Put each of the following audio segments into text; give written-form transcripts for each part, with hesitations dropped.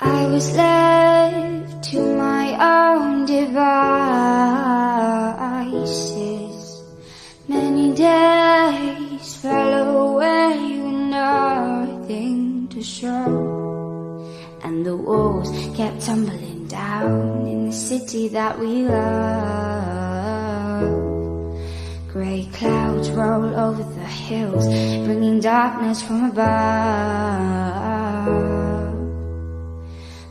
I was left to my own devices. Many days fell away with nothing to show, and the walls kept tumbling down in the city that we love. Grey clouds roll over the hills, bringing darkness from above.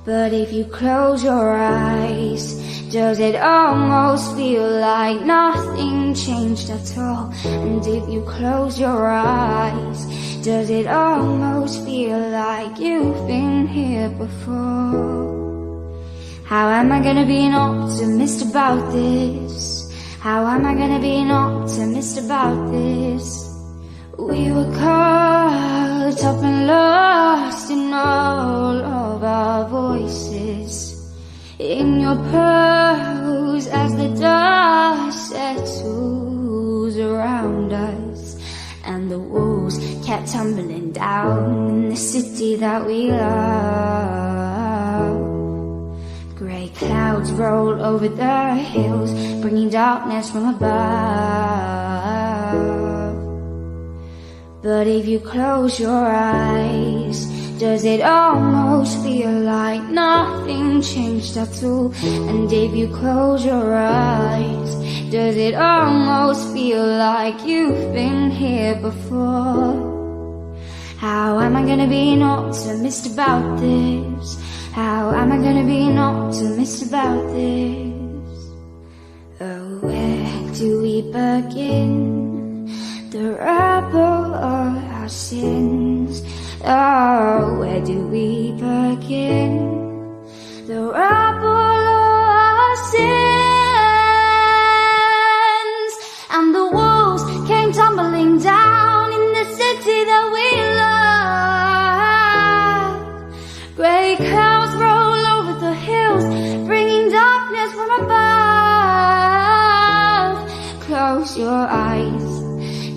But if you close your eyes, does it almost feel like nothing changed at all? And if you close your eyes, does it almost feel like you've been here before? How am I gonna be an optimist about this? How am I gonna be an optimist about this? We were caught up and lost in all of our voices, in your pose as the dust settles around us, and the walls kept tumbling down in the city that we love. Grey clouds roll over the hills, bringing darkness from above. But if you close your eyes, does it almost feel like nothing changed at all? And if you close your eyes, does it almost feel like you've been here before? How am I gonna be an optimist about this? How am I gonna be an optimist about this? Oh, where do we begin? The rubble of our sins. Oh, where do we begin? The rubble of our sins. And the walls came tumbling down in the city that we love. Grey clouds roll over the hills, bringing darkness from above. Close your eyes.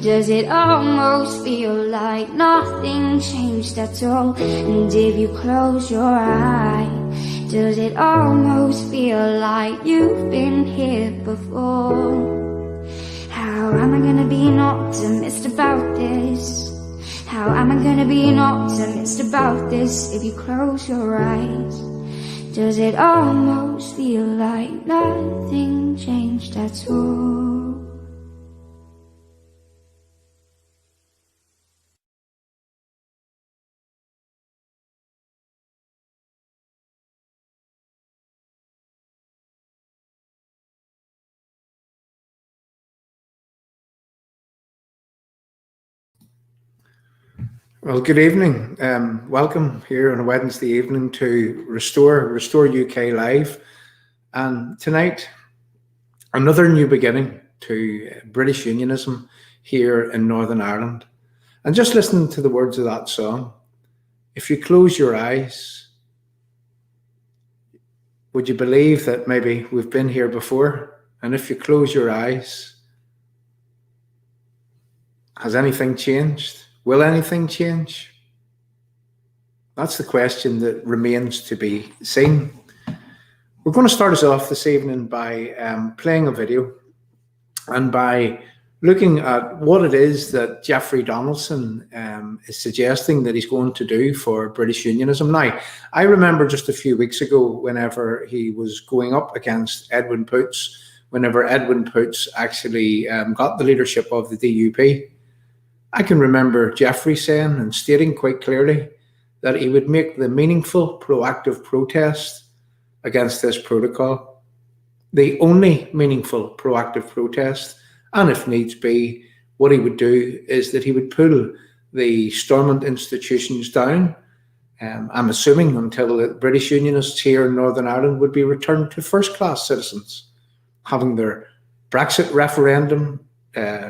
Does it almost feel like nothing changed at all? And if you close your eyes, does it almost feel like you've been here before? How am I gonna be an optimist about this? How am I gonna be an optimist about this? If you close your eyes, does it almost feel like nothing changed at all? Well, good evening. Welcome here on a Wednesday evening to Restore UK Live. And tonight, another new beginning to British Unionism here in Northern Ireland. And just listening to the words of that song, if you close your eyes, would you believe that maybe we've been here before? And if you close your eyes, has anything changed? Will anything change? That's the question that remains to be seen. We're going to start us off this evening by playing a video and by looking at what it is that Jeffrey Donaldson is suggesting that he's going to do for British Unionism. Now, I remember just a few weeks ago whenever he was going up against Edwin Poots, whenever Edwin Poots actually got the leadership of the DUP. I can remember Jeffrey saying and stating quite clearly that he would make the meaningful, proactive protest against this protocol the only meaningful, proactive protest. And if needs be, what he would do is that he would pull the Stormont institutions down, I'm assuming until the British Unionists here in Northern Ireland would be returned to first-class citizens, having their Brexit referendum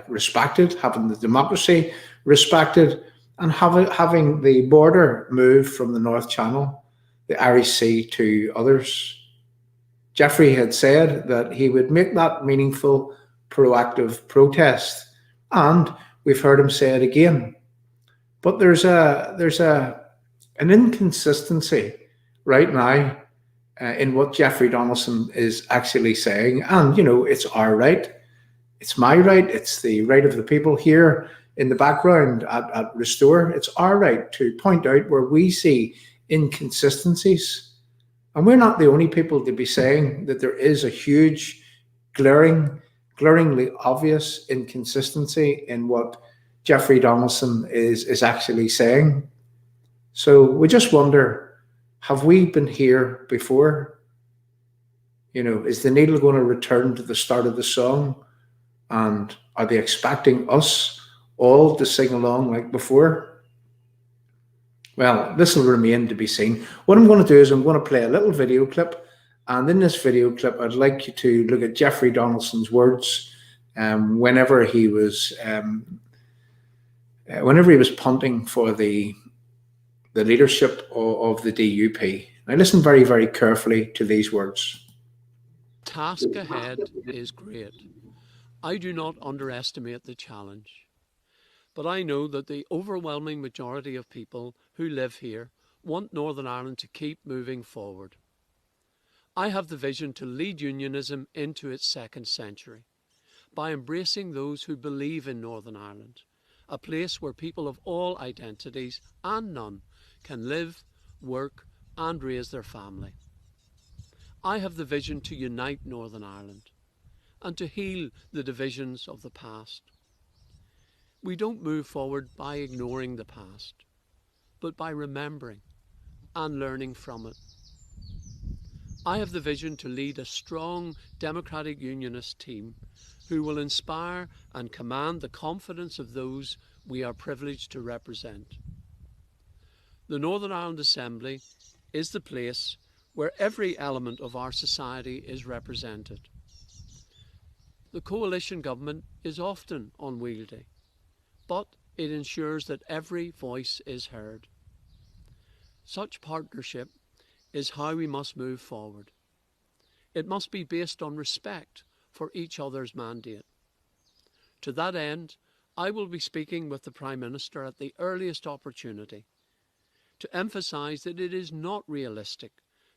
respected, having the democracy respected, and having the border moved from the North Channel, the Irish Sea, to others. Jeffrey had said that he would make that meaningful, proactive protest, and we've heard him say it again. But there's an inconsistency right now in what Jeffrey Donaldson is actually saying. And, it's our right. It's my right. It's the right of the people here in the background at Restore. It's our right to point out where we see inconsistencies. And we're not the only people to be saying that there is a huge, glaringly obvious inconsistency in what Jeffrey Donaldson is actually saying. So we just wonder, have we been here before? Is the needle going to return to the start of the song? And are they expecting us all to sing along like before? Well, this will remain to be seen. What I'm going to do is I'm going to play a little video clip. And in this video clip, I'd like you to look at Jeffrey Donaldson's words whenever he was punting for the leadership of the DUP. Now listen very, very carefully to these words. Task ahead is great. I do not underestimate the challenge, but I know that the overwhelming majority of people who live here want Northern Ireland to keep moving forward. I have the vision to lead Unionism into its second century by embracing those who believe in Northern Ireland, a place where people of all identities and none can live, work and raise their family. I have the vision to unite Northern Ireland and to heal the divisions of the past. We don't move forward by ignoring the past, but by remembering and learning from it. I have the vision to lead a strong democratic unionist team who will inspire and command the confidence of those we are privileged to represent. The Northern Ireland Assembly is the place where every element of our society is represented. The coalition government is often unwieldy, but it ensures that every voice is heard. Such partnership is how we must move forward. It must be based on respect for each other's mandate. To that end, I will be speaking with the Prime Minister at the earliest opportunity to emphasise that it is not realistic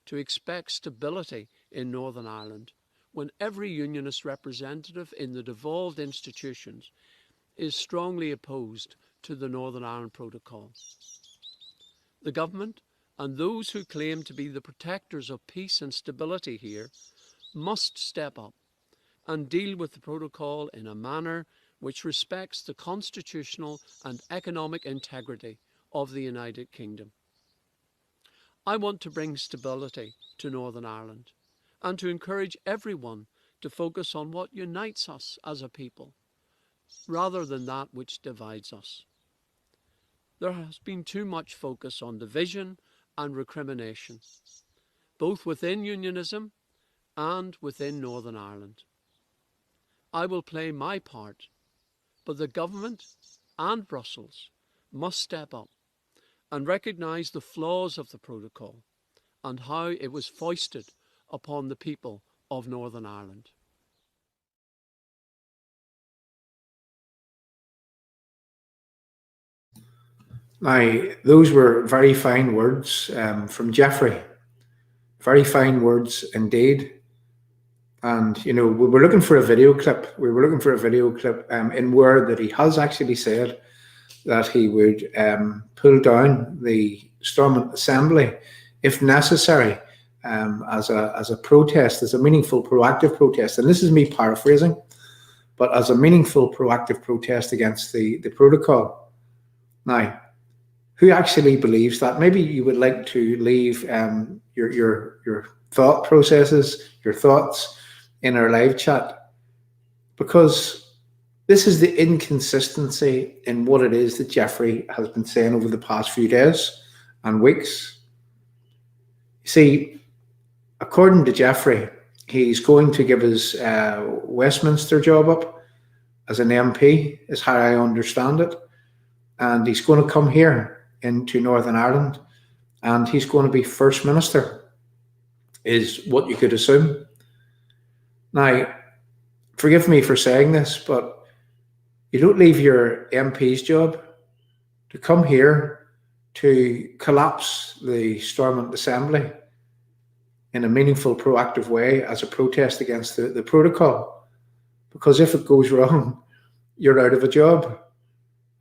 to expect stability in Northern Ireland when every unionist representative in the devolved institutions is strongly opposed to the Northern Ireland Protocol. The government and those who claim to be the protectors of peace and stability here must step up and deal with the protocol in a manner which respects the constitutional and economic integrity of the United Kingdom. I want to bring stability to Northern Ireland and to encourage everyone to focus on what unites us as a people, rather than that which divides us. There has been too much focus on division and recrimination, both within Unionism and within Northern Ireland. I will play my part, but the government and Brussels must step up and recognise the flaws of the protocol and how it was foisted upon the people of Northern Ireland. Now, those were very fine words from Jeffrey. Very fine words indeed. And, we were looking for a video clip. In word that he has actually said that he would pull down the Stormont Assembly if necessary as a protest, as a meaningful, proactive protest. And this is me paraphrasing, but as a meaningful, proactive protest against the protocol. Now, who actually believes that? Maybe you would like to leave your thought processes, your thoughts in our live chat, because this is the inconsistency in what it is that Jeffrey has been saying over the past few days and weeks. You see, according to Jeffrey, he's going to give his Westminster job up as an MP, is how I understand it. And he's going to come here into Northern Ireland and he's going to be First Minister, is what you could assume. Now, forgive me for saying this, but you don't leave your MP's job to come here to collapse the Stormont Assembly in a meaningful, proactive way as a protest against the protocol. Because if it goes wrong, you're out of a job.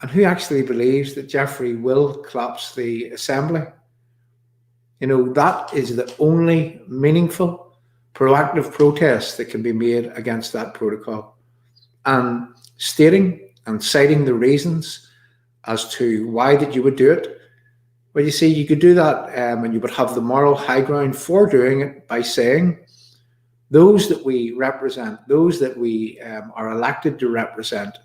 And who actually believes that Jeffrey will collapse the Assembly? You know, that is the only meaningful, proactive protest that can be made against that protocol. And stating and citing the reasons as to why that you would do it. Well, you see, you could do that and you would have the moral high ground for doing it by saying those that we represent, those that we are elected to represent,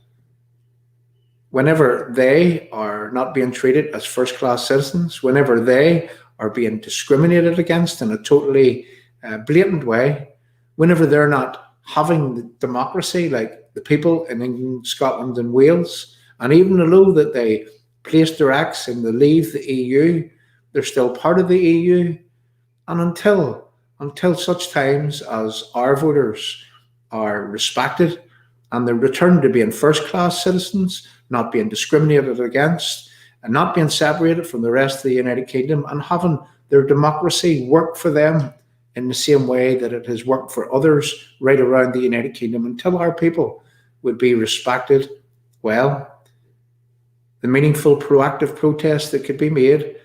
whenever they are not being treated as first-class citizens, whenever they are being discriminated against in a totally blatant way, whenever they're not having the democracy like the people in England, Scotland and Wales, and even though that they place their acts and they leave the EU, they're still part of the EU. And until such times as our voters are respected and they're returned to being first-class citizens, not being discriminated against, and not being separated from the rest of the United Kingdom, and having their democracy work for them in the same way that it has worked for others right around the United Kingdom, until our people would be respected, well, the meaningful, proactive protest that could be made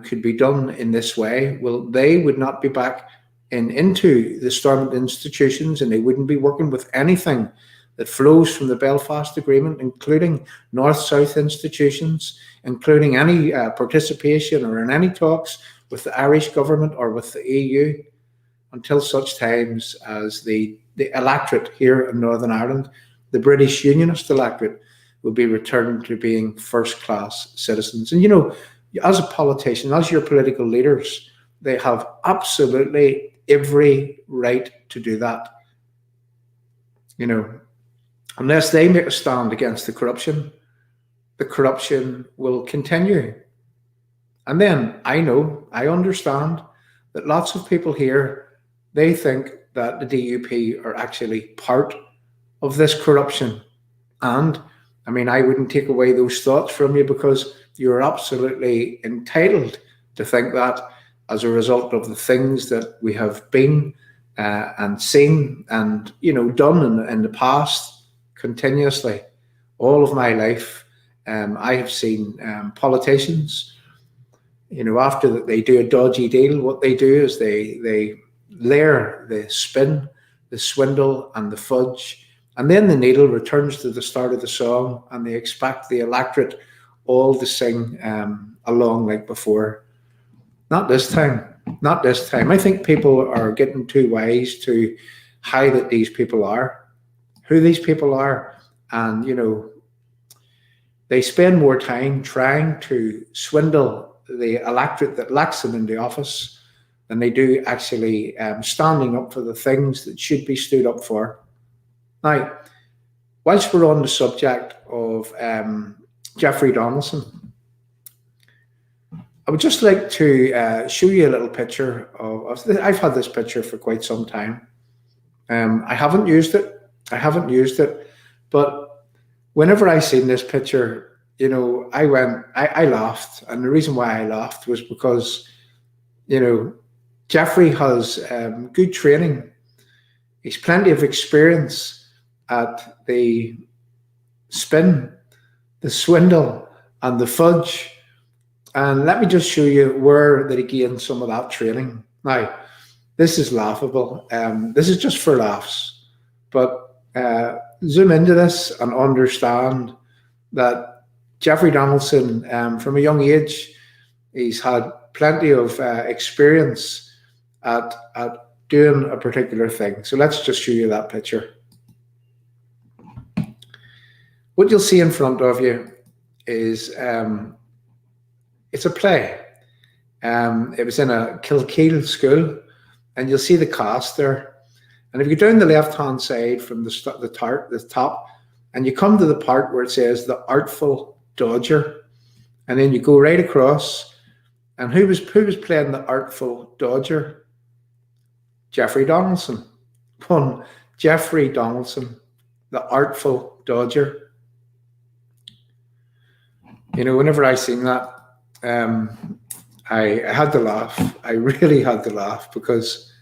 could be done in this way. Well, they would not be back into the Stormont institutions, and they wouldn't be working with anything that flows from the Belfast Agreement, including North-South institutions, including any participation or in any talks with the Irish government or with the EU, until such times as the electorate here in Northern Ireland, the British Unionist electorate, will be returned to being first-class citizens. And you know, as a politician, as your political leaders, they have absolutely every right to do that. You know, unless they make a stand against the corruption will continue. And then I understand that lots of people here, they think that the DUP are actually part of this corruption. And I mean, I wouldn't take away those thoughts from you, because you're absolutely entitled to think that as a result of the things that we have been and seen and, you know, done in the past continuously. All of my life, I have seen politicians, you know, after that they do a dodgy deal, what they do is they layer the spin, the swindle and the fudge, and then the needle returns to the start of the song, and they expect the electorate all to sing along like before. Not this time. Not this time. I think people are getting too wise to how that these people are, who these people are. And, you know, they spend more time trying to swindle the electorate that elects them in the office than they do actually standing up for the things that should be stood up for. Now, whilst we're on the subject of Jeffrey Donaldson, I would just like to show you a little picture of I've had this picture for quite some time. I haven't used it, but whenever I seen this picture, you know, I laughed. And the reason why I laughed was because, you know, Jeffrey has good training. He's plenty of experience at the spin, the swindle and the fudge. And let me just show you where that he gained some of that training. Now, this is laughable. This is just for laughs. But zoom into this and understand that Jeffrey Donaldson, from a young age, he's had plenty of experience at doing a particular thing. So let's just show you that picture. What you'll see in front of you is it's a play. It was in a Kilkeel school, and you'll see the cast there. And if you go down the left-hand side from the top, and you come to the part where it says the Artful Dodger, and then you go right across. And who was playing the Artful Dodger? Jeffrey Donaldson. One Jeffrey Donaldson, the Artful Dodger. You know, whenever I seen that, I had to laugh. I really had to laugh because,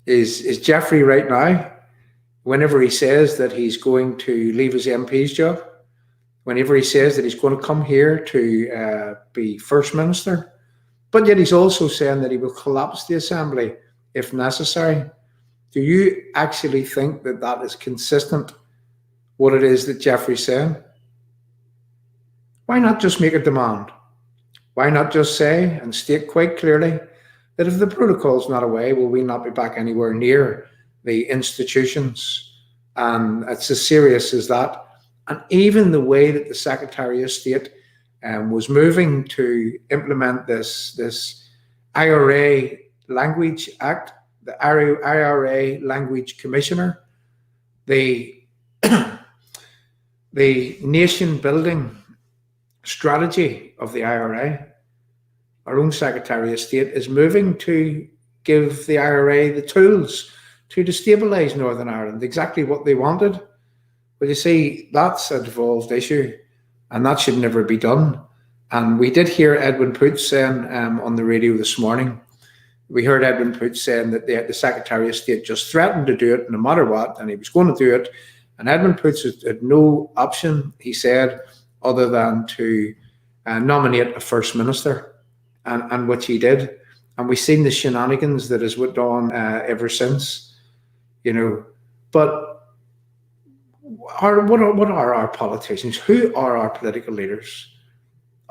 is Jeffrey right now, whenever he says that he's going to leave his MP's job, whenever he says that he's going to come here to be First Minister, but yet he's also saying that he will collapse the Assembly if necessary. Do you actually think that that is consistent what it is that Jeffrey's saying? Why not just make a demand? Why not just say and state quite clearly that if the protocol's not away, will we not be back anywhere near the institutions? And it's as serious as that. And even the way that the Secretary of State was moving to implement this IRA Language Act, the IRA Language Commissioner, the nation building strategy of the IRA, our own Secretary of State is moving to give the IRA the tools to destabilise Northern Ireland, exactly what they wanted. But you see, that's a devolved issue, and that should never be done. And we did hear Edwin Poots saying on the radio this morning, we heard Edwin Poots saying that the Secretary of State just threatened to do it no matter what, and he was going to do it. And Edwin Poots had no option, he said, other than to nominate a First Minister, and which he did. And we've seen the shenanigans that has went on ever since, But what are our politicians? Who are our political leaders?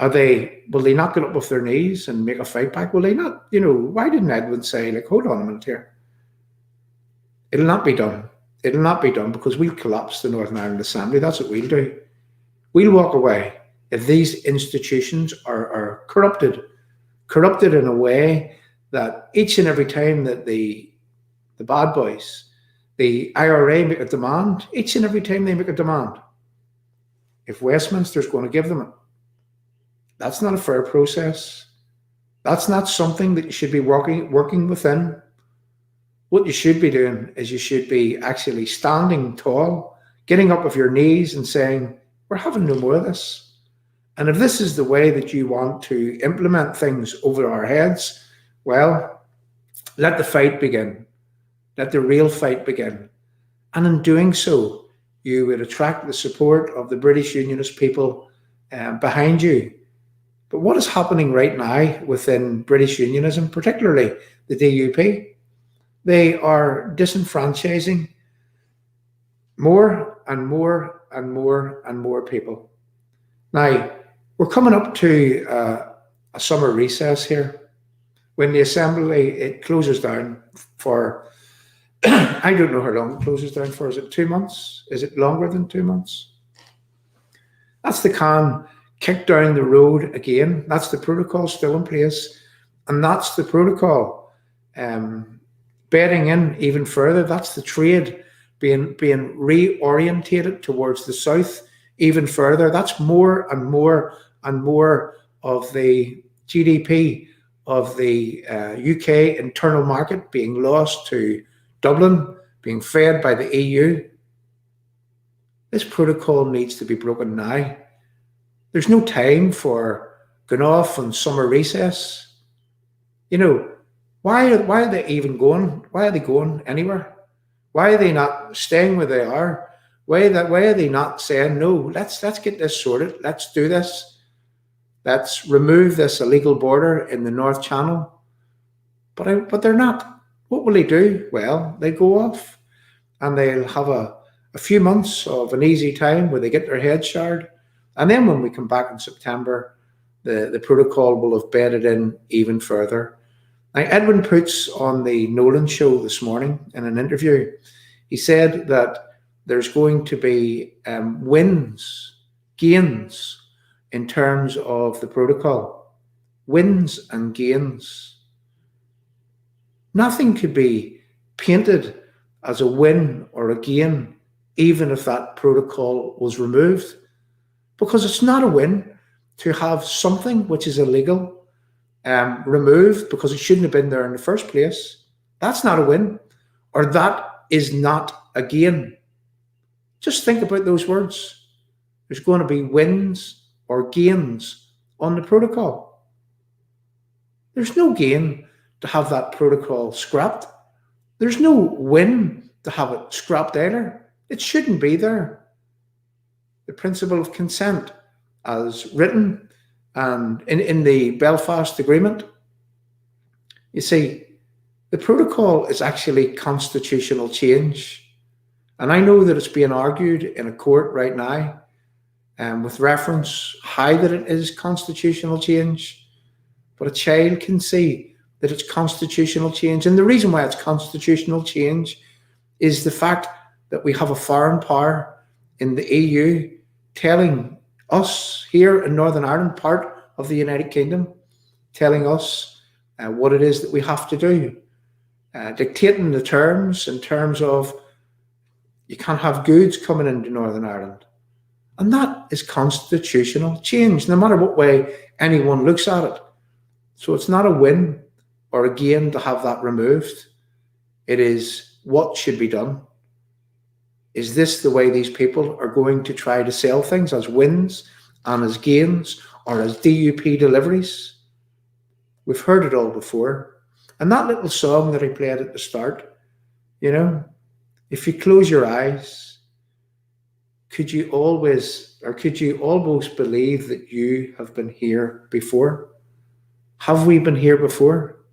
Will they not get up off their knees and make a fight back? Will they not? Why didn't Edwin say, hold on a minute here? It'll not be done. It'll not be done because we'll collapse the Northern Ireland Assembly. That's what we'll do. We'll walk away if these institutions are corrupted in a way that each and every time that the bad boys, the IRA make a demand, each and every time they make a demand, if Westminster's going to give them it, that's not a fair process. That's not something that you should be working within. What you should be doing is you should be actually standing tall, getting up off your knees and saying, we're having no more of this. And if this is the way that you want to implement things over our heads, well, let the fight begin. Let the real fight begin. And in doing so, you would attract the support of the British Unionist people behind you. But what is happening right now within British Unionism, particularly the DUP? They are disenfranchising more and more and more and more people. Now, we're coming up to a summer recess here. When the Assembly, it closes down for, I don't know how long it closes down for. Is it 2 months? Is it longer than 2 months? That's the can kicked down the road again. That's the protocol still in place. And that's the protocol bedding in even further. That's the trade being reorientated towards the south even further. That's more and more and more of the GDP of the UK internal market being lost to Dublin, being fed by the EU. This protocol needs to be broken now. There's no time for going off on summer recess. Why are they even going? Why are they going anywhere? Why are they not staying where they are? Why are they not saying, no, let's get this sorted. Let's do this. Let's remove this illegal border in the North Channel. But they're not. What will they do? Well, they go off and they'll have a few months of an easy time where they get their heads showered. And then when we come back in September, the protocol will have bedded in even further. Now, Edwin Poots on the Nolan show this morning in an interview, he said that there's going to be gains in terms of the protocol. Wins and gains. Nothing could be painted as a win or a gain, even if that protocol was removed, because it's not a win to have something which is illegal removed because it shouldn't have been there in the first place. That's not a win, or that is not a gain. Just think about those words. There's going to be wins or gains on the protocol. There's no gain to have that protocol scrapped. There's no win to have it scrapped either. It shouldn't be there. The principle of consent, as written and in the Belfast Agreement, you see, the protocol is actually constitutional change. And I know that it's being argued in a court right now with reference how that it is constitutional change. But a child can see that it's constitutional change. And the reason why it's constitutional change is the fact that we have a foreign power in the EU telling us here in Northern Ireland, part of the United Kingdom, telling us what it is that we have to do, dictating the terms in terms of you can't have goods coming into Northern Ireland. And that is constitutional change, no matter what way anyone looks at it. So it's not a win or a gain to have that removed. It is what should be done. Is this the way these people are going to try to sell things, as wins and as gains or as DUP deliveries? We've heard it all before. And that little song that I played at the start, you know, if you close your eyes, could you almost believe that you have been here before? Have we been here before?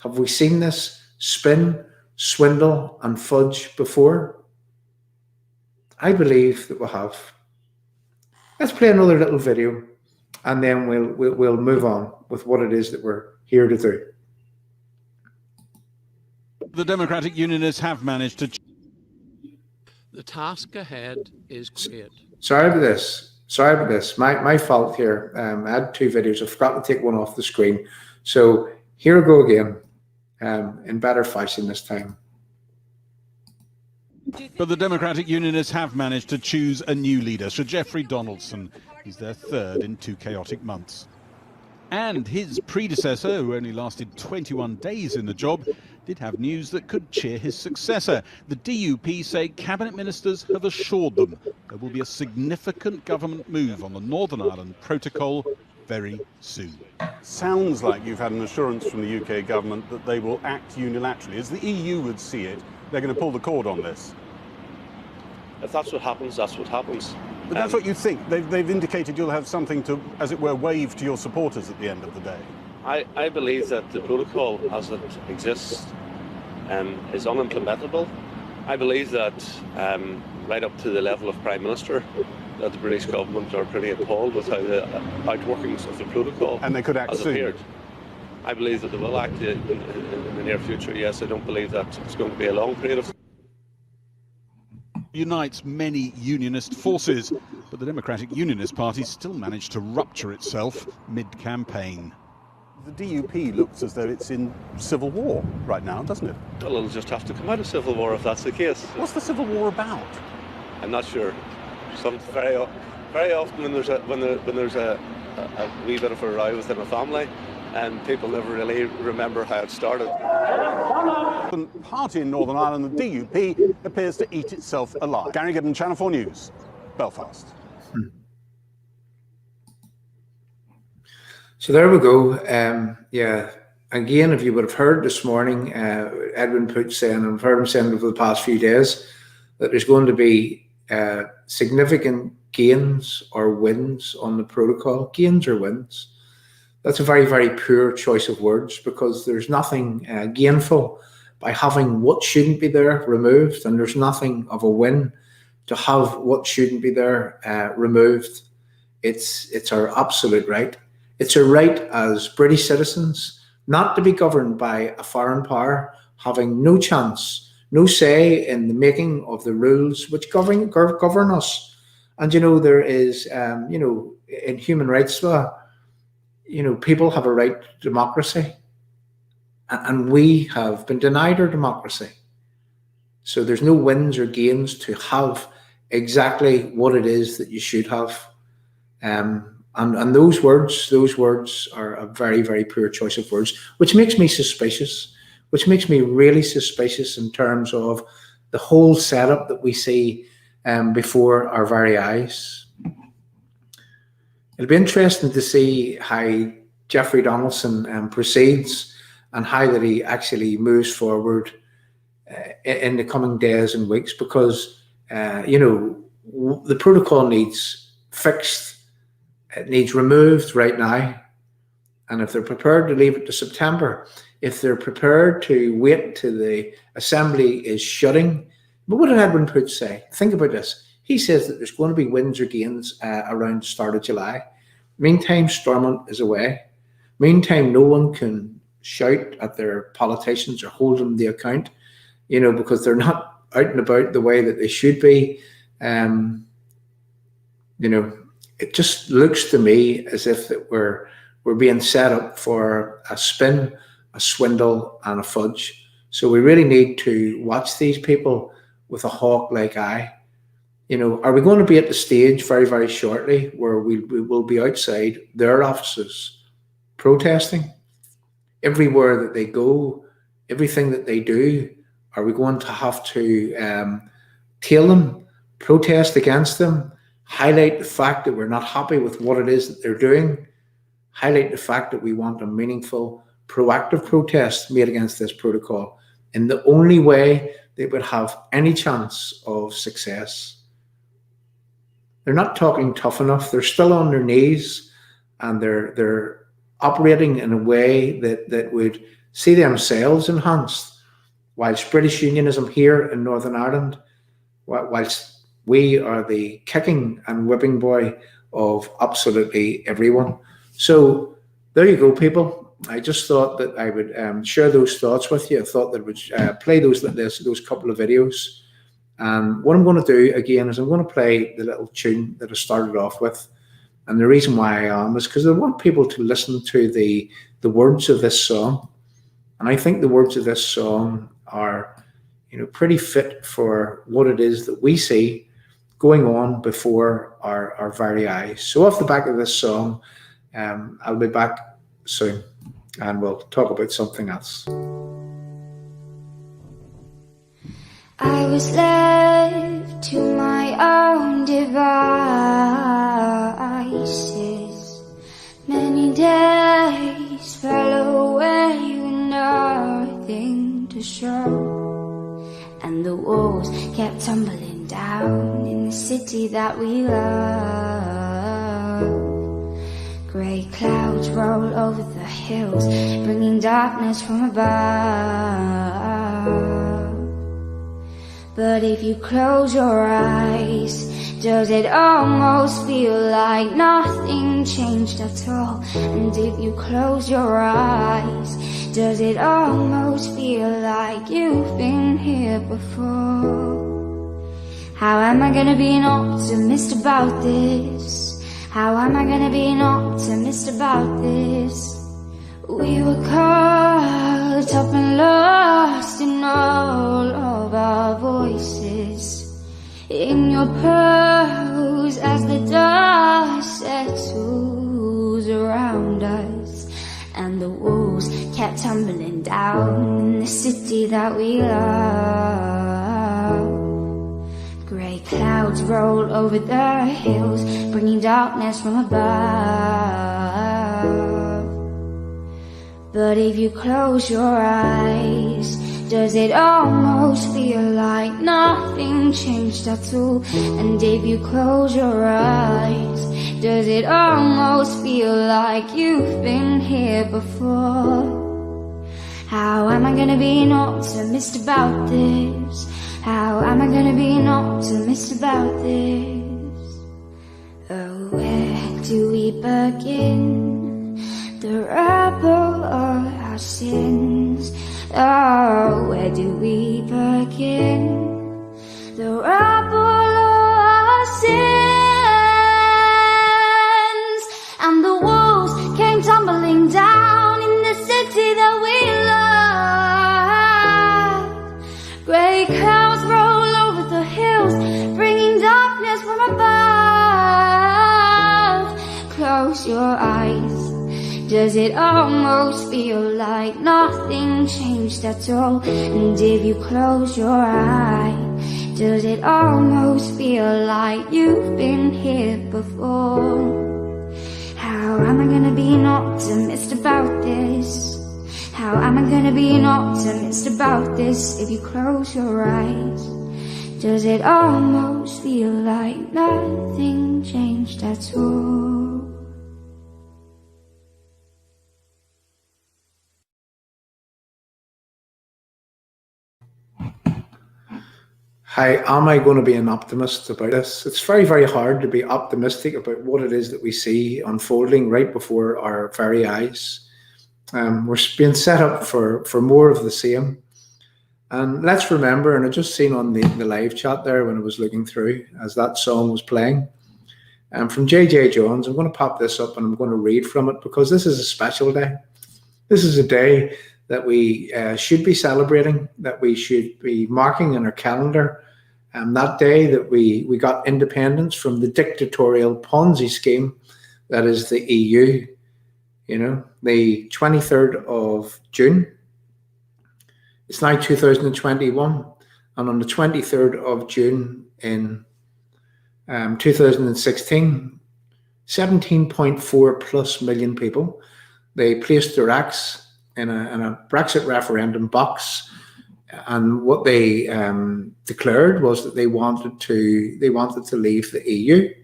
Have we seen this spin, swindle, and fudge before? I believe that we have. Let's play another little video, and then we'll move on with what it is that we're here to do. The Democratic Unionists have managed to... The task ahead is great. Sorry about this. My fault here. I had two videos. I forgot to take one off the screen. So here we go again, in better fashion this time. But the Democratic Unionists have managed to choose a new leader, Sir Geoffrey Donaldson. He's their third in 2 chaotic months. And his predecessor, who only lasted 21 days in the job, did have news that could cheer his successor. The DUP say cabinet ministers have assured them there will be a significant government move on the Northern Ireland Protocol very soon. Sounds like you've had an assurance from the UK government that they will act unilaterally. As the EU would see it, they're going to pull the cord on this. If that's what happens, that's what happens. But that's what you think. They've indicated you'll have something to, as it were, wave to your supporters at the end of the day. I believe that the protocol as it exists is unimplementable. I believe that right up to the level of Prime Minister, that the British government are pretty appalled with how the outworkings of the protocol And they could act has soon. appeared. I believe that they will act in the near future, yes. I don't believe that it's going to be a long period of time. Unites many unionist forces, but the Democratic Unionist Party still managed to rupture itself mid-campaign. The DUP looks as though it's in civil war right now, doesn't it? Well, it'll just have to come out of civil war if that's the case. What's the civil war about? I'm not sure. Very often when there's a wee bit of a row within a family, and people never really remember how it started. The party in Northern Ireland, the DUP, appears to eat itself alive. Gary Gibbon, Channel 4 News, Belfast. So there we go. Yeah, again, if you would have heard this morning, Edwin Poots saying, and I've heard him saying over the past few days, that there's going to be significant gains or wins on the protocol. Gains or wins. That's a very, very poor choice of words, because there's nothing gainful by having what shouldn't be there removed, and there's nothing of a win to have what shouldn't be there removed. It's our absolute right. It's a right as British citizens not to be governed by a foreign power, having no chance, no say in the making of the rules which govern us. And, you know, there is, you know, in human rights law, you know, people have a right to democracy, and we have been denied our democracy. So there's no wins or gains to have exactly what it is that you should have. And those words are a very, very poor choice of words, which makes me suspicious, which makes me really suspicious in terms of the whole setup that we see before our very eyes. It'll be interesting to see how Jeffrey Donaldson proceeds and how that he actually moves forward in the coming days and weeks, because the protocol needs fixed, it needs removed right now. And if they're prepared to leave it to September, if they're prepared to wait till the assembly is shutting, but what did Edwin Poots say? Think about this. He says that there's going to be wins or gains around the start of July. Meantime, Stormont is away. Meantime, no one can shout at their politicians or hold them to account, because they're not out and about the way that they should be. It just looks to me as if that we're being set up for a spin, a swindle, and a fudge. So we really need to watch these people with a hawk-like eye. Are we going to be at the stage very, very shortly where we will be outside their offices protesting everywhere that they go, everything that they do? Are we going to have to tail them, protest against them, highlight the fact that we're not happy with what it is that they're doing, highlight the fact that we want a meaningful, proactive protest made against this protocol in the only way they would have any chance of success? They're not talking tough enough. They're still on their knees, and they're operating in a way that would see themselves enhanced, whilst British Unionism here in Northern Ireland, whilst we are the kicking and whipping boy of absolutely everyone. So there you go, people. I just thought that I would share those thoughts with you. I thought that I would play those couple of videos. And what I'm going to do again is I'm going to play the little tune that I started off with. And the reason why I am is because I want people to listen to the words of this song. And I think the words of this song are, pretty fit for what it is that we see going on before our very eyes. So off the back of this song, I'll be back soon and we'll talk about something else. I was left to my own devices. Many days fell away with nothing to show, and the walls kept tumbling down in the city that we love. Grey clouds roll over the hills, bringing darkness from above. But if you close your eyes, does it almost feel like nothing changed at all? And if you close your eyes, does it almost feel like you've been here before? How am I gonna be an optimist about this? How am I gonna be an optimist about this? We were caught up and lost in all of our voices, in your pose as the dust settles around us, and the walls kept tumbling down in the city that we love. Grey clouds roll over the hills, bringing darkness from above. But if you close your eyes, does it almost feel like nothing changed at all? And if you close your eyes, does it almost feel like you've been here before? How am I gonna be an optimist about this? How am I gonna be an optimist about this? Oh, where do we begin? The rubble of our sins. Oh, where do we begin? The rubble of our sins. And the walls came tumbling down in the city that we love. Grey clouds roll over the hills, bringing darkness from above. Close your eyes. Does it almost feel like nothing changed at all? And if you close your eyes, does it almost feel like you've been here before? am I gonna be an optimist about this? How am I gonna be an optimist about this? If you close your eyes, does it almost feel like nothing changed at all? How am I going to be an optimist about this? It's very, very hard to be optimistic about what it is that we see unfolding right before our very eyes. We're being set up for more of the same. And let's remember, and I just seen on the live chat there when I was looking through as that song was playing, from J.J. Johns. I'm going to pop this up and I'm going to read from it because this is a special day. This is a day that we should be celebrating, that we should be marking in our calendar. That day that we got independence from the dictatorial Ponzi scheme that is the EU. You know, the 23rd of June. It's now 2021. And on the 23rd of June in 2016, 17.4 plus million people, they placed their axe in a Brexit referendum box, and what they declared was that they wanted to leave the EU.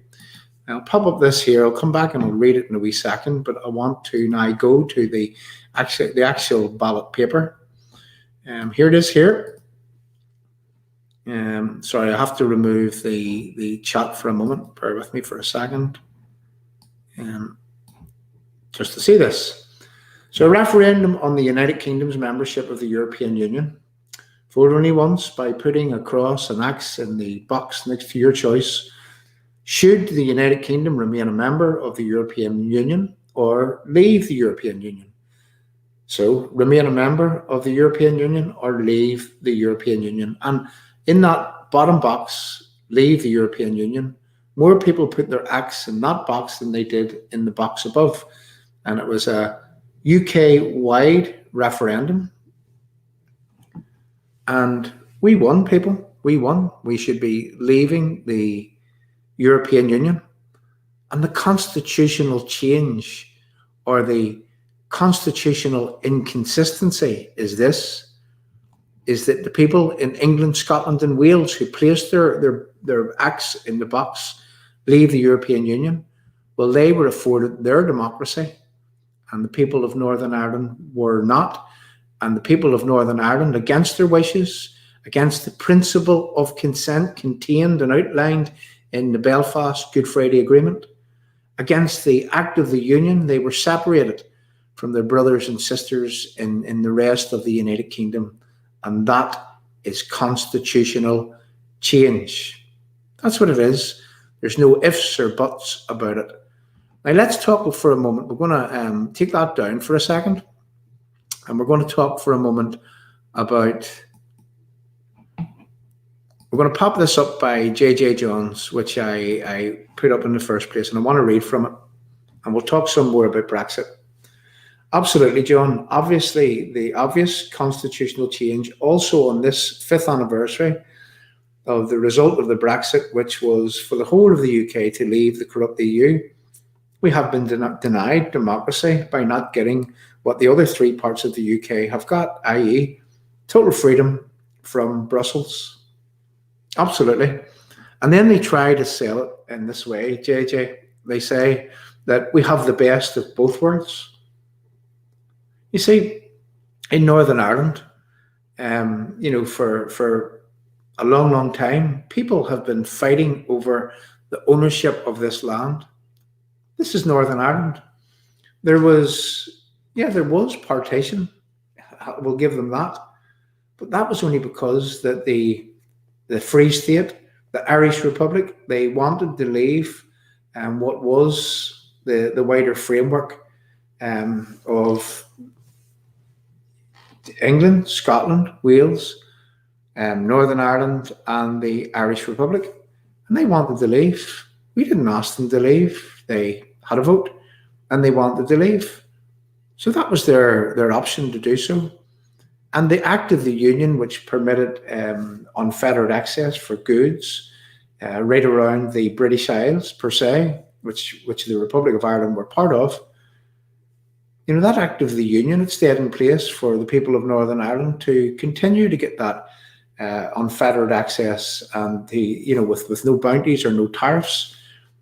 I'll pop up this here. I'll come back and I'll read it in a wee second, but I want to now go to the actual ballot paper. Here it is here. Sorry, I have to remove the chat for a moment. Bear with me for a second. Just to see this. So a referendum on the United Kingdom's membership of the European Union. Vote only once by putting a cross and X in the box next to your choice. Should the United Kingdom remain a member of the European Union or leave the European Union? So remain a member of the European Union or leave the European Union. And in that bottom box, leave the European Union, more people put their X in that box than they did in the box above. And it was a UK-wide referendum. And we won, people. We won. We should be leaving the European Union. And the constitutional change or the constitutional inconsistency is this, is that the people in England, Scotland and Wales who placed their X in the box, leave the European Union, well, they were afforded their democracy and the people of Northern Ireland were not. And the people of Northern Ireland, against their wishes, against the principle of consent contained and outlined in the Belfast Good Friday Agreement, against the Act of the Union, they were separated from their brothers and sisters in the rest of the United Kingdom. And that is constitutional change. That's what it is. There's no ifs or buts about it. Now let's talk for a moment. We're going to take that down for a second. And we're going to talk for a moment about, we're going to pop this up by J.J. Johns, which I put up in the first place, and I want to read from it. And we'll talk some more about Brexit. Absolutely, John. Obviously, the obvious constitutional change also on this 5th anniversary of the result of the Brexit, which was for the whole of the UK to leave the corrupt EU. We have been denied democracy by not getting what the other 3 parts of the UK have got, i.e. total freedom from Brussels. Absolutely. And then they try to sell it in this way, JJ. They say that we have the best of both worlds. You see, in Northern Ireland, for a long, long time, people have been fighting over the ownership of this land. This is Northern Ireland. There was partition. We'll give them that. But that was only because that the Free State, the Irish Republic, they wanted to leave what was the wider framework of England, Scotland, Wales, Northern Ireland and the Irish Republic. And they wanted to leave. We didn't ask them to leave. They had a vote and they wanted to leave. So that was their option to do so. And the Act of the Union, which permitted unfettered access for goods right around the British Isles per se, which the Republic of Ireland were part of, that Act of the Union had stayed in place for the people of Northern Ireland to continue to get that unfettered access and with no bounties or no tariffs.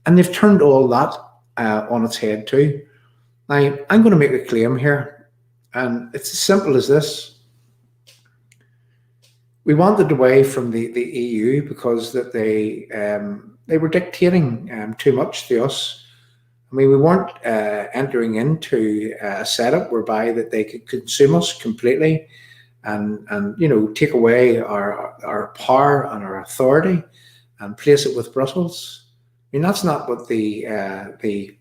And they've turned all that on its head too. Now, I'm going to make a claim here, and it's as simple as this. We wanted away from the EU because that they were dictating too much to us. I mean, we weren't entering into a setup whereby that they could consume us completely and take away our power and our authority and place it with Brussels. I mean, that's not what the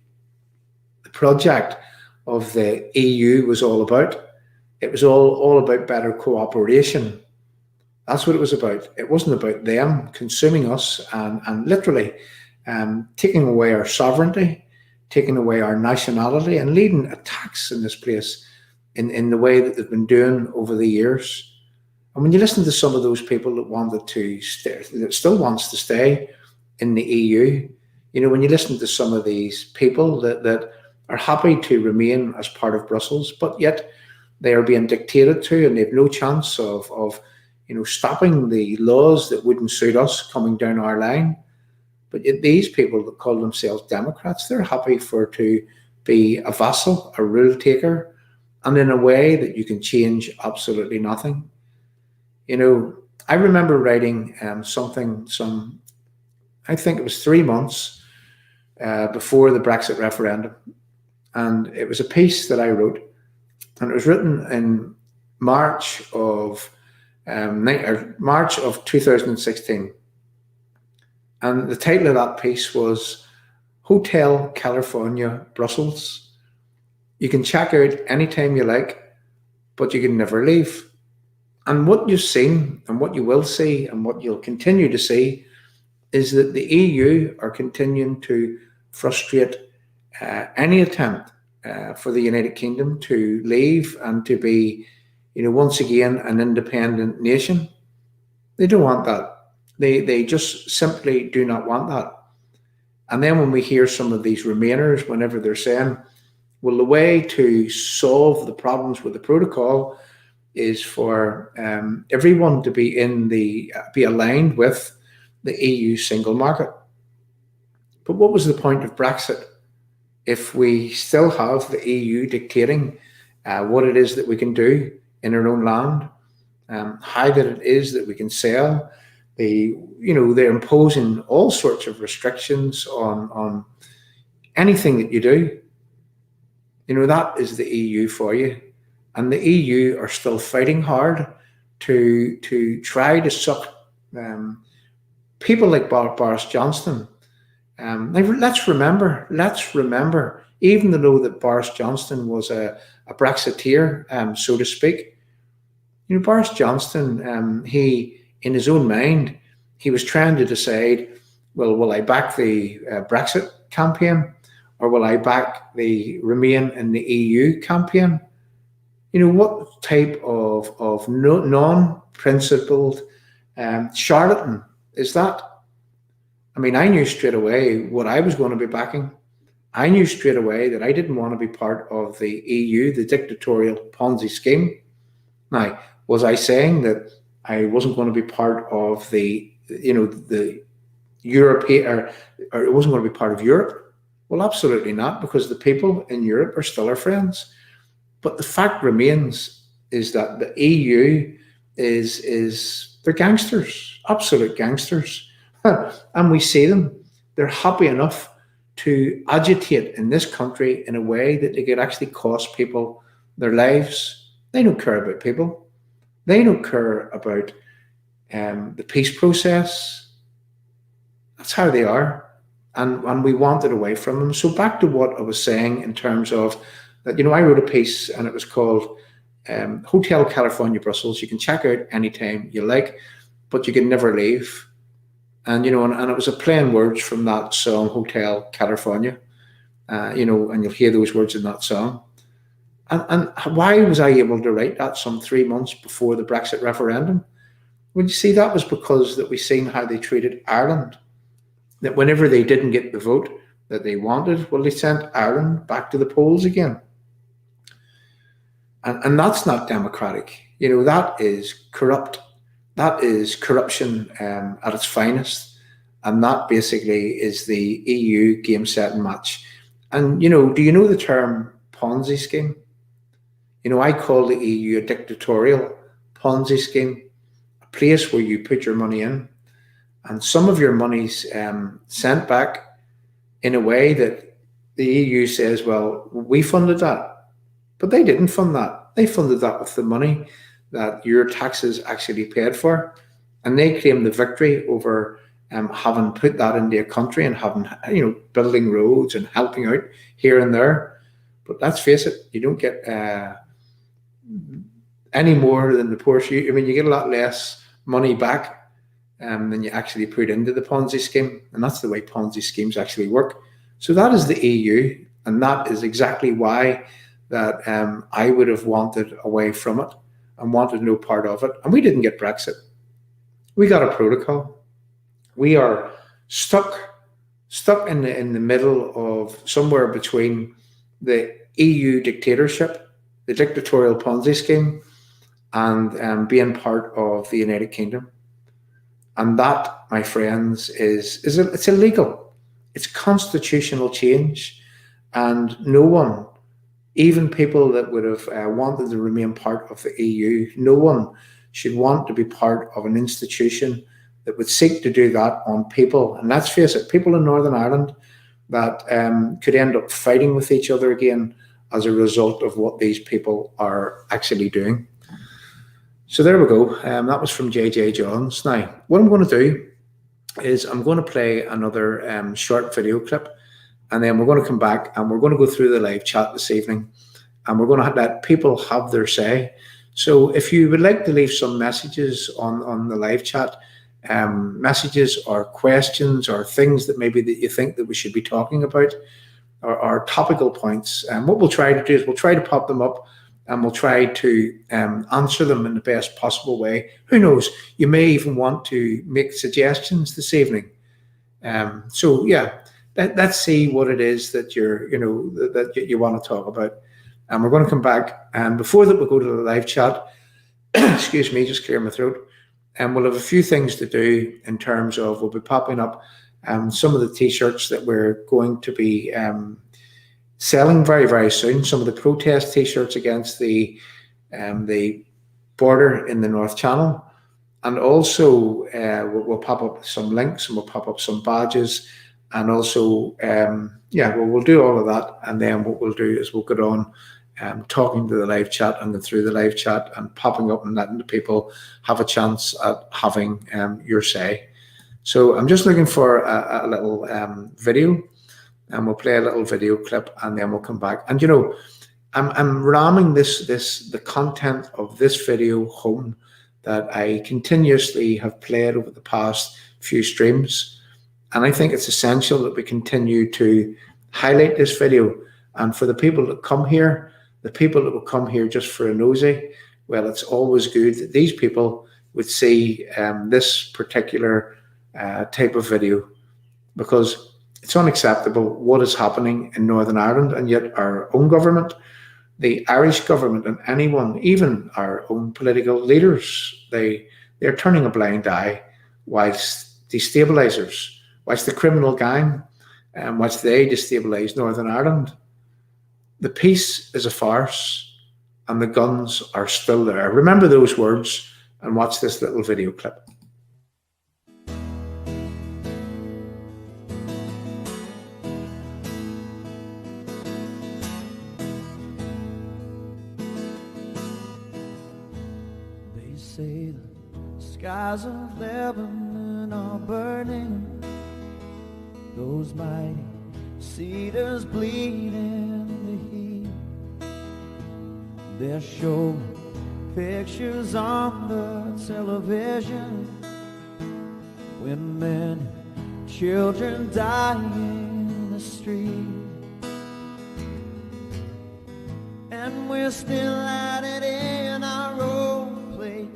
project of the EU was all about. It was all about better cooperation. That's what it was about. It wasn't about them consuming us and literally taking away our sovereignty, taking away our nationality, and leading attacks in this place in the way that they've been doing over the years. And when you listen to some of those people that wanted to stay, that still wants to stay in the EU, when you listen to some of these people that are happy to remain as part of Brussels, but yet they are being dictated to, and they have no chance of stopping the laws that wouldn't suit us coming down our line. But yet these people that call themselves Democrats, they're happy to be a vassal, a rule taker, and in a way that you can change absolutely nothing. I remember writing I think it was 3 months before the Brexit referendum. And it was a piece that I wrote, and it was written in March of 2016. And the title of that piece was Hotel California, Brussels. You can check out anytime you like, but you can never leave. And what you've seen and what you will see and what you'll continue to see is that the EU are continuing to frustrate any attempt for the United Kingdom to leave and to be, once again, an independent nation. They don't want that. They just simply do not want that. And then when we hear some of these Remainers, whenever they're saying, well, the way to solve the problems with the protocol is for everyone to be aligned with the EU single market. But what was the point of Brexit if we still have the EU dictating what it is that we can do in our own land, how that it is that we can sell? They're imposing all sorts of restrictions on anything that you do. That is the EU for you. And the EU are still fighting hard to try to suck people like Boris Johnson. Let's remember, even though that Boris Johnson was a Brexiteer, so to speak, Boris Johnson, he, in his own mind, he was trying to decide, well, will I back the Brexit campaign, or will I back the Remain in the EU campaign? What type of non-principled charlatan is that? I mean, I knew straight away what I was going to be backing. I knew straight away that I didn't want to be part of the EU, the dictatorial Ponzi scheme. Now, was I saying that I wasn't going to be part of the European, or it wasn't going to be part of Europe? Well, absolutely not, because the people in Europe are still our friends. But the fact remains is that the EU they're gangsters, absolute gangsters. And we see them. They're happy enough to agitate in this country in a way that they could actually cost people their lives. They don't care about people. They don't care about the peace process. That's how they are. And we want it away from them. So back to what I was saying in terms of that, I wrote a piece and it was called Hotel California, Brussels. You can check out anytime you like, but you can never leave. And, and it was a play on words from that song, Hotel California, and you'll hear those words in that song. And why was I able to write that some 3 months before the Brexit referendum? Well, you see, that was because that we seen how they treated Ireland, that whenever they didn't get the vote, that they wanted, well, they sent Ireland back to the polls again. And that's not democratic. That is corrupt. That is corruption at its finest. And that basically is the EU game, set and match. And, do you know the term Ponzi scheme? I call the EU a dictatorial Ponzi scheme, a place where you put your money in and some of your money's sent back in a way that the EU says, well, we funded that. But they didn't fund that. They funded that with the money that your taxes actually paid for. And they claim the victory over having put that into a country and having, building roads and helping out here and there. But let's face it, you don't get any more than the Porsche. You get a lot less money back than you actually put into the Ponzi scheme. And that's the way Ponzi schemes actually work. So that is the EU. And that is exactly why that I would have wanted away from it and wanted no part of it. And we didn't get Brexit. We got a protocol. We are stuck in the middle of somewhere between the EU dictatorship, the dictatorial Ponzi scheme, and being part of the United Kingdom. And that, my friends, it's illegal. It's constitutional change, and no one, even people that would have wanted to remain part of the EU, no one should want to be part of an institution that would seek to do that on people. And let's face it, people in Northern Ireland that could end up fighting with each other again as a result of what these people are actually doing. So there we go. That was from JJ Johns. Now, what I'm going to do is I'm going to play another short video clip, and then we're going to come back and we're going to go through the live chat this evening, and we're going to let people have their say. So if you would like to leave some messages on the live chat, messages or questions or things that maybe that you think that we should be talking about, or topical points, and what we'll try to do is we'll try to pop them up and we'll try to answer them in the best possible way. Who knows, you may even want to make suggestions this evening. So yeah, let's see what it is that that you want to talk about. And we're going to come back, and before that we'll go to the live chat. Excuse me, just clear my throat. And we'll have a few things to do in terms of, we'll be popping up some of the t-shirts that we're going to be selling very, very soon. Some of the protest t-shirts against the border in the North Channel. And also we'll pop up some links, and we'll pop up some badges. And also, we'll do all of that. And then what we'll do is we'll get on talking to the live chat and then through the live chat and popping up and letting the people have a chance at having your say. So I'm just looking for a little video, and we'll play a little video clip, and then we'll come back. And I'm ramming the content of this video home that I continuously have played over the past few streams. And I think it's essential that we continue to highlight this video. And for the people that come here, the people that will come here just for a nosy, well, it's always good that these people would see this particular type of video, because it's unacceptable what is happening in Northern Ireland, and yet our own government, the Irish government, and anyone, even our own political leaders, they're turning a blind eye whilst destabilisers, whilst the criminal gang, whilst they destabilise Northern Ireland. The peace is a farce, and the guns are still there. Remember those words and watch this little video clip. They say the skies of Lebanon are burning, those mighty cedars bleed in the heat. They're showing pictures on the television, women, children dying in the street. And we're still at it in our own place,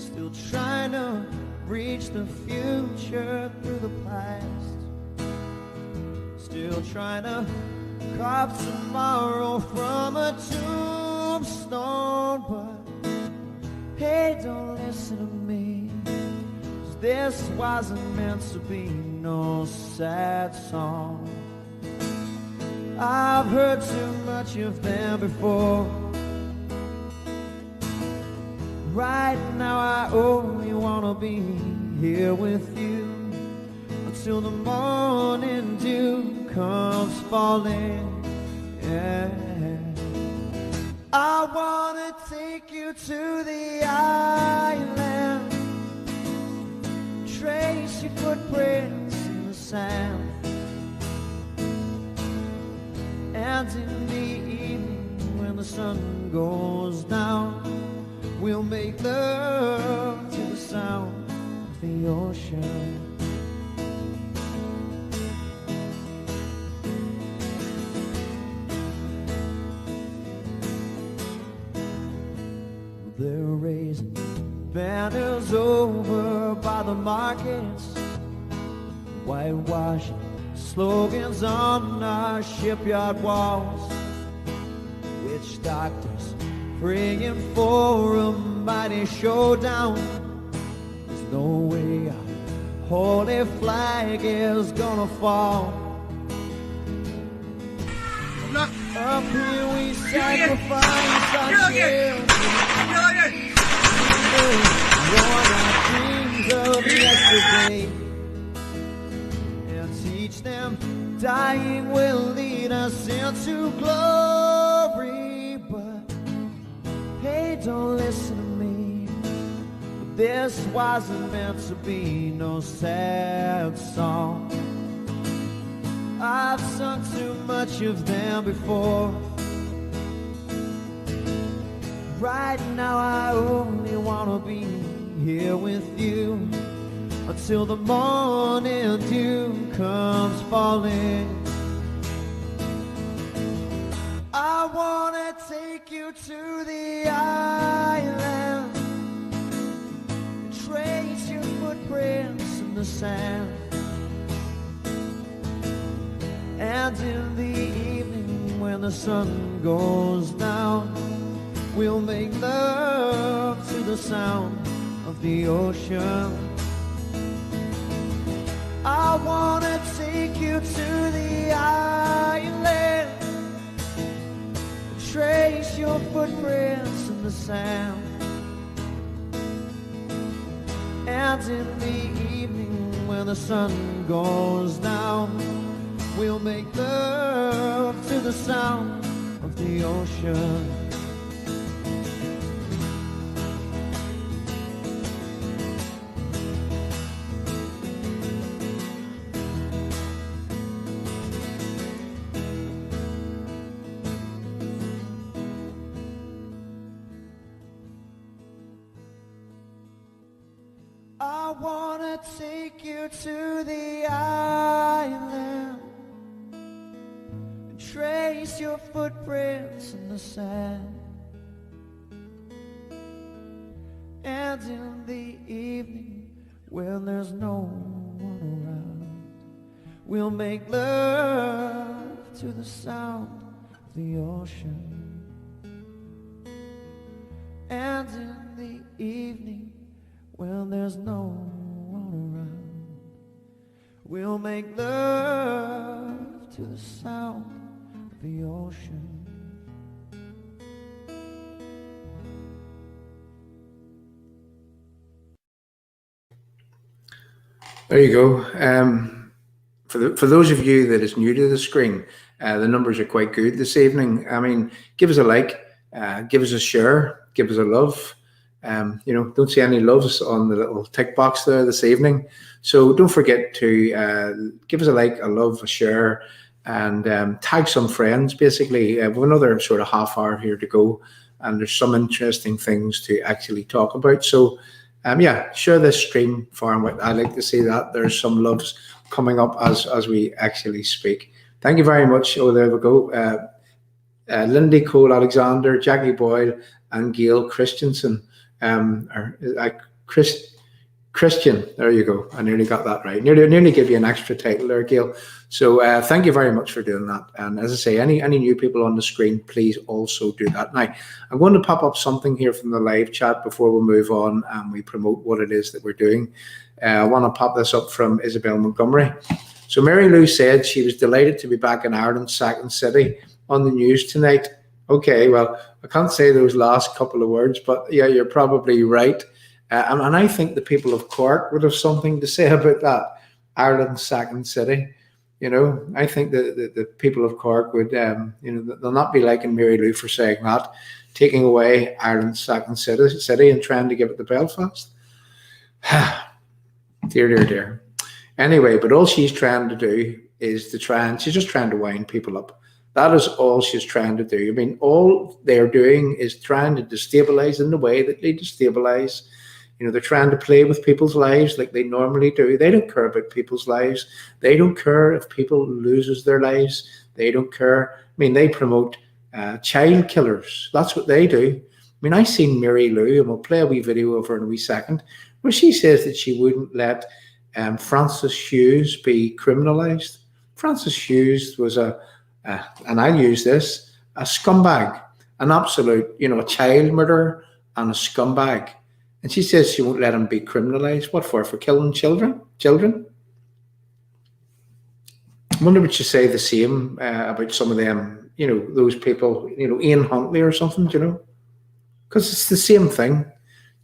still trying to reach the future through the past. Still still trying to carve tomorrow from a tombstone. But hey, don't listen to me, 'cause this wasn't meant to be no sad song. I've heard too much of them before. Right now I only wanna be here with you until the morning dew comes falling. Yeah. I wanna take you to the island, trace your footprints in the sand, and in the evening when the sun goes down, we'll make love to the sound of the ocean. They're raising banners over by the markets, whitewashing slogans on our shipyard walls, witch doctors praying for a mighty showdown. There's no way our holy flag is gonna fall. Up here we sacrifice our children, warn our dreams of yesterday, and teach them dying will lead us into glory. But hey, don't listen to me, this wasn't meant to be no sad song. I've sung too much of them before. Right now I only wanna be here with you until the morning dew comes falling. I wanna take you to the island, trace your footprints in the sand, and in the evening when the sun goes down, we'll make love to the sound of the ocean. I wanna take you to the island, trace your footprints in the sand, and in the evening when the sun goes down, we'll make love to the sound of the ocean. I wanna take you to the island, trace your footprints in the sand, and in the evening when there's no one around, we'll make love to the sound of the ocean. And in the evening when there's no one around, we'll make love to the sound of the ocean. There you go. For those of you that is new to the screen, the numbers are quite good this evening. I mean, give us a like, give us a share, give us a love. Don't see any loves on the little tick box there this evening. So don't forget to give us a like, a love, a share, and tag some friends. Basically, we have another sort of half hour here to go, and there's some interesting things to actually talk about. So share this stream far and wide. I like to see that there's some loves coming up as we actually speak. Thank you very much. Oh, there we go. Lindy Cole Alexander, Jackie Boyle, and Gail Christensen. Christian, there you go. I nearly got that right. Nearly give you an extra title there, Gail. So thank you very much for doing that. And as I say, any new people on the screen, please also do that. Now, I'm going to pop up something here from the live chat before we move on and we promote what it is that we're doing. I want to pop this up from Isabel Montgomery. So Mary Lou said she was delighted to be back in Ireland's second city on the news tonight. Okay, well, I can't say those last couple of words, but yeah, you're probably right. And I think the people of Cork would have something to say about that, Ireland's second city. You know, I think the people of Cork would, you know, they'll not be liking Mary Lou for saying that, taking away Ireland's second city and trying to give it to Belfast. Dear. Anyway, but all she's trying to do is she's just trying to wind people up. That is all she's trying to do. I mean, all they're doing is trying to destabilize in the way that they destabilize. You know, they're trying to play with people's lives like they normally do. They don't care about people's lives. They don't care if people loses their lives. They don't care. I mean, they promote child killers. That's what they do. I mean, I seen Mary Lou, and we'll play a wee video of her in a wee second, where she says that she wouldn't let Francis Hughes be criminalised. Francis Hughes was and I'll use this, a scumbag, an absolute, you know, a child murderer and a scumbag. And she says she won't let him be criminalised. What for? For killing children? I wonder would you say the same about some of them, you know, those people, you know, Ian Huntley or something, you know? Because it's the same thing.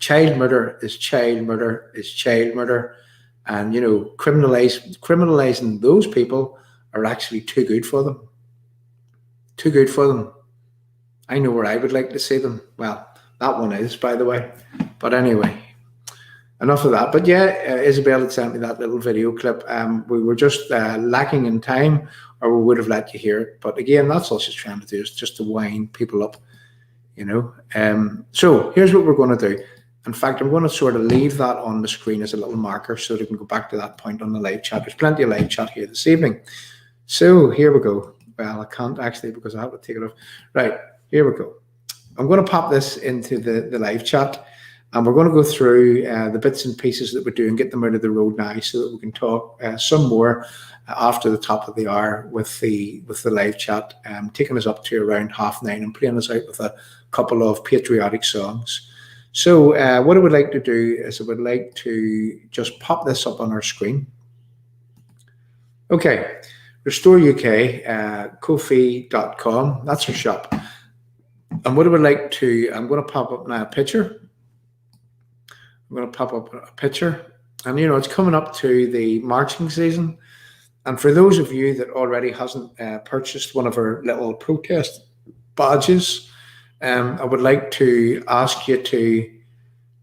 Child murder is child murder is child murder. And, you know, criminalising those people are actually too good for them. Too good for them. I know where I would like to see them. Well, that one is, by the way. But anyway, enough of that. But yeah, Isabel had sent me that little video clip. We were just lacking in time, or we would have let you hear it. But again, that's all she's trying to do, is just to wind people up, you know. So here's what we're going to do. In fact, I'm going to sort of leave that on the screen as a little marker so they can go back to that point on the live chat. There's plenty of live chat here this evening. So here we go. Well, I can't actually because I have to take it off. Right, here we go. I'm going to pop this into the live chat, and we're going to go through the bits and pieces that we're doing, get them out of the road now so that we can talk some more after the top of the hour with the live chat, taking us up to around 9:30 and playing us out with a couple of patriotic songs. So what I would like to do is I would like to just pop this up on our screen. Okay, Restore UK, Ko-fi.com, that's our shop. And what I would like to, I'm going to pop up now a picture. I'm going to pop up a picture. And, you know, it's coming up to the marching season. And for those of you that already hasn't purchased one of our little protest badges, I would like to ask you to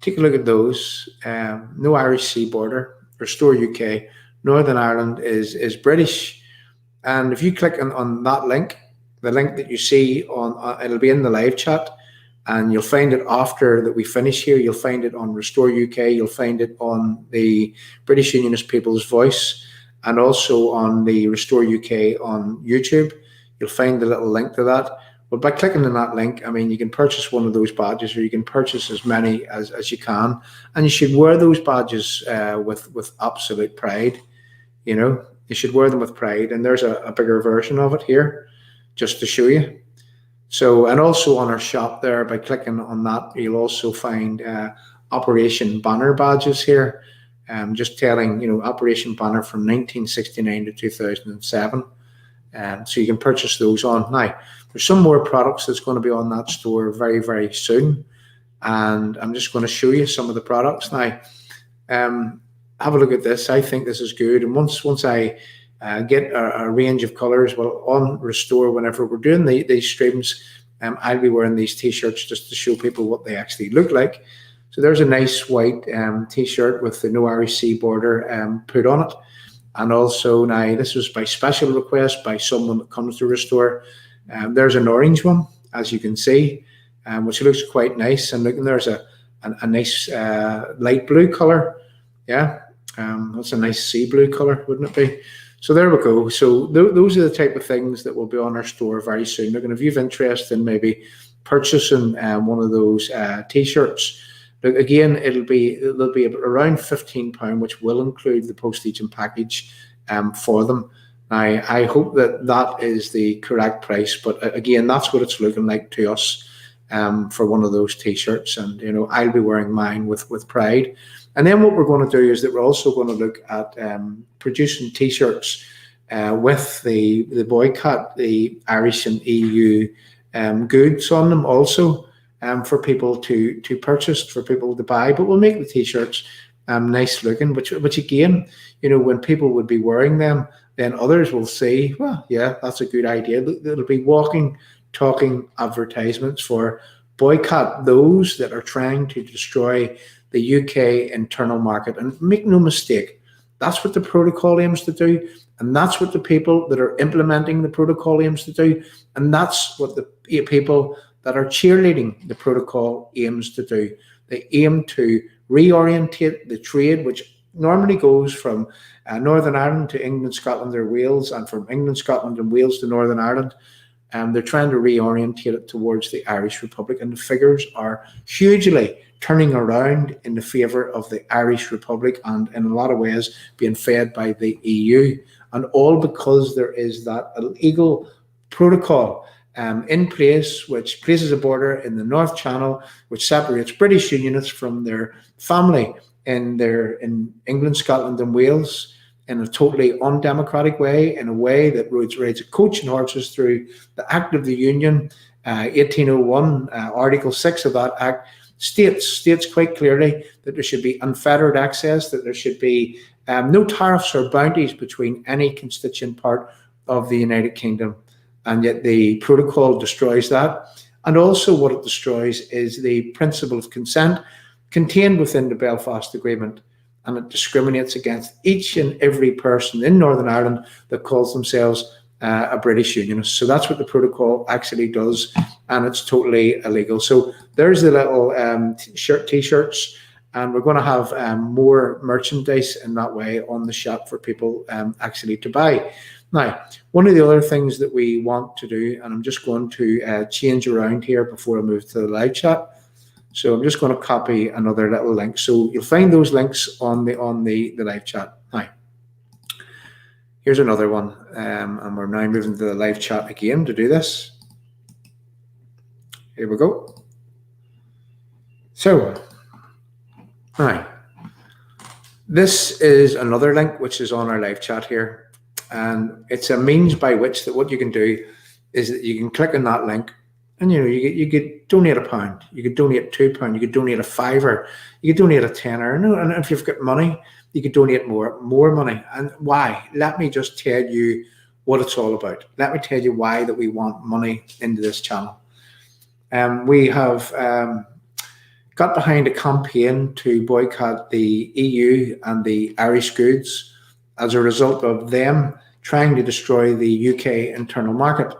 take a look at those. No Irish Sea Border, Restore UK, Northern Ireland is British. And if you click on that link, the link that you see on, it'll be in the live chat, and you'll find it after that we finish here. You'll find it on Restore UK. You'll find it on the British Unionist People's Voice, and also on the Restore UK on YouTube. You'll find the little link to that. But by clicking on that link, I mean, you can purchase one of those badges, or you can purchase as many as you can. And you should wear those badges with absolute pride. You know, you should wear them with pride. And there's a bigger version of it here, just to show you. So, and also on our shop there, by clicking on that, you'll also find Operation Banner badges here. Just telling, you know, Operation Banner from 1969 to 2007. So you can purchase those on. Now, there's some more products that's going to be on that store very, very soon. And I'm just going to show you some of the products. Now, have a look at this. I think this is good. And once I get a range of colors, well, on Restore, whenever we're doing these streams, I'll be wearing these t-shirts just to show people what they actually look like. So there's a nice white t-shirt with the No Irish Sea Border put on it. And also, now this was by special request by someone that comes to Restore. There's an orange one, as you can see, which looks quite nice. And look, there's a nice light blue color. Yeah, that's a nice sea blue color, wouldn't it be? So there we go. So those are the type of things that will be on our store very soon. Look, and if you've interest in maybe purchasing one of those t-shirts, Look, again, there'll be around £15, which will include the postage and package for them. Now, I hope that that is the correct price, but again, that's what it's looking like to us for one of those T-shirts, and I'll be wearing mine with pride. And then what we're going to do is that we're also going to look at producing T-shirts with the boycott, the Irish and EU goods on them also, for people to purchase, for people to buy. But we'll make the T-shirts nice looking, which again, when people would be wearing them, then others will say, well, yeah, that's a good idea. It'll be walking, talking advertisements for boycott those that are trying to destroy the UK internal market. And make no mistake, that's what the protocol aims to do, and that's what the people that are implementing the protocol aims to do, and that's what the people that are cheerleading the protocol aims to do. They aim to reorientate the trade, which normally goes from Northern Ireland to England, Scotland, or Wales, and from England, Scotland, and Wales to Northern Ireland. They're trying to reorientate it towards the Irish Republic, and the figures are hugely turning around in the favour of the Irish Republic, and in a lot of ways being fed by the EU, and all because there is that illegal protocol in place, which places a border in the North Channel, which separates British Unionists from their family in England, Scotland, and Wales, in a totally undemocratic way, in a way that rides a coach and horses through the Act of the Union, 1801, Article 6 of that Act, states quite clearly that there should be unfettered access, that there should be no tariffs or bounties between any constituent part of the United Kingdom. And yet the protocol destroys that. And also what it destroys is the principle of consent contained within the Belfast Agreement. And it discriminates against each and every person in Northern Ireland that calls themselves a British Unionist. So that's what the protocol actually does, and it's totally illegal. So there's the little T-shirts, and we're going to have more merchandise in that way on the shop for people actually to buy. Now, one of the other things that we want to do, and I'm just going to change around here before I move to the live chat. So I'm just going to copy another little link. So you'll find those links on the live chat. Now, here's another one, and we're now moving to the live chat again to do this. Here we go. So, now, this is another link which is on our live chat here, and it's a means by which that what you can do is that you can click on that link. And you could donate £1, you could donate £2, you could donate a £5, you could donate a tenner, and if you've got money, you could donate more money. And why? Let me just tell you what it's all about. Let me tell you why that we want money into this channel. We have got behind a campaign to boycott the EU and the Irish goods as a result of them trying to destroy the UK internal market.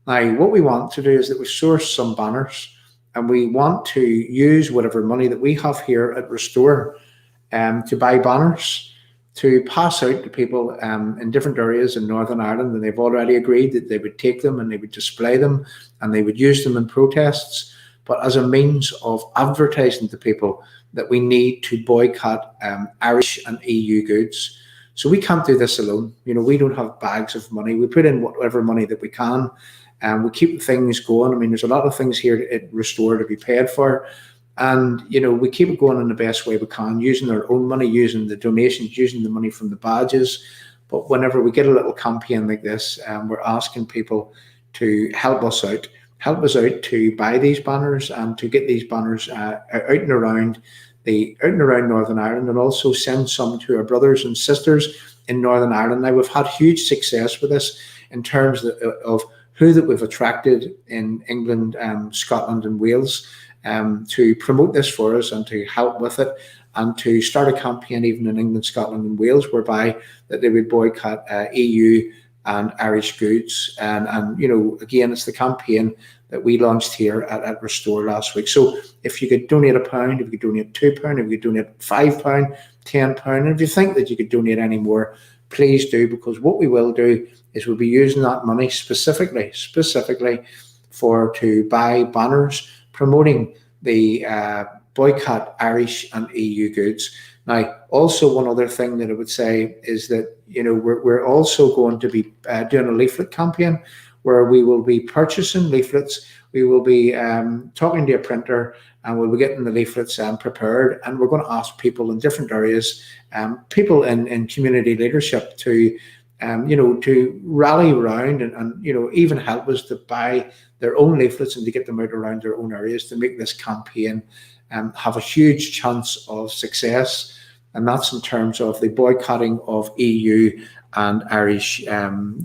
Now, what we want to do is that we source some banners, and we want to use whatever money that we have here at Restore to buy banners to pass out to people in different areas in Northern Ireland, and they've already agreed that they would take them and they would display them and they would use them in protests, but as a means of advertising to people that we need to boycott Irish and EU goods. So we can't do this alone. We don't have bags of money. We put in whatever money that we can, and we keep things going. I mean, there's a lot of things here at Restore to be paid for. And, we keep it going in the best way we can, using our own money, using the donations, using the money from the badges. But whenever we get a little campaign like this, we're asking people to help us out to buy these banners and to get these banners out and around Northern Ireland, and also send some to our brothers and sisters in Northern Ireland. Now, we've had huge success with this in terms of who that we've attracted in England, Scotland, and Wales to promote this for us and to help with it, and to start a campaign even in England, Scotland, and Wales whereby that they would boycott EU and Irish goods. And again, it's the campaign that we launched here at Restore last week. So if you could donate £1, if you could donate £2, if you could donate £5, £10, and if you think that you could donate any more, please do, because what we will do is we'll be using that money specifically to buy banners promoting the boycott Irish and EU goods. Now, also one other thing that I would say is that, you know, we're also going to be doing a leaflet campaign where we will be purchasing leaflets. We will be talking to a printer, and we'll be getting the leaflets prepared, and we're going to ask people in different areas, people in community leadership to, you know, to rally around and, you know, even help us to buy their own leaflets and to get them out around their own areas to make this campaign have a huge chance of success. And that's in terms of the boycotting of EU and Irish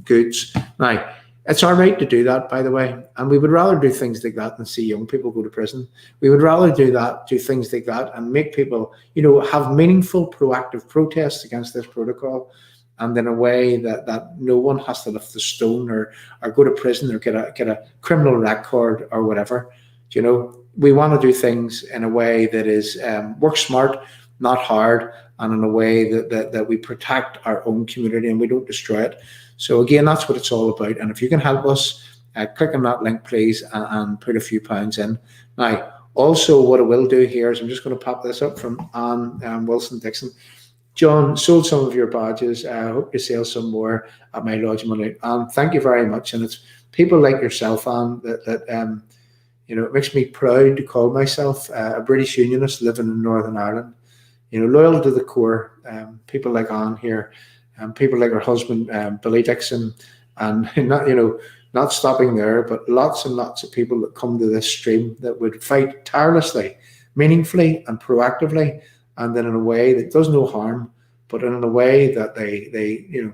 goods. Now, it's all right to do that, by the way, and we would rather do things like that than see young people go to prison. We would rather do things like that and make people, you know, have meaningful, proactive protests against this protocol, and in a way that no one has to lift a stone or go to prison or get a criminal record or whatever. You know, we want to do things in a way that is work smart, not hard, and in a way that we protect our own community and we don't destroy it. So again, that's what it's all about. And if you can help us, click on that link, please, and put a few pounds in. Now, also what I will do here is I'm just going to pop this up from Anne Wilson Dixon. John, sold some of your badges. I hope you sell some more at my lodge money. Thank you very much. And it's people like yourself, Anne, that you know, it makes me proud to call myself a British Unionist living in Northern Ireland. You know, loyal to the core. People like Anne here, people like her husband, Billy Dixon, and not, you know, not stopping there, but lots and lots of people that come to this stream that would fight tirelessly, meaningfully, and proactively, and then in a way that does no harm, but in a way that they you know,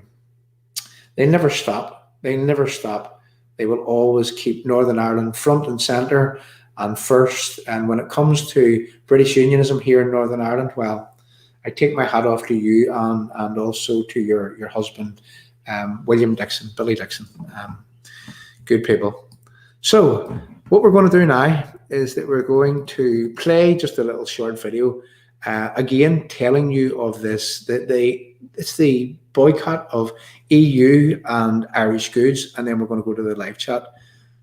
they never stop. They never stop. They will always keep Northern Ireland front and centre and first. And when it comes to British Unionism here in Northern Ireland, well, I take my hat off to you and also to your husband, William Dixon, Billy Dixon. Good people. So what we're going to do now is that we're going to play just a little short video, again telling you of this, that it's the boycott of EU and Irish goods, and then we're going to go to the live chat.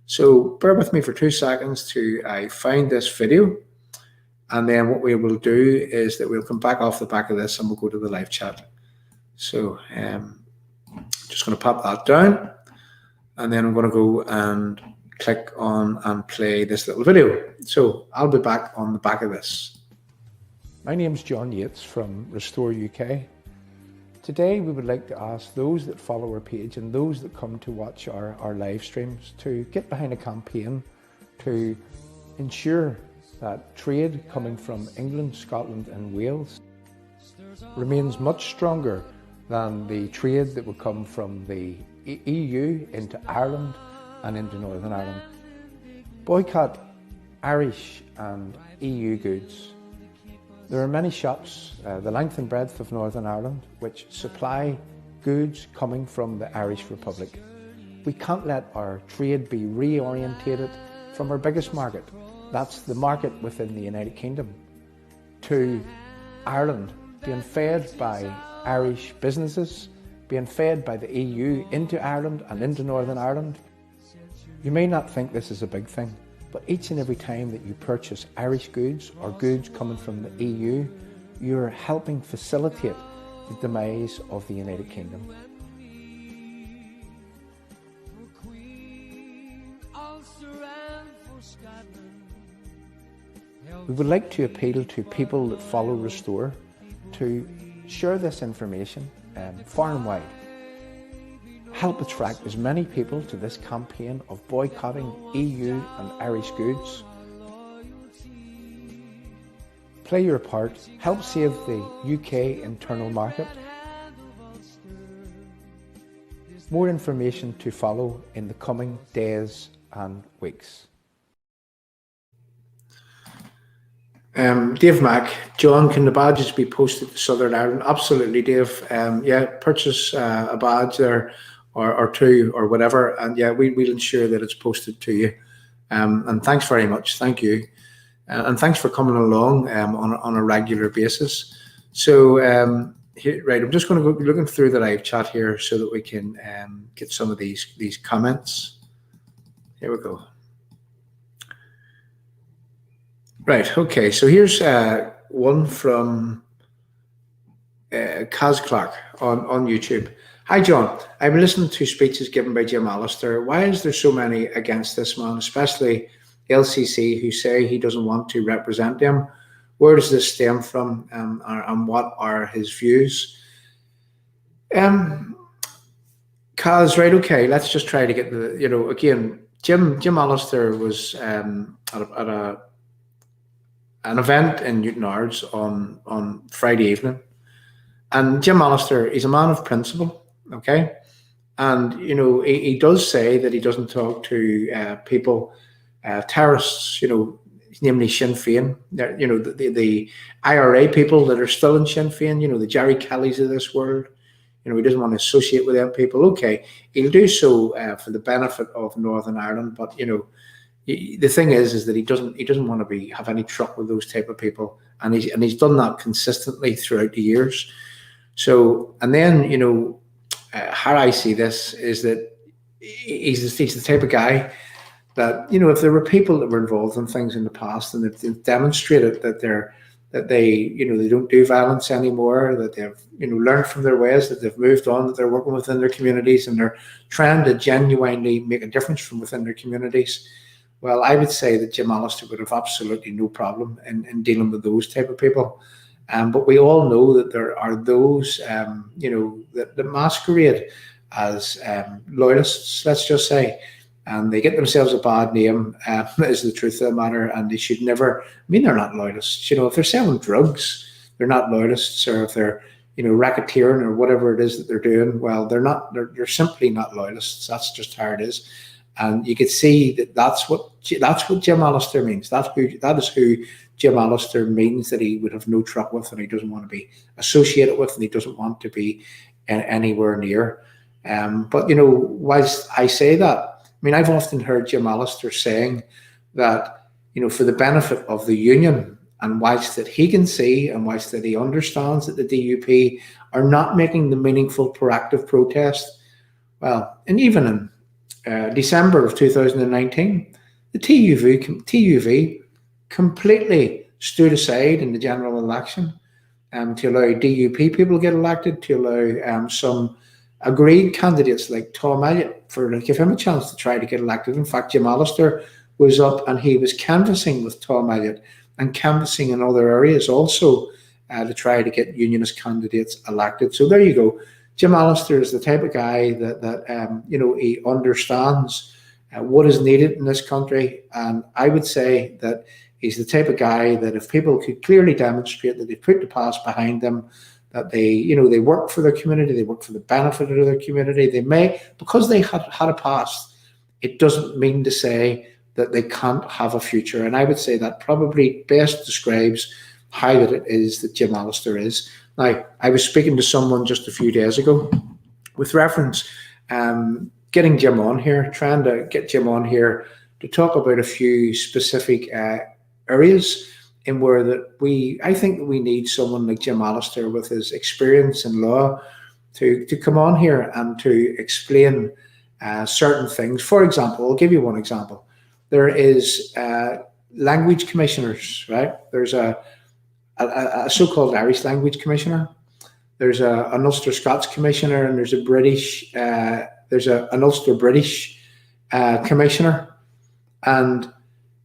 So bear with me for 2 seconds to find this video. And then what we will do is that we'll come back off the back of this and we'll go to the live chat. So just going to pop that down, and then I'm going to go and click on and play this little video. So I'll be back on the back of this. My name's John Yates from Restore UK. Today we would like to ask those that follow our page and those that come to watch our live streams to get behind a campaign to ensure that trade coming from England, Scotland and Wales remains much stronger than the trade that would come from the EU into Ireland and into Northern Ireland. Boycott Irish and EU goods. There are many shops, the length and breadth of Northern Ireland, which supply goods coming from the Irish Republic. We can't let our trade be reorientated from our biggest market. That's the market within the United Kingdom, to Ireland, being fed by Irish businesses, being fed by the EU into Ireland and into Northern Ireland. You may not think this is a big thing, but each and every time that you purchase Irish goods or goods coming from the EU, you're helping facilitate the demise of the United Kingdom. We would like to appeal to people that follow Restore to share this information far and wide. Help attract as many people to this campaign of boycotting EU and Irish goods. Play your part, help save the UK internal market. More information to follow in the coming days and weeks. Dave Mack, John, can the badges be posted to Southern Ireland? Absolutely, Dave. Yeah, purchase a badge there or two or whatever, and yeah, we'll ensure that it's posted to you. And thanks very much. Thank you. And thanks for coming along on a regular basis. So, here, right, I'm just going to go looking through the live chat here so that we can get some of these comments. Here we go. Right. Okay. So here's one from Kaz Clark on YouTube. Hi, John. I've been listening to speeches given by Jim Allister. Why is there so many against this man, especially LCC, who say he doesn't want to represent them? Where does this stem from, and what are his views? Kaz, right? Okay, let's just try to get the. Again, Jim Allister was at an event in Newton Ards on Friday evening. And Jim Allister is a man of principle, okay? And, he does say that he doesn't talk to people, terrorists, namely Sinn Féin, the IRA people that are still in Sinn Féin, the Jerry Kellys of this world. He doesn't want to associate with them people. Okay, he'll do so for the benefit of Northern Ireland, but, the thing is that he doesn't want to have any truck with those type of people, and he's done that consistently throughout the years. So, and then, how I see this is that he's the type of guy that, if there were people that were involved in things in the past and they've demonstrated that they don't do violence anymore, that they've, learned from their ways, that they've moved on, that they're working within their communities and they're trying to genuinely make a difference from within their communities. Well, I would say that Jim Allister would have absolutely no problem in dealing with those type of people. But we all know that there are those, that masquerade as loyalists, let's just say, and they get themselves a bad name, is the truth of the matter, and they should never, they're not loyalists. If they're selling drugs, they're not loyalists, or if they're, racketeering or whatever it is that they're doing, well, they're simply not loyalists. That's just how it is. And you could see that that's what Jim Allister means. That is who Jim Allister means, that he would have no truck with, and he doesn't want to be associated with, and he doesn't want to be anywhere near. But whilst I say that, I've often heard Jim Allister saying that, for the benefit of the union, and whilst that he can see, and whilst that he understands that the DUP are not making the meaningful proactive protest, well, and even in December of 2019, the TUV completely stood aside in the general election to allow DUP people to get elected, to allow some agreed candidates like Tom Elliott to give him a chance to try to get elected. In fact, Jim Allister was up and he was canvassing with Tom Elliott and canvassing in other areas also to try to get unionist candidates elected. So there you go. Jim Allister is the type of guy that he understands what is needed in this country, and I would say that he's the type of guy that if people could clearly demonstrate that they've put the past behind them, that they work for their community, they work for the benefit of their community, they may, because they had a past, it doesn't mean to say that they can't have a future. And I would say that probably best describes how that it is that Jim Allister is. Now, I was speaking to someone just a few days ago with reference getting Jim on here, trying to get Jim on here to talk about a few specific areas in where that I think that we need someone like Jim Allister with his experience in law to come on here and to explain certain things. For example, I'll give you one example. There is language commissioners, right? There's a so-called Irish language commissioner. There's an Ulster Scots commissioner, and there's an Ulster British commissioner. And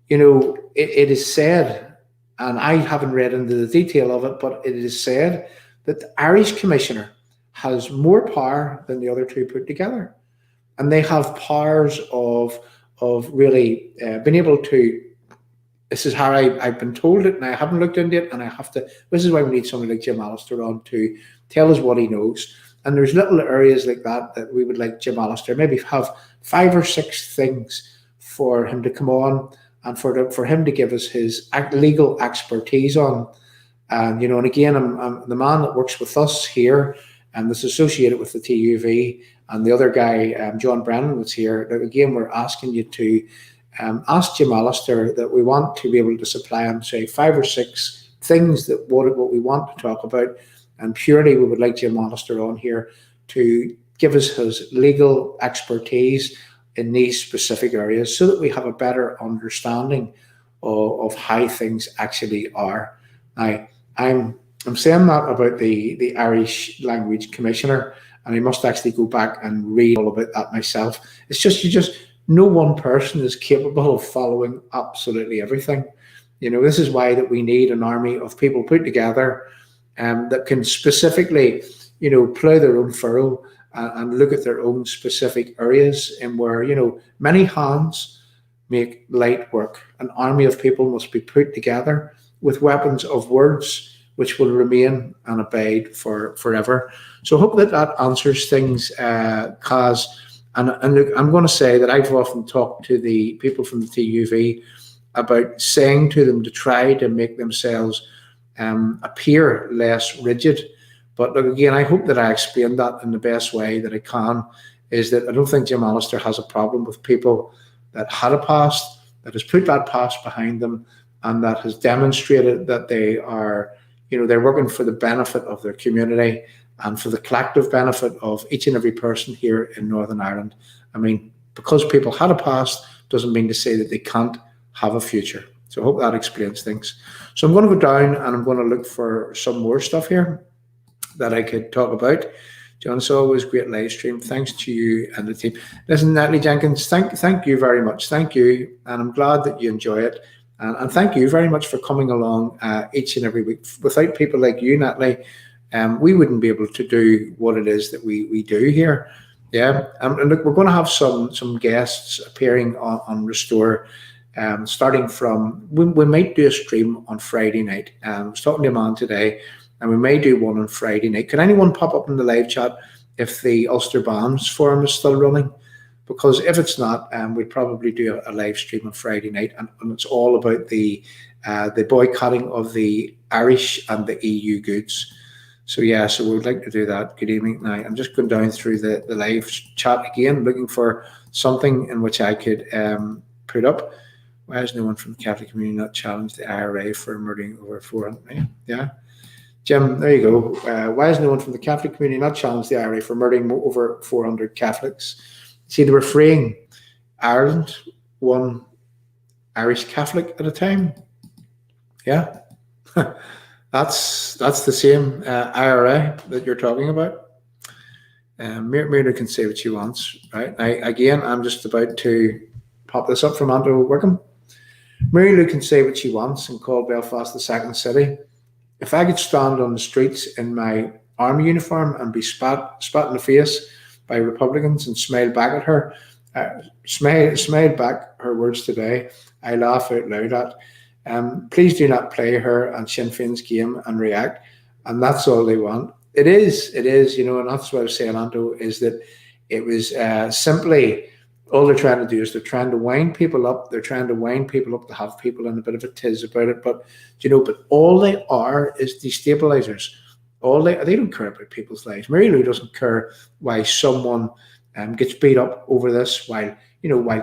it is said, and I haven't read into the detail of it, but it is said that the Irish commissioner has more power than the other two put together, and they have powers of really being able to. This is how I've been told it, and I haven't looked into it, and I have to. This is why we need someone like Jim Allister on to tell us what he knows. And there's little areas like that we would like Jim Allister maybe have 5 or 6 things for him to come on and for him to give us his legal expertise on. And and again, I'm the man that works with us here and that's associated with the TUV, and the other guy, John Brennan, that's here. That again, we're asking you to. Ask Jim Allister that we want to be able to supply him, say, 5 or 6 things that what we want to talk about, and purely we would like Jim Allister on here to give us his legal expertise in these specific areas so that we have a better understanding of how things actually are. Now, I'm saying that about the Irish Language Commissioner, and I must actually go back and read all about that myself. It's just no one person is capable of following absolutely everything. This is why that we need an army of people put together that can specifically, plough their own furrow and look at their own specific areas, and where, many hands make light work. An army of people must be put together with weapons of words which will remain and abide for forever. So I hope that answers things, Kaz. And look, I'm going to say that I've often talked to the people from the TUV about saying to them to try to make themselves appear less rigid. But look, again, I hope that I explained that in the best way that I can, is that I don't think Jim Allister has a problem with people that had a past, that has put that past behind them, and that has demonstrated that they are, they're working for the benefit of their community and for the collective benefit of each and every person here in Northern Ireland. I mean, because people had a past doesn't mean to say that they can't have a future. So I hope that explains things. So I'm going to go down and I'm going to look for some more stuff here that I could talk about. John, it's always great live stream. Thanks to you and the team. Listen, Natalie Jenkins, thank you very much. Thank you. And I'm glad that you enjoy it. And thank you very much for coming along each and every week. Without people like you, Natalie, we wouldn't be able to do what it is that we do here. Yeah. And look, we're going to have some guests appearing on Restore. Starting from, we might do a stream on Friday night. I was talking to a man today, and we may do one on Friday night. Can anyone pop up in the live chat if the Ulster Bands Forum is still running? Because if it's not, we'd probably do a live stream on Friday night, and it's all about the boycotting of the Irish and the EU goods. So yeah, so we would like to do that. Good evening. Now I'm just going down through the live chat again, looking for something in which I could put up. Why has no one from the Catholic community not challenged the IRA for murdering over 400? Yeah. Jim, there you go. Why has no one from the Catholic community not challenged the IRA for murdering over 400 Catholics? See, they were freeing Ireland, one Irish Catholic at a time. Yeah. That's the same IRA that you're talking about. Myrna can say what she wants, right? I'm just about to pop this up from Andrew Wickham. Mary Lou can say what she wants and call Belfast the second city. If I could stand on the streets in my army uniform and be spat in the face by Republicans and smile back at her, smile back her words today, I laugh out loud at. Please do not play her and Sinn Féin's game and react. And that's all they want. It is, and that's what I was saying, Anto, is that it was simply, all they're trying to do is they're trying to wind people up. They're trying to wind people up to have people in a bit of a tiz about it. But all they are is destabilizers. They don't care about people's lives. Mary Lou doesn't care why someone gets beat up over this, while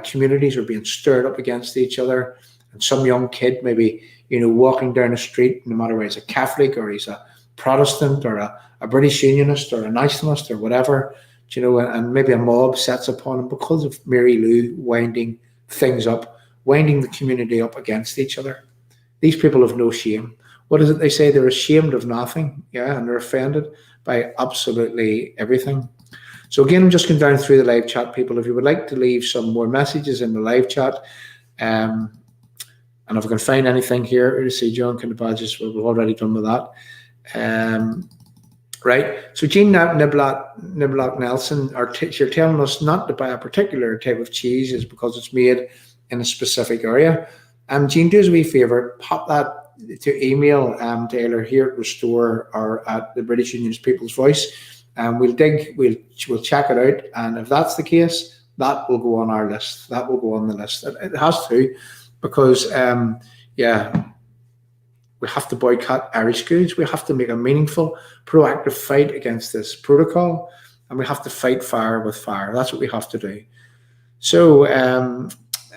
communities are being stirred up against each other, and some young kid maybe walking down the street, no matter whether he's a Catholic or he's a Protestant or a British Unionist or a nationalist or whatever. And maybe a mob sets upon him because of Mary Lou winding things up, winding the community up against each other. These people have no shame. What is it they say? They're ashamed of nothing, and they're offended by absolutely everything. So again, I'm just going down through the live chat, people. If you would like to leave some more messages in the live chat, and if I can find anything here, to see John kind of badges, we've already done with that. Right, so Jean Niblock Nelson, you're telling us not to buy a particular type of cheese is because it's made in a specific area. Jean, do us a wee favour, pop that to email Taylor here at Restore or at the British Unionist People's Voice, and we'll check it out. And if that's the case, that will go on our list. That will go on the list. It has to, because we have to boycott Irish goods. We have to make a meaningful, proactive fight against this protocol, and we have to fight fire with fire. That's what we have to do. So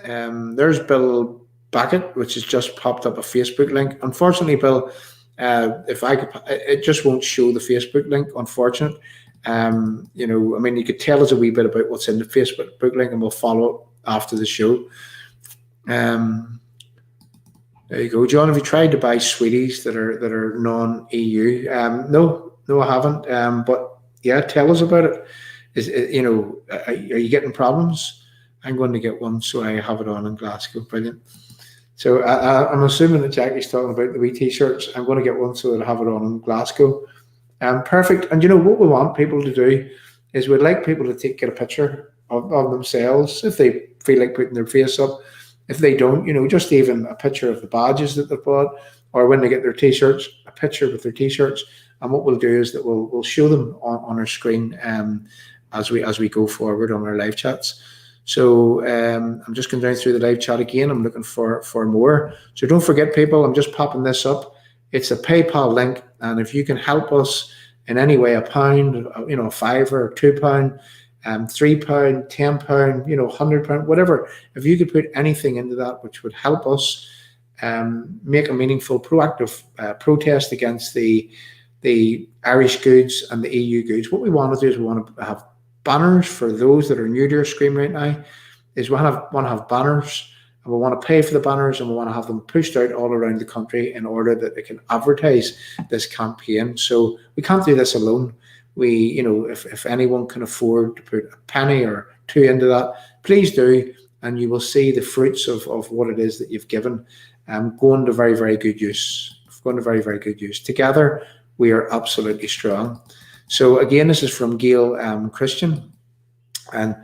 there's Bill Backett, which has just popped up a Facebook link. Unfortunately, Bill, if I could, it just won't show the Facebook link. Unfortunate. You could tell us a wee bit about what's in the Facebook link, and we'll follow it after the show. There you go, John. Have you tried to buy sweeties that are non-EU? No, I haven't. But yeah, tell us about it. Are you getting problems? I'm going to get one, so I have it on in Glasgow. Brilliant. So I'm assuming that Jackie's talking about the wee t-shirts. I'm going to get one so that I have it on in Glasgow. Perfect. And what we want people to do is we'd like people to get a picture of themselves if they feel like putting their face up. If they don't, just even a picture of the badges that they've bought, or when they get their t-shirts, a picture with their t-shirts. And what we'll do is that we'll show them on our screen as we go forward on our live chats. So I'm just going down through the live chat again. I'm looking for more. So don't forget, people, I'm just popping this up. It's a PayPal link, and if you can help us in any way, £1, a £5, £2, £3, £10, £100, whatever. If you could put anything into that, which would help us make a meaningful, proactive protest against the Irish goods and the EU goods. What we want to do is we want to have banners for those that are new to your screen right now. Is we want to have banners. And we want to pay for the banners, and we want to have them pushed out all around the country in order that they can advertise this campaign. So we can't do this alone. If anyone can afford to put a penny or two into that, please do, and you will see the fruits of what it is that you've given going to very, very good use. Going to very, very good use. Together, we are absolutely strong. So again, this is from Gail Christian, and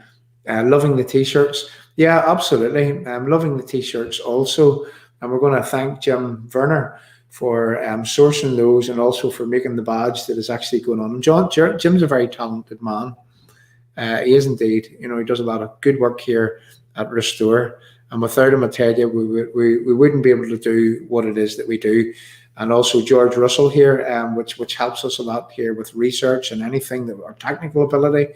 loving the t-shirts. Yeah, absolutely. I'm loving the t-shirts also. And we're going to thank Jim Werner for sourcing those, and also for making the badge that is actually going on. And Jim's a very talented man. He is indeed. He does a lot of good work here at Restore. And without him, I tell you, we wouldn't be able to do what it is that we do. And also George Russell here, which helps us a lot here with research and anything that our technical ability.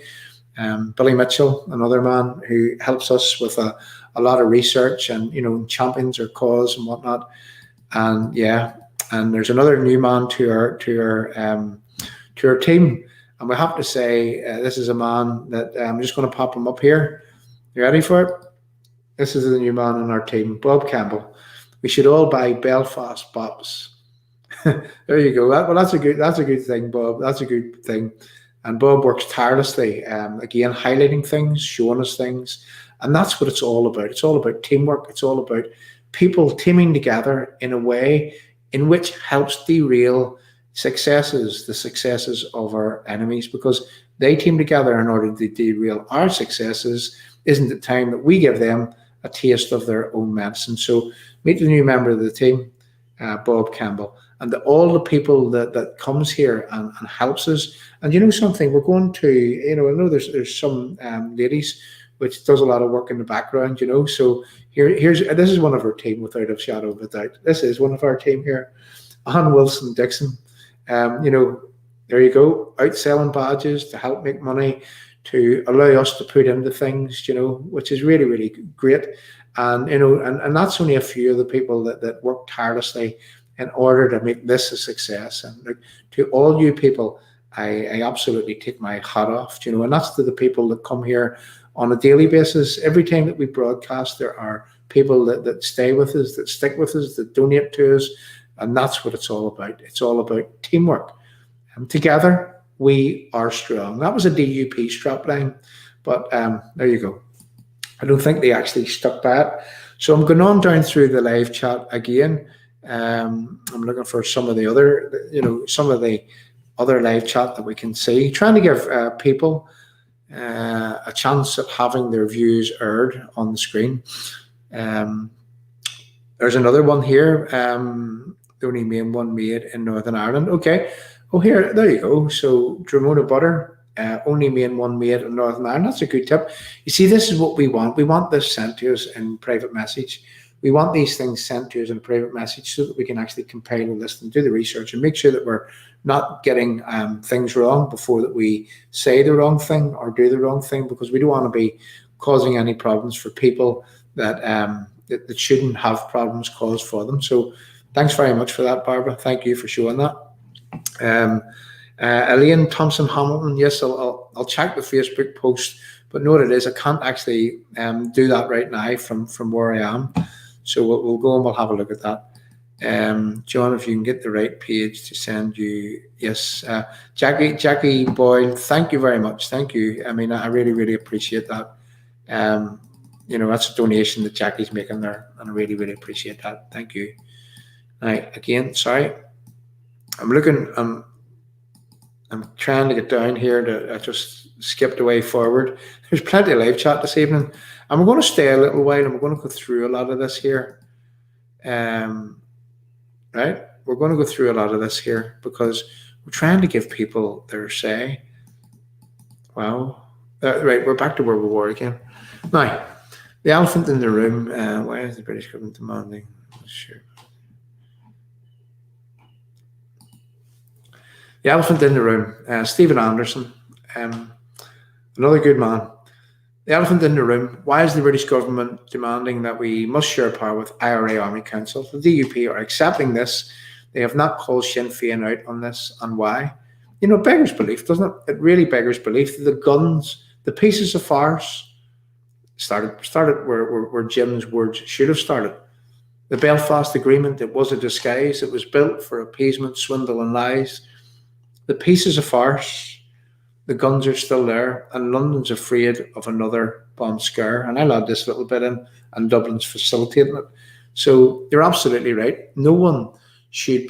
Billy Mitchell, another man who helps us with a lot of research and champions our cause and whatnot. And yeah, and there's another new man to our team, and we have to say this is a man that I'm just going to pop him up here. You ready for it? This is the new man on our team, Bob Campbell. We should all buy Belfast Bops. There you go. That's a good thing, Bob. That's a good thing. And Bob works tirelessly, again, highlighting things, showing us things. And that's what it's all about. It's all about teamwork. It's all about people teaming together in a way in which helps derail the successes of our enemies, because they team together in order to derail our successes. Isn't it time that we give them a taste of their own medicine? So meet the new member of the team, Bob Campbell. And all the people that comes here and helps us. And something, we're going to, I know there's some ladies which does a lot of work in the background, So this is one of our team, without a shadow of a doubt. This is one of our team here, Ann Wilson Dixon. There you go, out selling badges to help make money, to allow us to put into things, which is really, really great. And and that's only a few of the people that work tirelessly in order to make this a success. And to all you people, I absolutely take my hat off, and that's to the people that come here on a daily basis. Every time that we broadcast, there are people that stay with us, that stick with us, that donate to us, and that's what it's all about. It's all about teamwork. And together, we are strong. That was a DUP strapline, but there you go. I don't think they actually stuck by it. So I'm going on down through the live chat again. I'm looking for some of the other live chat that we can see, trying to give people a chance at having their views aired on the screen. There's another one here. The only main one made in Northern Ireland. Okay. Oh, there you go. So Dramona Butter, only main one made in Northern Ireland. That's a good tip. You see, this is what we want. We want this sent to us in private message. We want these things sent to us in a private message so that we can actually compile a list and do the research and make sure that we're not getting things wrong before that we say the wrong thing or do the wrong thing, because we don't want to be causing any problems for people that that shouldn't have problems caused for them. So thanks very much for that, Barbara. Thank you for showing that. Elaine Thompson Hamilton, yes, I'll check the Facebook post, but know what it is, I can't actually do that right now from where I am. So we'll go and we'll have a look at that. John, if you can get the right page to send you, yes, Jackie Boyle, thank you very much. Thank you. I mean, I really, really appreciate that. That's a donation that Jackie's making there, and I really, really appreciate that. Thank you. Again, sorry, I'm trying to get down here. I just skipped away forward. There's plenty of live chat this evening, and we're going to stay a little while, and we're going to go through a lot of this here. Right? We're going to go through a lot of this here because we're trying to give people their say. Wow. Right, we're back to where we were again. Now, the elephant in the room. Why is the British government demanding? Sure. The elephant in the room. Stephen Anderson, another good man. The elephant in the room. Why is the British government demanding that we must share power with IRA Army Council? The DUP are accepting this. They have not called Sinn Féin out on this. And why? It beggars belief, doesn't it? It really beggars belief. The guns, the pieces of farce started where Jim's words should have started. The Belfast Agreement, it was a disguise. It was built for appeasement, swindle and lies. The pieces of farce, the guns are still there, and London's afraid of another bomb scare. And I'll add this little bit in, and Dublin's facilitating it. So you're absolutely right. No one should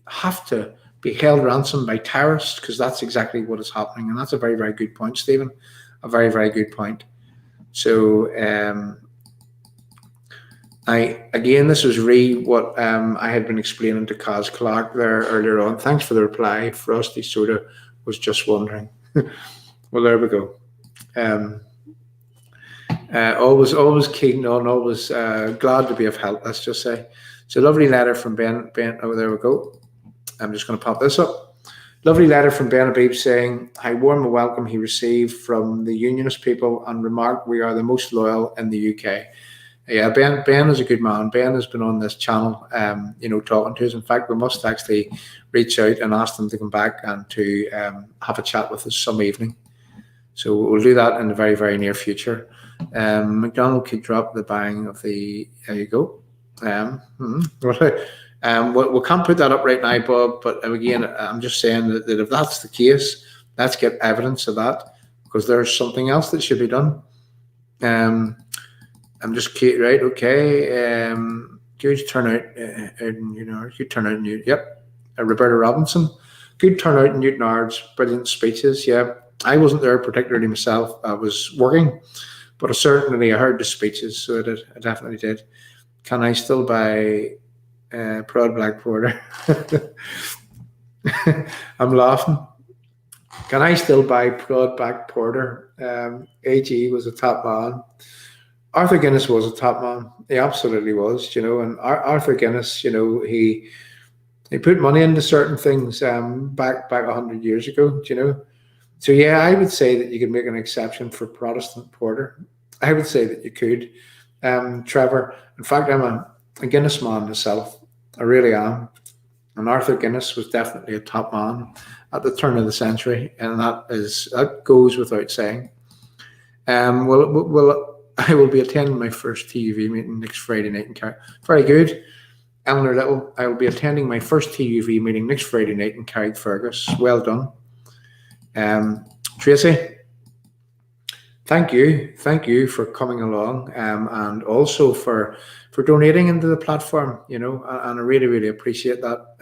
have to be held ransom by terrorists, because that's exactly what is happening. And that's a very, very good point, Stephen. A very, very good point. So this was what I had been explaining to Kaz Clark there earlier on. Thanks for the reply. Frosty Soda was just wondering. Well, there we go. Always keen on, always glad to be of help, let's just say. It's a lovely letter from Ben. Oh, there we go. I'm just going to pop this up. Lovely letter from Ben Abib saying how warm a welcome he received from the Unionist people, and remarked we are the most loyal in the UK. Yeah, Ben is a good man. Ben has been on this channel, talking to us. In fact, we must actually reach out and ask them to come back and to have a chat with us some evening. So we'll do that in the very, very near future. McDonald could drop the bang of the. There you go. We can't put that up right now, Bob. But again, I'm just saying that if that's the case, let's get evidence of that, because there's something else that should be done. I'm just right. Okay. Good turnout. Good turnout in Newton. Yep. Roberta Robinson. Good turnout in Newton Ards. Brilliant speeches. Yeah. I wasn't there particularly myself. I was working, but I heard the speeches, so I definitely did. Can I still buy Prod Black Porter? I'm laughing. Can I still buy Prod Black Porter? AG was a top man. Arthur Guinness was a top man. He absolutely was, and Arthur Guinness, he put money into certain things back 100 years ago, So yeah, I would say that you could make an exception for Protestant porter. I would say that you could, Trevor. In fact, I'm a Guinness man myself. I really am. And Arthur Guinness was definitely a top man at the turn of the century, and that goes without saying. I will be attending my first TUV meeting next Friday night in Carrick. Very good. Eleanor Little, I will be attending my first TUV meeting next Friday night in Carrickfergus. Well done. Tracy, thank you for coming along, and also for donating into the platform, and I really, really appreciate that.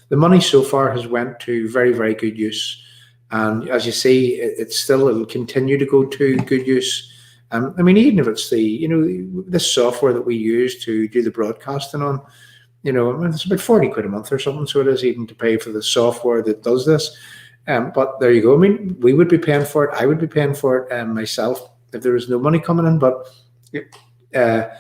The money so far has went to very, very good use, and as you see, it'll continue to go to good use. Even if it's this software that we use to do the broadcasting on, it's about 40 quid a month or something, so it is even to pay for the software that does this. But there you go. We would be paying for it. I would be paying for it myself if there was no money coming in. But the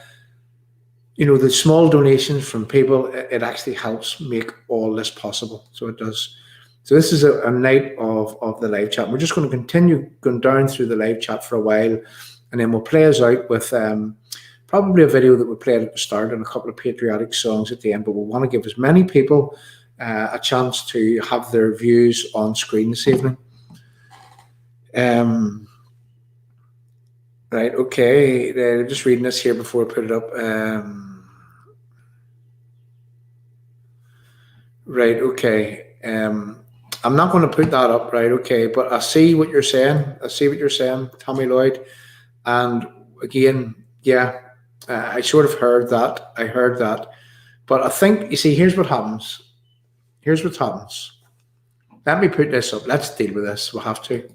small donations from people, it actually helps make all this possible. So it does. So this is a night of the live chat. We're just going to continue going down through the live chat for a while, and then we'll play us out with probably a video that we played at the start and a couple of patriotic songs at the end. But we want to give as many people a chance to have their views on screen this evening. Right, okay. Just reading this here before I put it up. Right, okay. I'm not going to put that up, right, okay, but I see what you're saying. I see what you're saying, Tommy Lloyd. And again, yeah, I sort of heard that. I heard that. But I think, you see, here's what happens. Here's what happens. Let me put this up. Let's deal with this. We'll have to.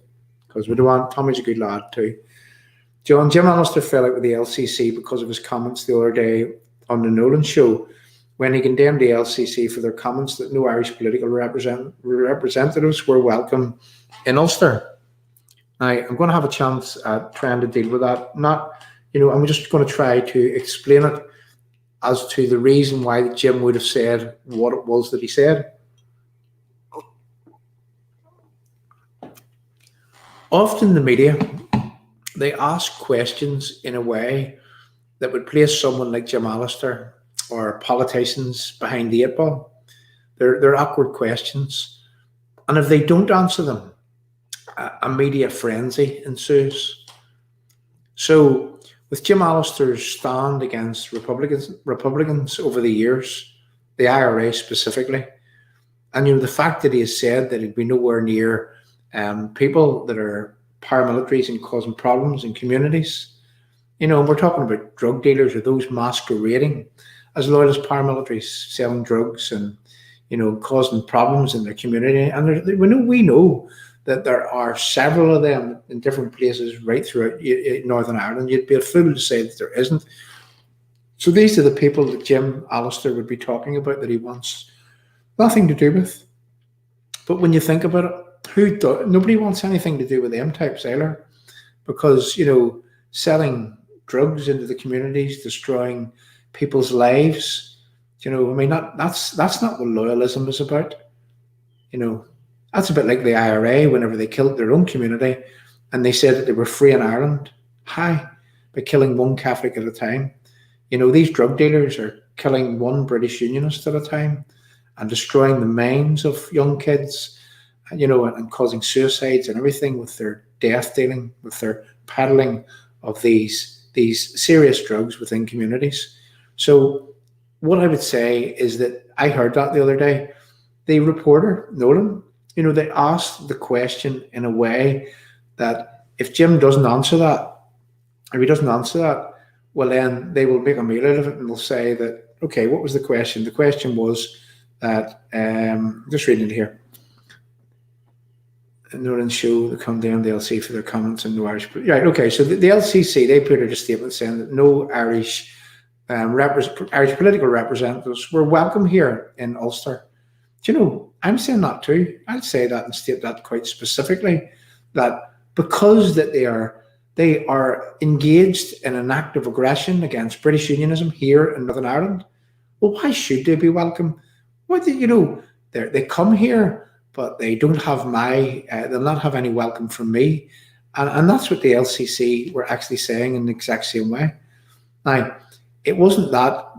Because we don't want, Tommy's a good lad too. Jim Allister fell out with the LCC because of his comments the other day on the Nolan show when he condemned the LCC for their comments that no Irish political representatives were welcome in Ulster. Now, I'm going to have a chance at trying to deal with that. I'm just going to try to explain it as to the reason why Jim would have said what it was that he said. Often the media, they ask questions in a way that would place someone like Jim Allister or politicians behind the eight ball. They're awkward questions. And if they don't answer them, a media frenzy ensues. So with Jim Allister's stand against Republicans over the years, the IRA specifically, and the fact that he has said that he'd be nowhere near people that are paramilitaries and causing problems in communities. We're talking about drug dealers or those masquerading as loyalist paramilitaries, selling drugs and causing problems in their community. And we know that there are several of them in different places right throughout Northern Ireland. You'd be a fool to say that there isn't. So these are the people that Jim Allister would be talking about that he wants nothing to do with. But when you think about it, nobody wants anything to do with them types either, because selling drugs into the communities, destroying people's lives. That's not what loyalism is about. That's a bit like the IRA whenever they killed their own community and they said that they were free in Ireland. By killing one Catholic at a time. These drug dealers are killing one British Unionist at a time and destroying the minds of young kids, and causing suicides and everything with their death dealing, with their peddling of these serious drugs within communities. So what I would say is that I heard that the other day. The reporter, Nolan, they asked the question in a way that if Jim doesn't answer that, if he doesn't answer that, well, then they will make a meal out of it and they'll say that, okay, what was the question? The question was that, just reading it here, Nolan show the condemned the LC for their comments on no Irish. Right, okay, so the LCC, they put out a statement saying that no Irish Irish political representatives were welcome here in Ulster. I'm saying that too. I'd say that and state that quite specifically, that because that they are engaged in an act of aggression against British Unionism here in Northern Ireland. Well, why should they be welcome? They come here, but they don't have they'll not have any welcome from me. And that's what the LCC were actually saying in the exact same way. Now, it wasn't that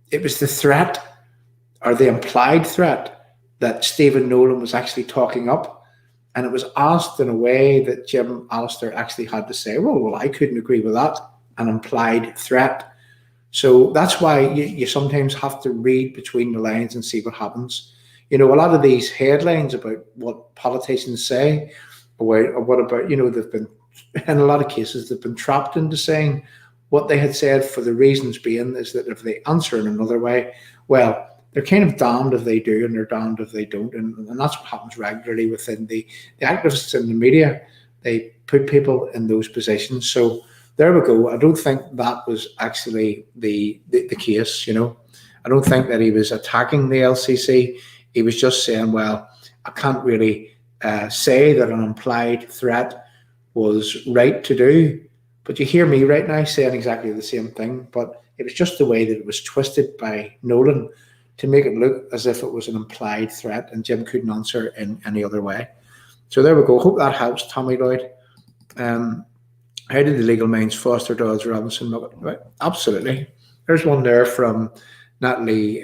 it was the threat or the implied threat that Stephen Nolan was actually talking up. And it was asked in a way that Jim Allister actually had to say, well, I couldn't agree with that, an implied threat. So that's why you sometimes have to read between the lines and see what happens. A lot of these headlines about what politicians say, or what about, they've been, in a lot of cases, they've been trapped into saying what they had said, for the reasons being is that if they answer in another way, well, they're kind of damned if they do and they're damned if they don't. And that's what happens regularly within the activists in the media. They put people in those positions. So there we go. I don't think that was actually the case, I don't think that he was attacking the LCC. He was just saying, well, I can't really say that an implied threat was right to do. But you hear me right now saying exactly the same thing. But it was just the way that it was twisted by Nolan to make it look as if it was an implied threat and Jim couldn't answer in any other way. So there we go. Hope that helps, Tommy Lloyd. How did the legal minds foster Dodds Robinson? Right. Absolutely. There's one there from Natalie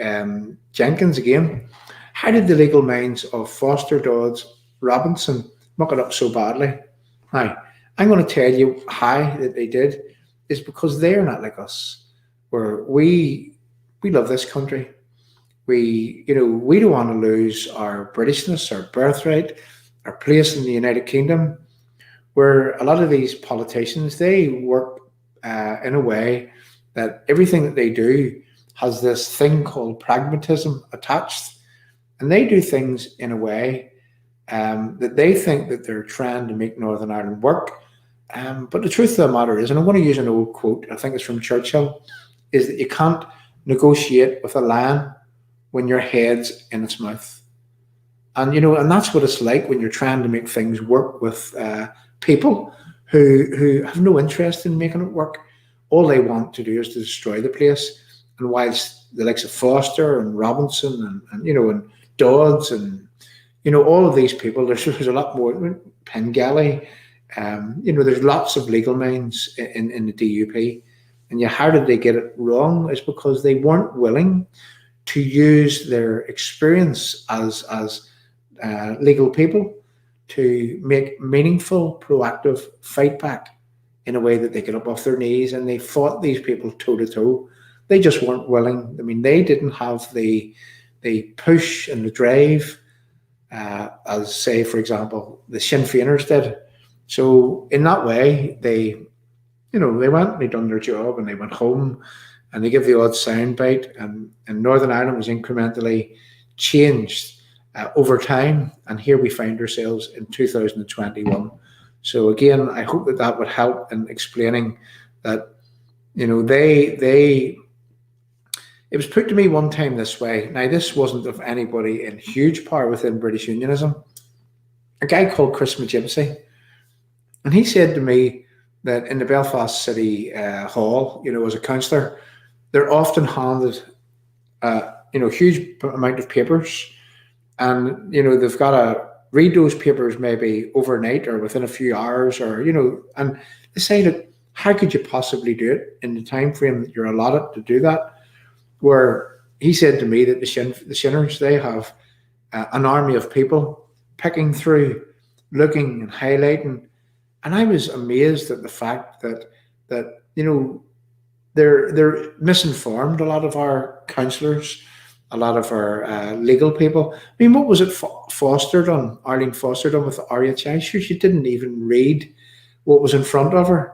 Jenkins again. How did the legal minds of Foster Dodds Robinson muck it up so badly? Now, I'm going to tell you how that they did is because they're not like us, where we love this country. We don't want to lose our Britishness, our birthright, our place in the United Kingdom, where a lot of these politicians, they work in a way that everything that they do has this thing called pragmatism attached, and they do things in a way that they think that they're trying to make Northern Ireland work. But the truth of the matter is, and I'm going to use an old quote, I think it's from Churchill, is that you can't negotiate with a lion when your head's in its mouth. And that's what it's like when you're trying to make things work with people who have no interest in making it work. All they want to do is to destroy the place. And whilst the likes of Foster and Robinson and Dodds and all of these people, there's a lot more. Pengelly, there's lots of legal minds in the DUP. And how did they get it wrong? Is because they weren't willing to use their experience as legal people to make meaningful, proactive fight back in a way that they get up off their knees, and they fought these people toe to toe. They just weren't willing. I mean, they didn't have the push and the drive as, say, for example, the Sinn Féiners did. So in that way, they went and they done their job, and they went home, and they give the odd soundbite, and Northern Ireland was incrementally changed over time, and here we find ourselves in 2021. So again, I hope that would help in explaining that, it was put to me one time this way. Now, this wasn't of anybody in huge power within British Unionism. A guy called Chris McGimpsey, and he said to me that in the Belfast City Hall, as a councillor, they're often handed, huge amount of papers, and they've got to read those papers maybe overnight or within a few hours, or and they say that how could you possibly do it in the time frame that you're allotted to do that? Where he said to me that the Shinners, they have an army of people picking through, looking and highlighting, and I was amazed at the fact that they're misinformed. A lot of our councillors, a lot of our legal people. I mean, what was it Foster done? Arlene Foster done with the RHI? Sure, she didn't even read what was in front of her,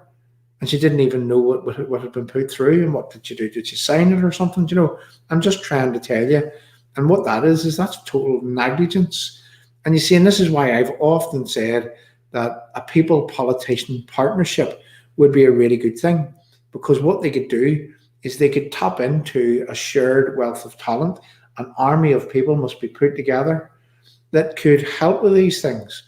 and she didn't even know what had been put through. And what did you do? Did you sign it or something? I'm just trying to tell you. And what that is that's total negligence. And you see, and this is why I've often said that a people-politician partnership would be a really good thing, because what they could do is they could tap into a shared wealth of talent. An army of people must be put together that could help with these things.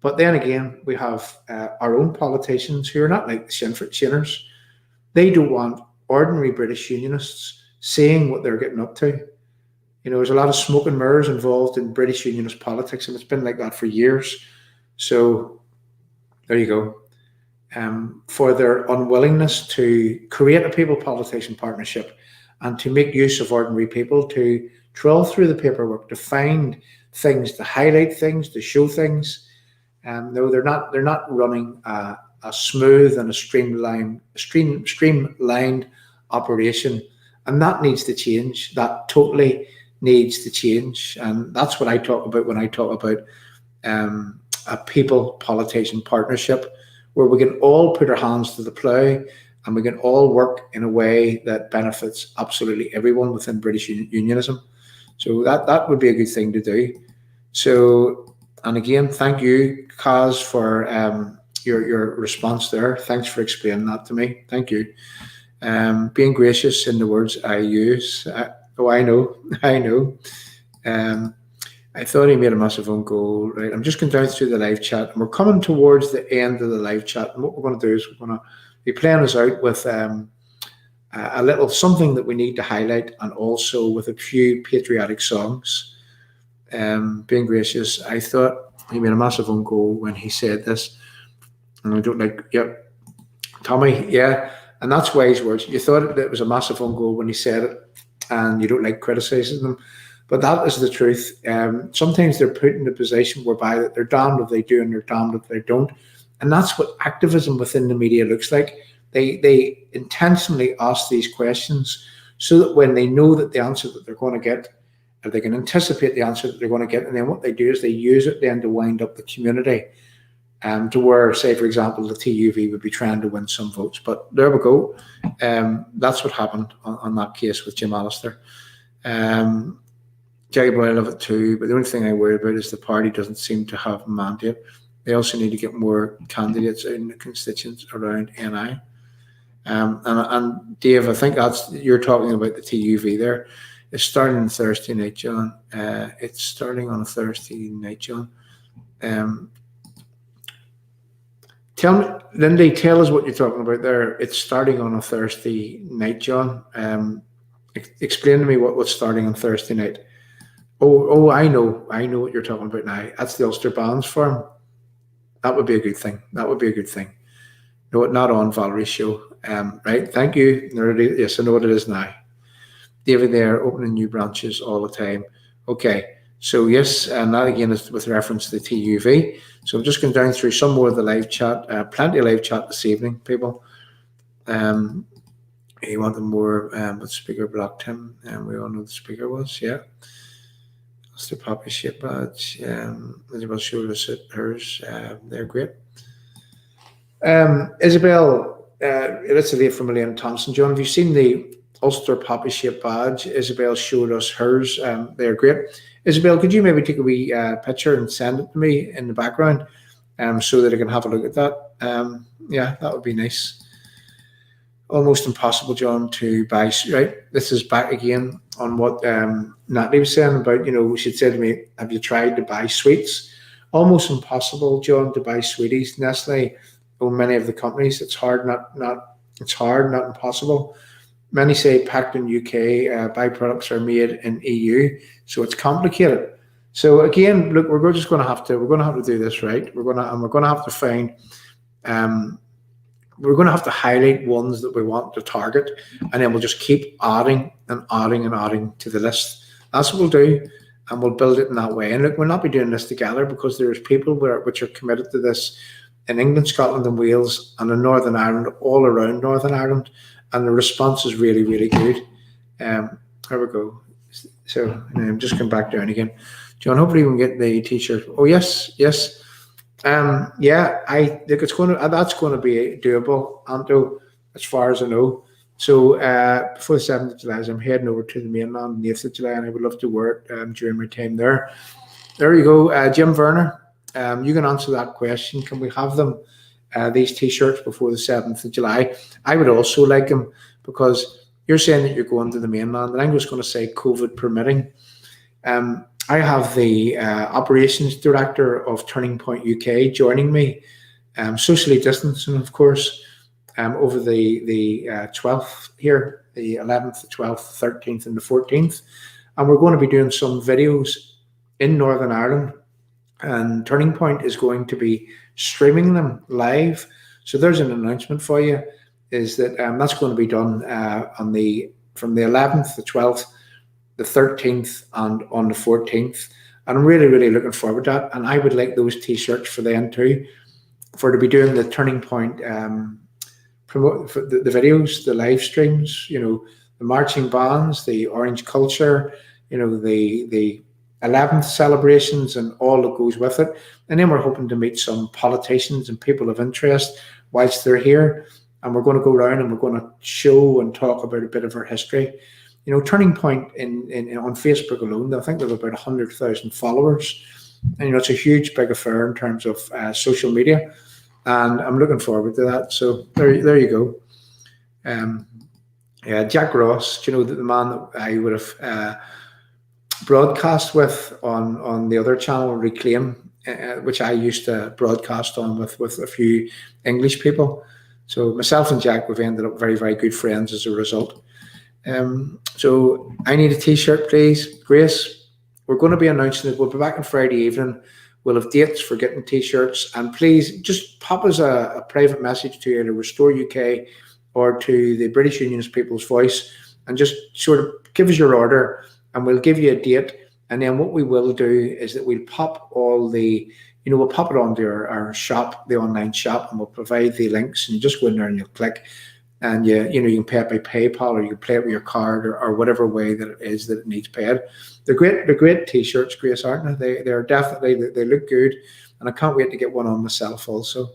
But then again, we have our own politicians who are not like the Shinners. They don't want ordinary British Unionists seeing what they're getting up to. There's a lot of smoke and mirrors involved in British Unionist politics, and it's been like that for years. So there you go. For their unwillingness to create a people-politician partnership and to make use of ordinary people to trawl through the paperwork, to find things, to highlight things, to show things. No, they're not running a smooth and a streamlined operation, and that needs to change. That totally needs to change, and that's what I talk about when I talk about a people-politician partnership, where we can all put our hands to the plough and we can all work in a way that benefits absolutely everyone within British Unionism. So that would be a good thing to do. So, and again, thank you, Kaz, for your response there. Thanks for explaining that to me. Thank you. Being gracious in the words I use. I know. I thought he made a massive own goal. Right, I'm just going down through the live chat, and we're coming towards the end of the live chat. And what we're going to do is we're going to be playing us out with a little something that we need to highlight, and also with a few patriotic songs. Being gracious, I thought he made a massive own goal when he said this, and I don't like. Yep, Tommy, yeah, and that's wise words. You thought it was a massive own goal when he said it, and you don't like criticizing them. But that is the truth. Sometimes they're put in a position whereby that they're damned if they do and they're damned if they don't. And that's what activism within the media looks like. They intentionally ask these questions so that when they know that the answer that they're going to get, or they can anticipate the answer that they're going to get, and then what they do is they use it then to wind up the community, to where, say, for example, the TUV would be trying to win some votes. But there we go. That's what happened on that case with Jim Allister. Jerry Boyle love it too, but the only thing I worry about is the party doesn't seem to have a mandate. They also need to get more candidates in the constituents around NI. And Dave, I think you're talking about the TUV there. It's starting on Thursday night, John. It's starting on a Thursday night, John. Tell me, Lindy, tell us what you're talking about there. It's starting on a Thursday night, John. Explain to me what's starting on Thursday night. Oh, I know what you're talking about now. That's the Ulster Bands Forum. That would be a good thing. No, not on Valerie's show. Right, thank you. Yes, I know what it is now. David, they're opening new branches all the time. Okay, so yes, and that again is with reference to the TUV. So I'm just going down through some more of the live chat. Plenty of live chat this evening, people. He wanted more, but the speaker blocked him, and we all know the speaker was, yeah. That's the poppy shape badge. Isabel showed us hers. They're great. Isabel, it's a late from Elaine Thompson. John, have you seen the Ulster poppy shape badge? Isabel showed us hers. They're great. Isabel, could you maybe take a wee picture and send it to me in the background, so that I can have a look at that? Yeah, that would be nice. Almost impossible, John, to buy. Right, this is back again on what Natalie was saying about, she said to me, have you tried to buy sweets? Almost impossible, John, to buy sweeties. Nestle own many of the companies. It's hard, not impossible. Many say packed in UK, byproducts are made in EU, so it's complicated. So again, look, we're just going to have to do this right. We're going to have to find. We're going to have to highlight ones that we want to target, and then we'll just keep adding and adding and adding to the list. That's what we'll do, and we'll build it in that way. And look, we'll not be doing this together, because there's people which are committed to this in England, Scotland and Wales, and in Northern Ireland, all around Northern Ireland, and the response is really, really good. Here we go. So I'm just going back down again. John, hopefully we can get the t-shirt. Oh, yes. Yeah, I think that's going to be doable, Anto, as far as I know. So before the 7th of July, I'm heading over to the mainland on the 8th of July, and I would love to work during my time there. There you go, Jim Werner. You can answer that question. Can we have them, these t-shirts, before the 7th of July? I would also like them, because you're saying that you're going to the mainland, and I'm just going to say COVID permitting. I have the operations director of Turning Point UK joining me, socially distancing, of course, over the 12th here, the 11th, the 12th, the 13th, and the 14th. And we're going to be doing some videos in Northern Ireland, and Turning Point is going to be streaming them live. So there's an announcement for you, is that that's going to be done from the 11th, the 12th, the 13th, and on the 14th. And I'm really, really looking forward to that. And I would like those t-shirts for them too, to be doing the Turning Point promote for the videos, the live streams, the marching bands, the orange culture, the 11th celebrations and all that goes with it. And then we're hoping to meet some politicians and people of interest whilst they're here. And we're going to go around and we're going to show and talk about a bit of our history. Turning Point on Facebook alone, I think they have about 100,000 followers. And, it's a huge, big affair in terms of social media. And I'm looking forward to that. So there you go. Yeah, Jack Ross, the man that I would have broadcast with on the other channel, Reclaim, which I used to broadcast on with a few English people. So myself and Jack, we've ended up very, very good friends as a result. So I need a t-shirt, please. Grace, we're going to be announcing it. We'll be back on Friday evening. We'll have dates for getting t-shirts, and please just pop us a private message to either Restore UK or to the British Unionist People's Voice, and just sort of give us your order, and we'll give you a date. And then what we will do is that we'll pop all the, we'll pop it onto our shop, the online shop, and we'll provide the links, and you just go in there and you'll click. and you can pay it by PayPal, or you can pay it with your card, or whatever way that it is that it needs paid. They're great. They're great T-shirts, Grace, aren't they? They're definitely, they look good, and I can't wait to get one on myself also.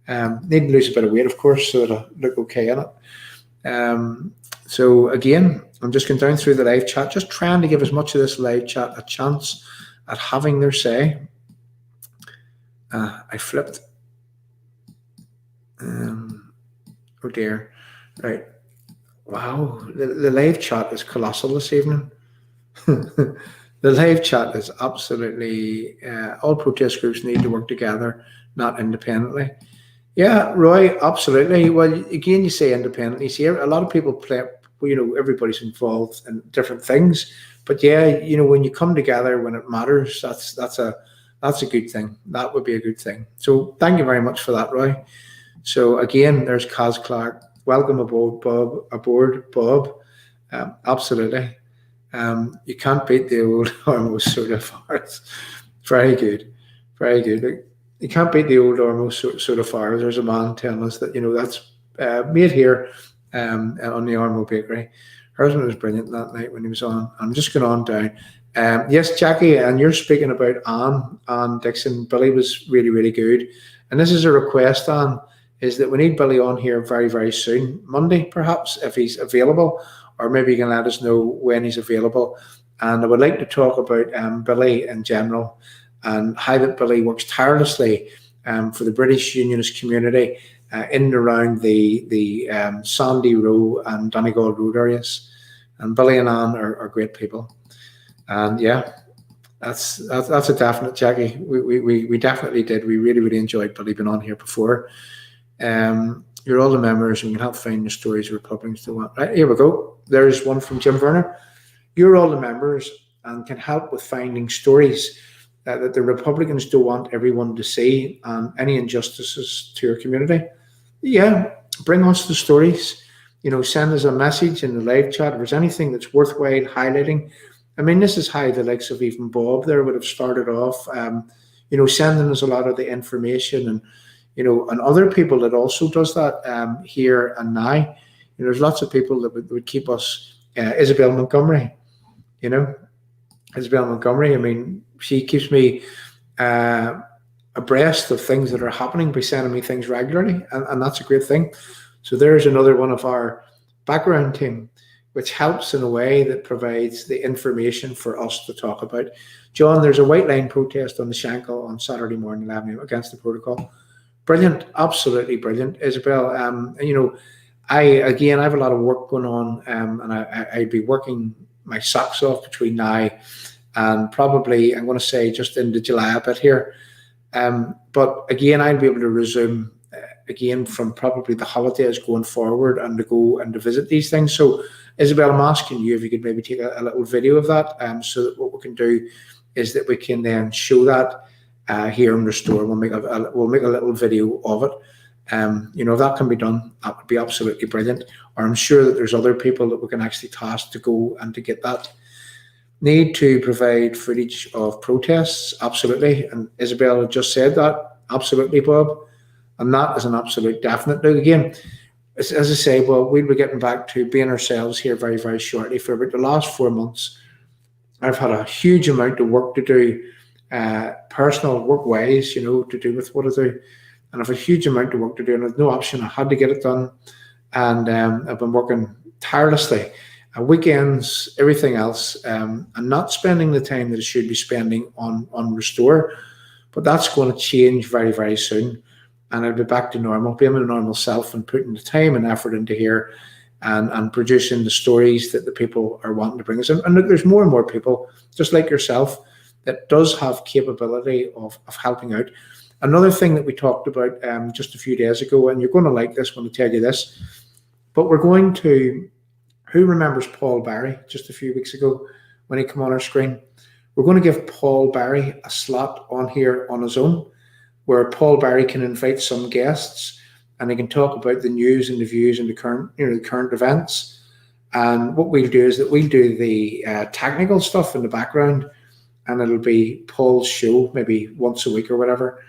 Need to lose a bit of weight, of course, so it'll look okay in it. So again, I'm just going down through the live chat, just trying to give as much of this live chat a chance at having their say. I flipped. Oh dear. Right. Wow. The live chat is colossal this evening. The live chat is absolutely, all protest groups need to work together, not independently. Yeah, Roy, absolutely. Well, again, you say independently. See, a lot of people play, everybody's involved in different things. But yeah, when you come together when it matters, that's a good thing. That would be a good thing. So thank you very much for that, Roy. So again, there's Kaz Clark. Welcome aboard, Bob. Absolutely. You can't beat the old Ormo soda fires. Very good. Very good. You can't beat the old Ormo soda fires. There's a man telling us that, that's made here on the Ormo bakery. Her husband was brilliant that night when he was on. I'm just going on down. Yes, Jackie, and you're speaking about Anne Dixon. Billy was really, really good. And this is a request, Anne, is that we need Billy on here very, very soon. Monday, perhaps, if he's available, or maybe you can let us know when he's available. And I would like to talk about Billy in general, and how that Billy works tirelessly for the British Unionist community in and around the Sandy Row and Donegal Road areas. And Billy and Anne are great people. And yeah, that's a definite, Jackie. We definitely did. We really, really enjoyed Billy being on here before. You're all the members, and you can help find the stories Republicans don't want. Right, here we go. There's one from Jim Werner. You're all the members and can help with finding stories that the Republicans don't want everyone to see, and any injustices to your community. Yeah, bring us the stories. Send us a message in the live chat if there's anything that's worthwhile highlighting. I mean, this is how the likes of even Bob there would have started off, sending us a lot of the information, and and other people that also does that here and now. There's lots of people that would keep us. Isabel Montgomery, Isabel Montgomery. I mean, she keeps me abreast of things that are happening by sending me things regularly, and that's a great thing. So there's another one of our background team, which helps in a way that provides the information for us to talk about. John, there's a white line protest on the Shankill on Saturday morning, 11 a.m. against the protocol. Brilliant, absolutely brilliant, Isabel. I have a lot of work going on, and I'd be working my socks off between now and probably, I'm going to say, just into July a bit here. But again, I'll be able to resume again from probably the holidays going forward, and to go and to visit these things. So, Isabel, I'm asking you if you could maybe take a little video of that, so that what we can do is that we can then show that here in Restore. We'll make a little video of it. If that can be done, that would be absolutely brilliant. Or I'm sure that there's other people that we can actually task to go and to get that. Need to provide footage of protests, absolutely. And Isabel just said that, absolutely, Bob. And that is an absolute definite. Now, again, as I say, well, we'll be getting back to being ourselves here very, very shortly. For about the last 4 months, I've had a huge amount of work to do, personal work-wise, to do with what I do. And I've a huge amount of work to do, and I've no option. I had to get it done. And I've been working tirelessly. Weekends, everything else, and not spending the time that I should be spending on Restore. But that's going to change very, very soon. And I'll be back to normal, being my normal self, and putting the time and effort into here, and producing the stories that the people are wanting to bring us in. And look, there's more and more people, just like yourself, that does have capability of helping out. Another thing that we talked about just a few days ago, and you're going to like this when I tell you this, but we're going to, who remembers Paul Barry just a few weeks ago when he came on our screen? We're going to give Paul Barry a slot on here on his own, where Paul Barry can invite some guests, and he can talk about the news and the views and the current events. And what we'll do is that we'll do the technical stuff in the background, and it'll be Paul's show maybe once a week or whatever.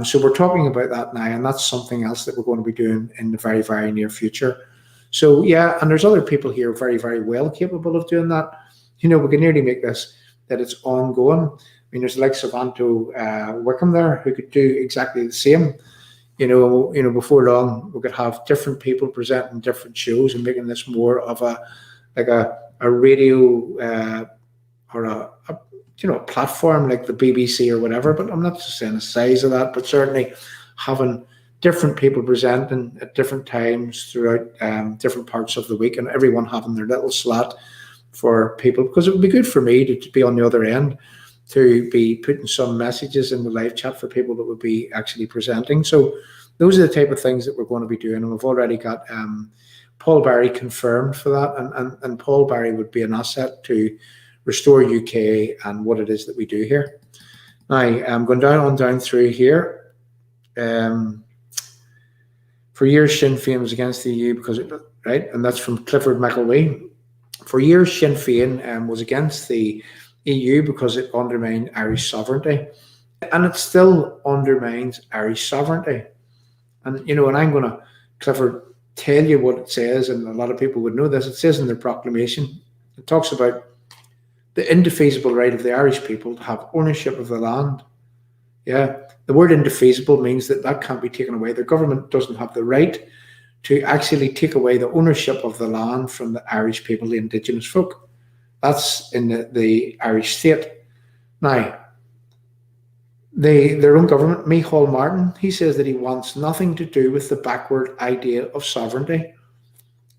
So we're talking about that now, and that's something else that we're going to be doing in the very, very near future. So yeah, and there's other people here very, very well capable of doing that. We can nearly make this that it's ongoing. There's the likes of Anto Wickham there who could do exactly the same. Before long we could have different people presenting different shows and making this more of a radio or a platform like the BBC or whatever. But I'm not just saying the size of that, but certainly having different people presenting at different times throughout different parts of the week, and everyone having their little slot for people, because it would be good for me to be on the other end, to be putting some messages in the live chat for people that would be actually presenting. So those are the type of things that we're going to be doing, and we've already got Paul Barry confirmed for that, and Paul Barry would be an asset to Restore UK and what it is that we do here. Now I'm going down through here. For years Sinn Féin was against the EU because and that's from Clifford McElwee. For years Sinn Féin was against the EU because it undermined Irish sovereignty, and it still undermines Irish sovereignty. And and I'm going to, Clifford, tell you what it says, and a lot of people would know this. It says in their proclamation, it talks about the indefeasible right of the Irish people to have ownership of the land. Yeah, the word indefeasible means that can't be taken away. The government doesn't have the right to actually take away the ownership of the land from the Irish people, the indigenous folk. That's in the Irish state. Now, their own government, Micheál Martin, he says that he wants nothing to do with the backward idea of sovereignty.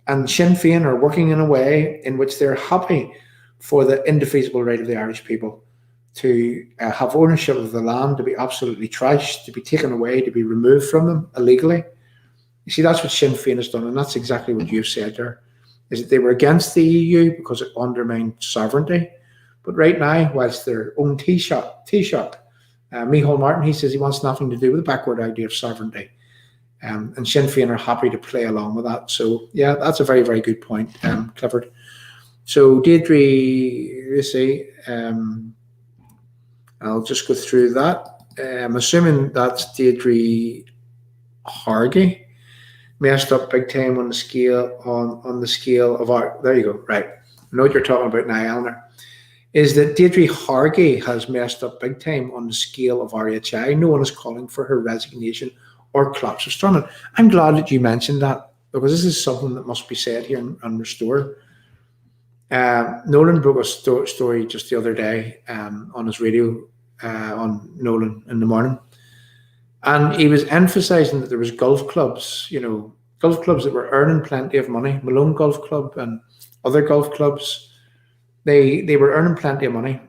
And Sinn Féin are working in a way in which they're happy for the indefeasible right of the Irish people to have ownership of the land, to be absolutely trashed, to be taken away, to be removed from them illegally. You see, that's what Sinn Féin has done, and that's exactly what you've said there, is that they were against the EU because it undermined sovereignty. But right now, whilst their own Taoiseach, Micheál Martin, he says he wants nothing to do with the backward idea of sovereignty. And Sinn Féin are happy to play along with that. So, yeah, that's a very, very good point, Clifford. So, Deirdre, you see, I'll just go through that. I'm assuming that's Deirdre Hargey. Messed up big time on the scale of our. There you go. Right, I know what you're talking about now, Eleanor. Is that Deirdre Hargey has messed up big time on the scale of RHI. No one is calling for her resignation or collapse of Stormont. I'm glad that you mentioned that, because this is something that must be said here on Restore. Nolan broke a story just the other day on his radio on Nolan in the morning, and he was emphasising that there was golf clubs, golf clubs that were earning plenty of money. Malone Golf Club and other golf clubs, they were earning plenty of money.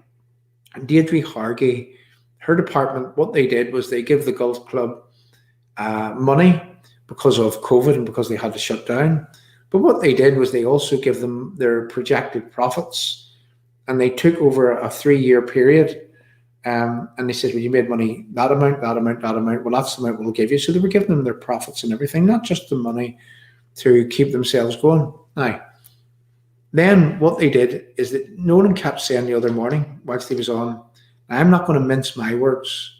And Deirdre Hargey, her department, what they did was they give the golf club money because of COVID and because they had to shut down. But what they did was they also give them their projected profits, and they took over a 3-year period. And they said, well, you made money, that amount. Well, that's the amount we'll give you. So they were giving them their profits and everything, not just the money to keep themselves going. Now, then what they did is that Nolan kept saying the other morning, whilst he was on, I'm not going to mince my words.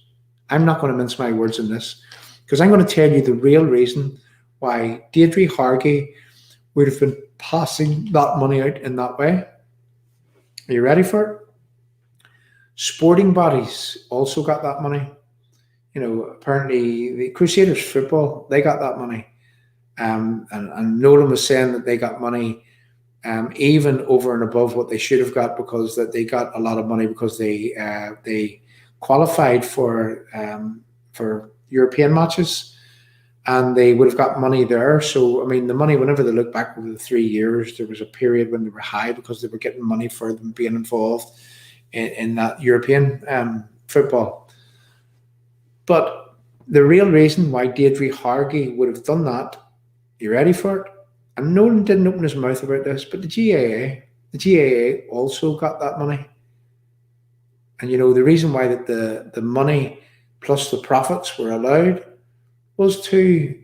I'm not going to mince my words in this, because I'm going to tell you the real reason why Deirdre Hargey would have been passing that money out in that way. Are you ready for it? Sporting bodies also got that money. Apparently the Crusaders football, they got that money. And Nolan was saying that they got money even over and above what they should have got, because that they got a lot of money because they qualified for European matches, and they would have got money there. So, the money, whenever they look back over the 3 years, there was a period when they were high because they were getting money for them being involved in that European football. But the real reason why Deirdre Hargey would have done that, you ready for it? And Nolan didn't open his mouth about this, but the GAA also got that money. And the reason why that the money plus the profits were allowed was to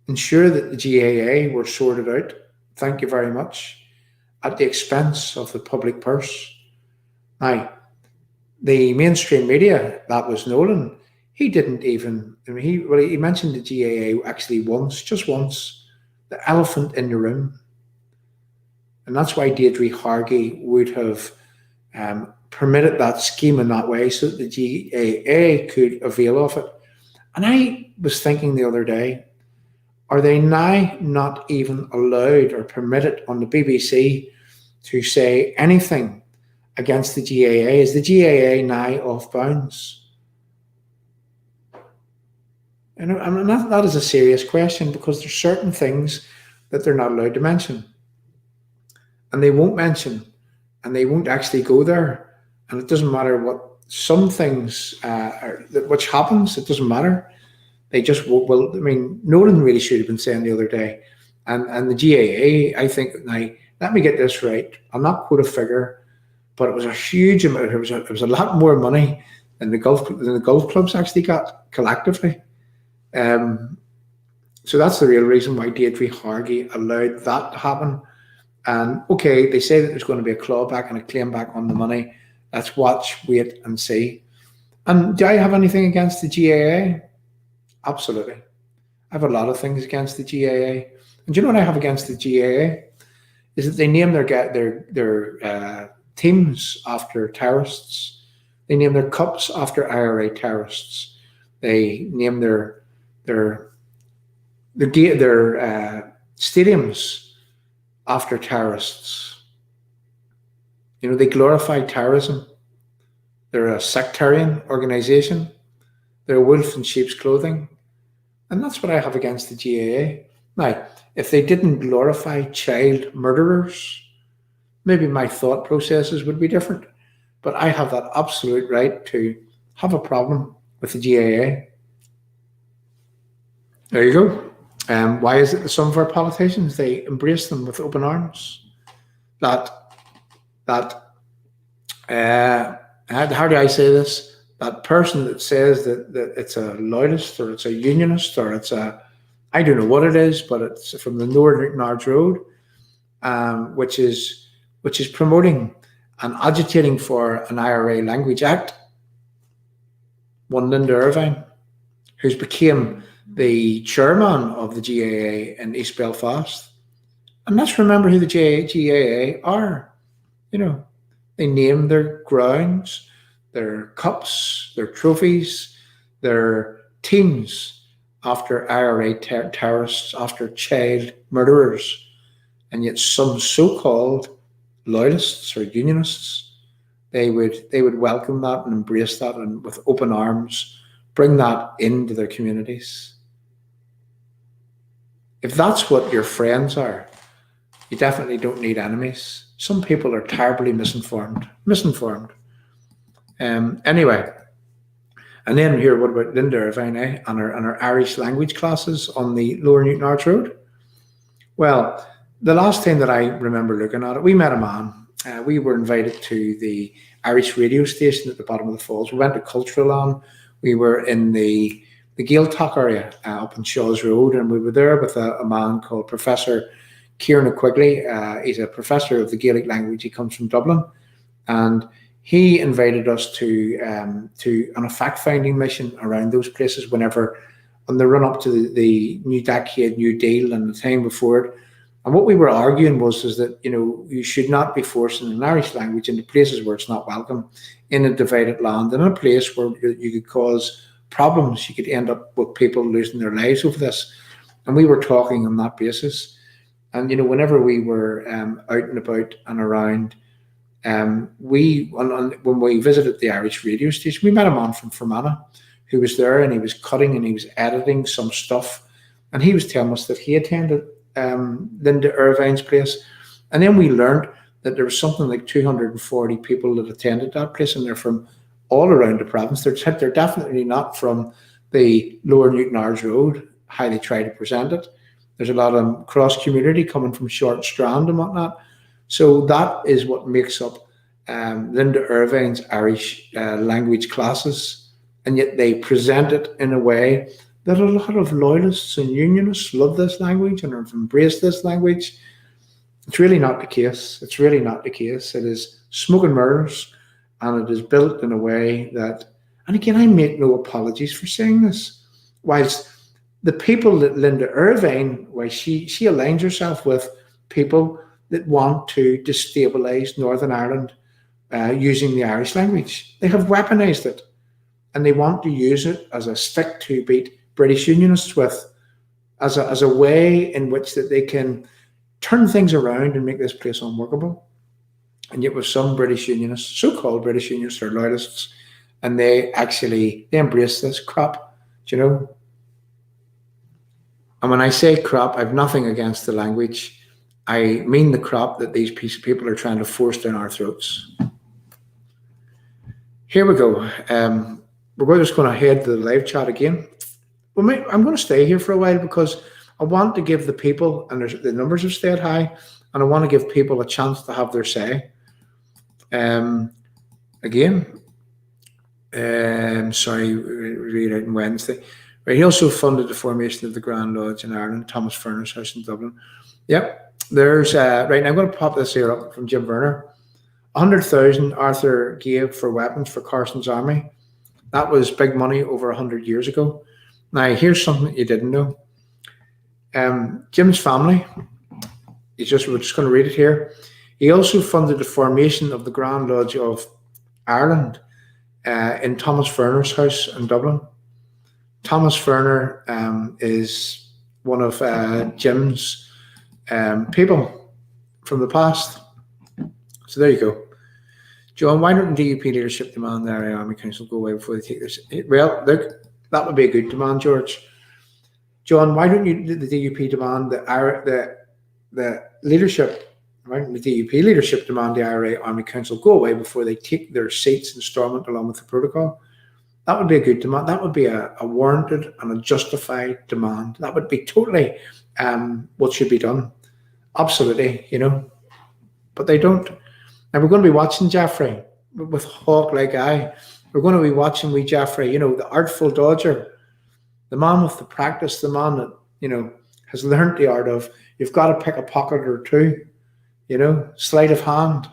ensure that the GAA were sorted out, thank you very much, at the expense of the public purse. Now, the mainstream media, that was Nolan, he didn't even, he mentioned the GAA actually just once, the elephant in the room. And that's why Deirdre Hargey would have permitted that scheme in that way so that the GAA could avail of it. And I was thinking the other day, are they now not even allowed or permitted on the BBC to say anything against the GAA? Is the GAA now off bounds? And I mean, that is a serious question, because there's certain things that they're not allowed to mention. And they won't mention, and they won't actually go there. And it doesn't matter what some things, which happens, it doesn't matter. They just won't. Well, I mean, Nolan really should have been saying the other day, and the GAA, I think, now, let me get this right. I'll not quote a figure, but it was a huge amount. It was a lot more money than the golf clubs actually got collectively. So that's the real reason why Deirdre Hargey allowed that to happen. And okay, they say that there's going to be a clawback and a claim back on the money. Let's watch, wait, and see. And do I have anything against the GAA? Absolutely. I have a lot of things against the GAA. And do you know what I have against the GAA? Is that they name their teams after terrorists. They name their cups after IRA terrorists. They name their stadiums after terrorists. You know, they glorify terrorism. They're a sectarian organization. They're a wolf in sheep's clothing. And that's what I have against the GAA. Now, if they didn't glorify child murderers, maybe my thought processes would be different. But I have that absolute right to have a problem with the GAA. There you go. Why is it that some of our politicians, they embrace them with open arms? How do I say this? That person that says that it's a loyalist or it's a unionist or it's I don't know what it is, but it's from the Northern Nards Road, which is promoting and agitating for an IRA Language Act. One Linda Irvine, who's became the chairman of the GAA in East Belfast. And let's remember who the GAA are. You know, they name their grounds, their cups, their trophies, their teams after IRA terrorists, after child murderers. And yet some so-called loyalists or unionists, they would welcome that and embrace that and with open arms bring that into their communities. If that's what your friends are, you definitely don't need enemies. Some people are terribly misinformed. Anyway, and then here, what about Linda Irvine and her Irish language classes on the Lower Newton Arts Road? Well, the last time that I remember looking at it, we met a man. We were invited to the Irish radio station at the bottom of the falls. We went to Cultural Land. We were in the Gaeltacht area up on Shaw's Road, and we were there with a man called Professor Kieran Quigley. He's a professor of the Gaelic language. He comes from Dublin, and he invited us to on a fact-finding mission around those places whenever on the run-up to the New Decade, New Deal, and the time before it. And what we were arguing was that, you know, you should not be forcing an Irish language into places where it's not welcome, in a divided land, in a place where you could cause problems. You could end up with people losing their lives over this. And we were talking on that basis. And, you know, whenever we were out and about and around, when we visited the Irish radio station, we met a man from Fermanagh who was there, and he was cutting and he was editing some stuff. And he was telling us that he attended Linda Irvine's place. And then we learned that there was something like 240 people that attended that place, and they're from all around the province. They're definitely not from the Lower Newton Ards Road, how they try to present it. There's a lot of cross community coming from Short Strand and whatnot. So that is what makes up Linda Irvine's Irish language classes. And yet they present it in a way that a lot of loyalists and unionists love this language and have embraced this language. It's really not the case. It's really not the case. It is smoke and mirrors, and it is built in a way that, and again, I make no apologies for saying this, whilst the people that Linda Irvine, why she aligns herself with people that want to destabilise Northern Ireland using the Irish language. They have weaponised it, and they want to use it as a stick to beat British Unionists with, as a way in which that they can turn things around and make this place unworkable. And yet with some British Unionists, so-called British Unionists or loyalists, and they embrace this crap, do you know? And when I say crap, I've nothing against the language. I mean the crap that these people are trying to force down our throats. Here we go. We're just going to head to the live chat again. Well, I'm going to stay here for a while because I want to give the people, and the numbers have stayed high, and I want to give people a chance to have their say. Sorry, read out on Wednesday. Right, he also funded the formation of the Grand Lodge in Ireland, Thomas Furner's house in Dublin. Yep, there's, right now I'm going to pop this here up from Jim Werner. 100,000 Arthur gave for weapons for Carson's army. That was big money over 100 years ago. Now, here's something that you didn't know. Jim's family, we're just going to read it here. He also funded the formation of the Grand Lodge of Ireland in Thomas Furner's house in Dublin. Thomas Furner is one of Jim's people from the past. So there you go. John, why don't the DUP leadership demand the Area Army Council go away before they take this? Well, look, that would be a good demand, George. John, why don't the DUP demand the leadership, why don't the DUP leadership demand the IRA Army Council go away before they take their seats in Stormont along with the protocol? That would be a good demand. That would be a warranted and a justified demand. That would be totally what should be done. Absolutely, you know. But they don't. And we're going to be watching Jaffrey with hawk-like eye. We're going to be watching wee Jaffrey, you know, the artful dodger, the man with the practice, the man that, you know, has learned the art of, you've got to pick a pocket or two, you know, sleight of hand.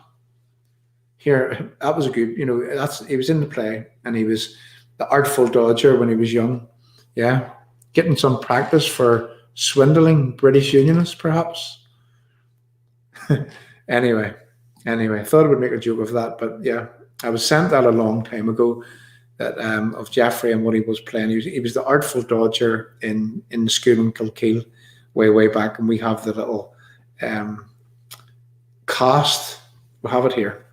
Here, that was a good, you know, he was in the play, and he was the artful dodger when he was young. Yeah. Getting some practice for swindling British Unionists, perhaps. Anyway, I thought I would make a joke of that, but yeah, I was sent that a long time ago, that of Jaffrey and what he was playing. He was the artful dodger in the school in Kilkeel way back, and we have the little cast. We'll have it here.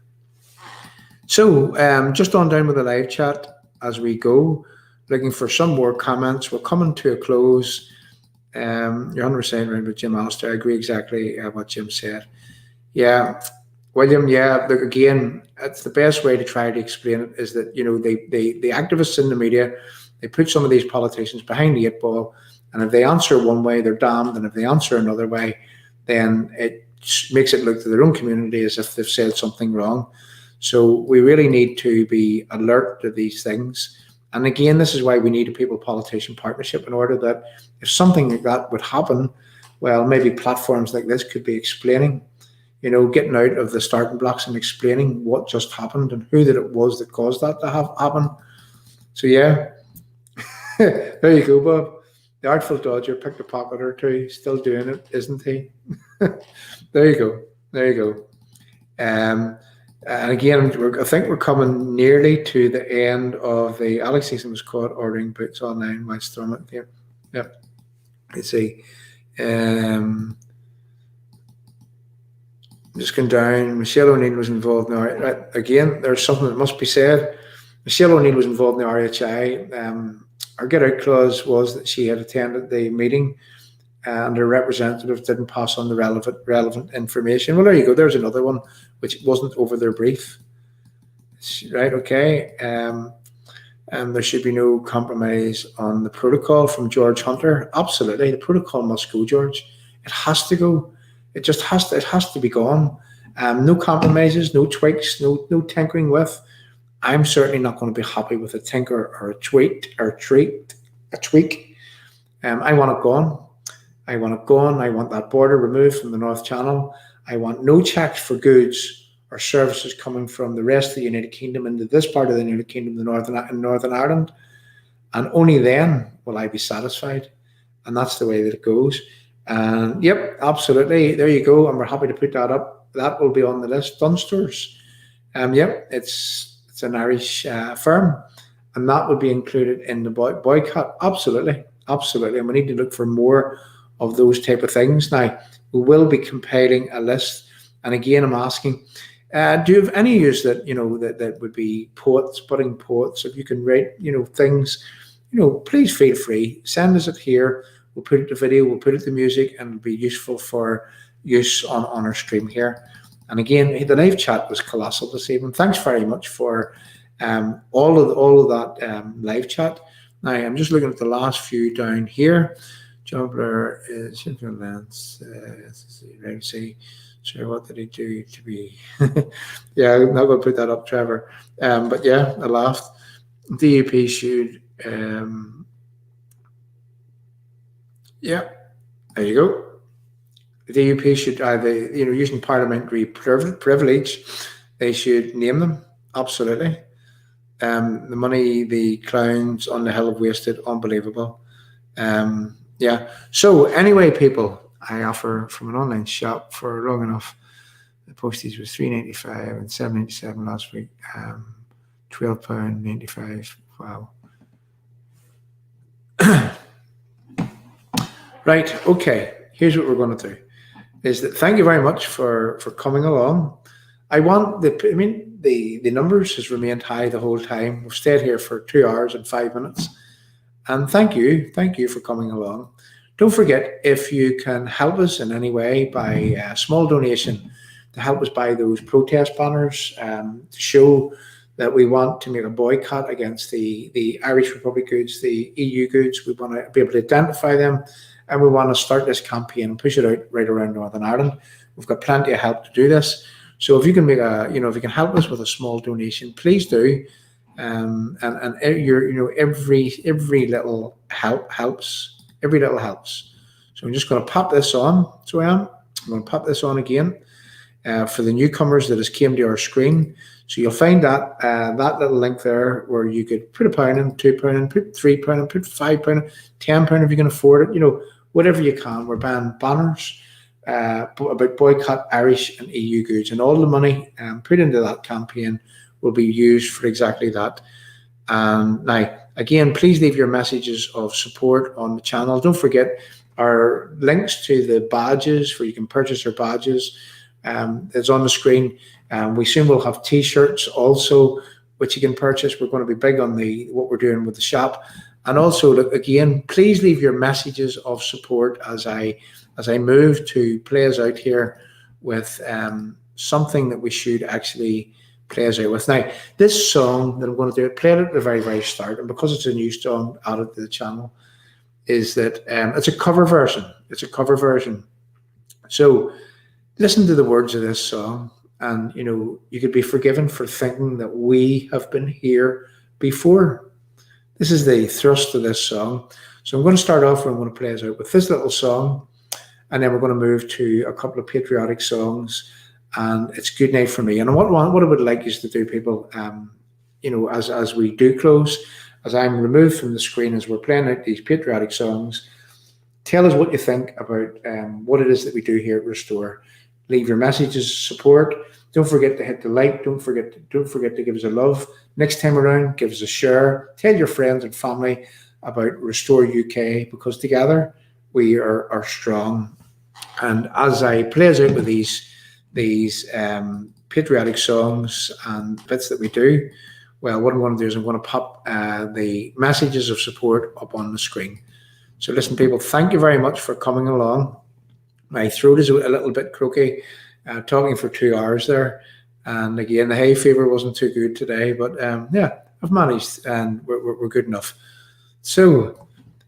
So just on down with the live chat as we go, looking for some more comments. We're coming to a close. You're 100% right with Jim Alistair. I agree exactly what Jim said. Yeah, William, yeah, look, again, it's the best way to try to explain it is that, you know, the activists in the media, they put some of these politicians behind the 8 ball, and if they answer one way, they're damned, and if they answer another way, then it makes it look to their own community as if they've said something wrong. So we really need to be alert to these things. And again, this is why we need a people-politician partnership, in order that if something like that would happen, well, maybe platforms like this could be explaining, you know, getting out of the starting blocks and explaining what just happened and who that it was that caused that to happen. So yeah, there you go, Bob. The artful dodger picked a pocket or two, still doing it, isn't he? There you go. And again, I think we're coming nearly to the end of the Alex Eason was caught ordering boots online while Stormont here. Yep. Let's see. Just going down. Michelle O'Neill was involved in the again, there's something that must be said. Michelle O'Neill was involved in the RHI. Our get out clause was that she had attended the meeting and her representative didn't pass on the relevant information. Well, there you go. There's another one which wasn't over their brief. Right, okay. And there should be no compromise on the protocol from George Hunter. Absolutely. The protocol must go, George. It has to go. It just has to, it has to be gone. No compromises, no tweaks, no tinkering with. I'm certainly not going to be happy with a tinker or a tweak or a tweak. I want it gone. I want it gone. I want that border removed from the North Channel. I want no checks for goods or services coming from the rest of the United Kingdom into this part of the United Kingdom, Northern Ireland. And only then will I be satisfied. and that's the way that it goes. And yep, absolutely. There you go. And we're happy to put that up. That will be on the list. Dunsters. Yep, it's an Irish firm, and that would be included in the boycott. Absolutely, absolutely. And we need to look for more of those type of things. Now, we will be compiling a list. And again, I'm asking, do you have any use that, that would be poets, budding poets? If you can write, things, please feel free. Send us it here. We'll put it to video, we'll put it to music, and it'll be useful for use on our stream here. And again, the live chat was colossal this evening. Thanks very much for all of that live chat. Now, I'm just looking at the last few down here. Jumbler is lens. Let's see. Sure, what did he do to be? Yeah, I'm not going to put that up, Trevor. But yeah, I laughed. DUP should. Yeah, there you go. The DUP should either, using parliamentary privilege, they should name them. Absolutely. The money the clowns on the hill have wasted, unbelievable. Yeah. So anyway, people, I offer from an online shop for long enough. The postage was $3.95 and $7.97 last week. £12.95. Wow. Right. Okay. Here's what we're going to do. Is that thank you very much for coming along. I want the numbers has remained high the whole time. We've stayed here for 2 hours and 5 minutes. And thank you for coming along. Don't forget, if you can help us in any way by a small donation to help us buy those protest banners, to show that we want to make a boycott against the Irish Republic goods, the EU goods. We want to be able to identify them, and we want to start this campaign and push it out right around Northern Ireland. We've got plenty of help to do this. So if you can make if you can help us with a small donation, please do. And every little helps. Every little helps. So I'm just going to pop this on. So I'm going to pop this on again for the newcomers that has came to our screen. So you'll find that that little link there where you could put £1 in, £2 in, put £3 in, put £5 in, £10 if you can afford it. Whatever you can. We're buying banners about boycott Irish and EU goods, and all the money put into that campaign will be used for exactly that. Now, again, please leave your messages of support on the channel. Don't forget our links to the badges where you can purchase our badges. It's on the screen. We soon will have T-shirts also, which you can purchase. We're going to be big on what we're doing with the shop. And also, look, again, please leave your messages of support as I move to play us out here with something that we should actually play us out with. Now, this song that I'm going to do, play it at the very, very start, and because it's a new song added to the channel, is that it's a cover version. It's a cover version. So listen to the words of this song, and you could be forgiven for thinking that we have been here before. This is the thrust of this song. So I'm going to start off and I'm going to play us out with this little song, and then we're going to move to a couple of patriotic songs, and it's Good Night for Me. And what I would like is to do, people, as we do close, as I'm removed from the screen, as we're playing out these patriotic songs, tell us what you think about what it is that we do here at Restore. Leave your messages of support. Don't forget to hit the like. Don't forget to give us a love. Next time around, give us a share. Tell your friends and family about Restore UK, because together we are strong. And as I play us out with these patriotic songs and bits that we do, well, what I'm going to do is I'm going to pop the messages of support up on the screen. So listen, people, thank you very much for coming along. My throat is a little bit croaky, talking for 2 hours there. And again, the hay fever wasn't too good today, but yeah, I've managed, and we're good enough. So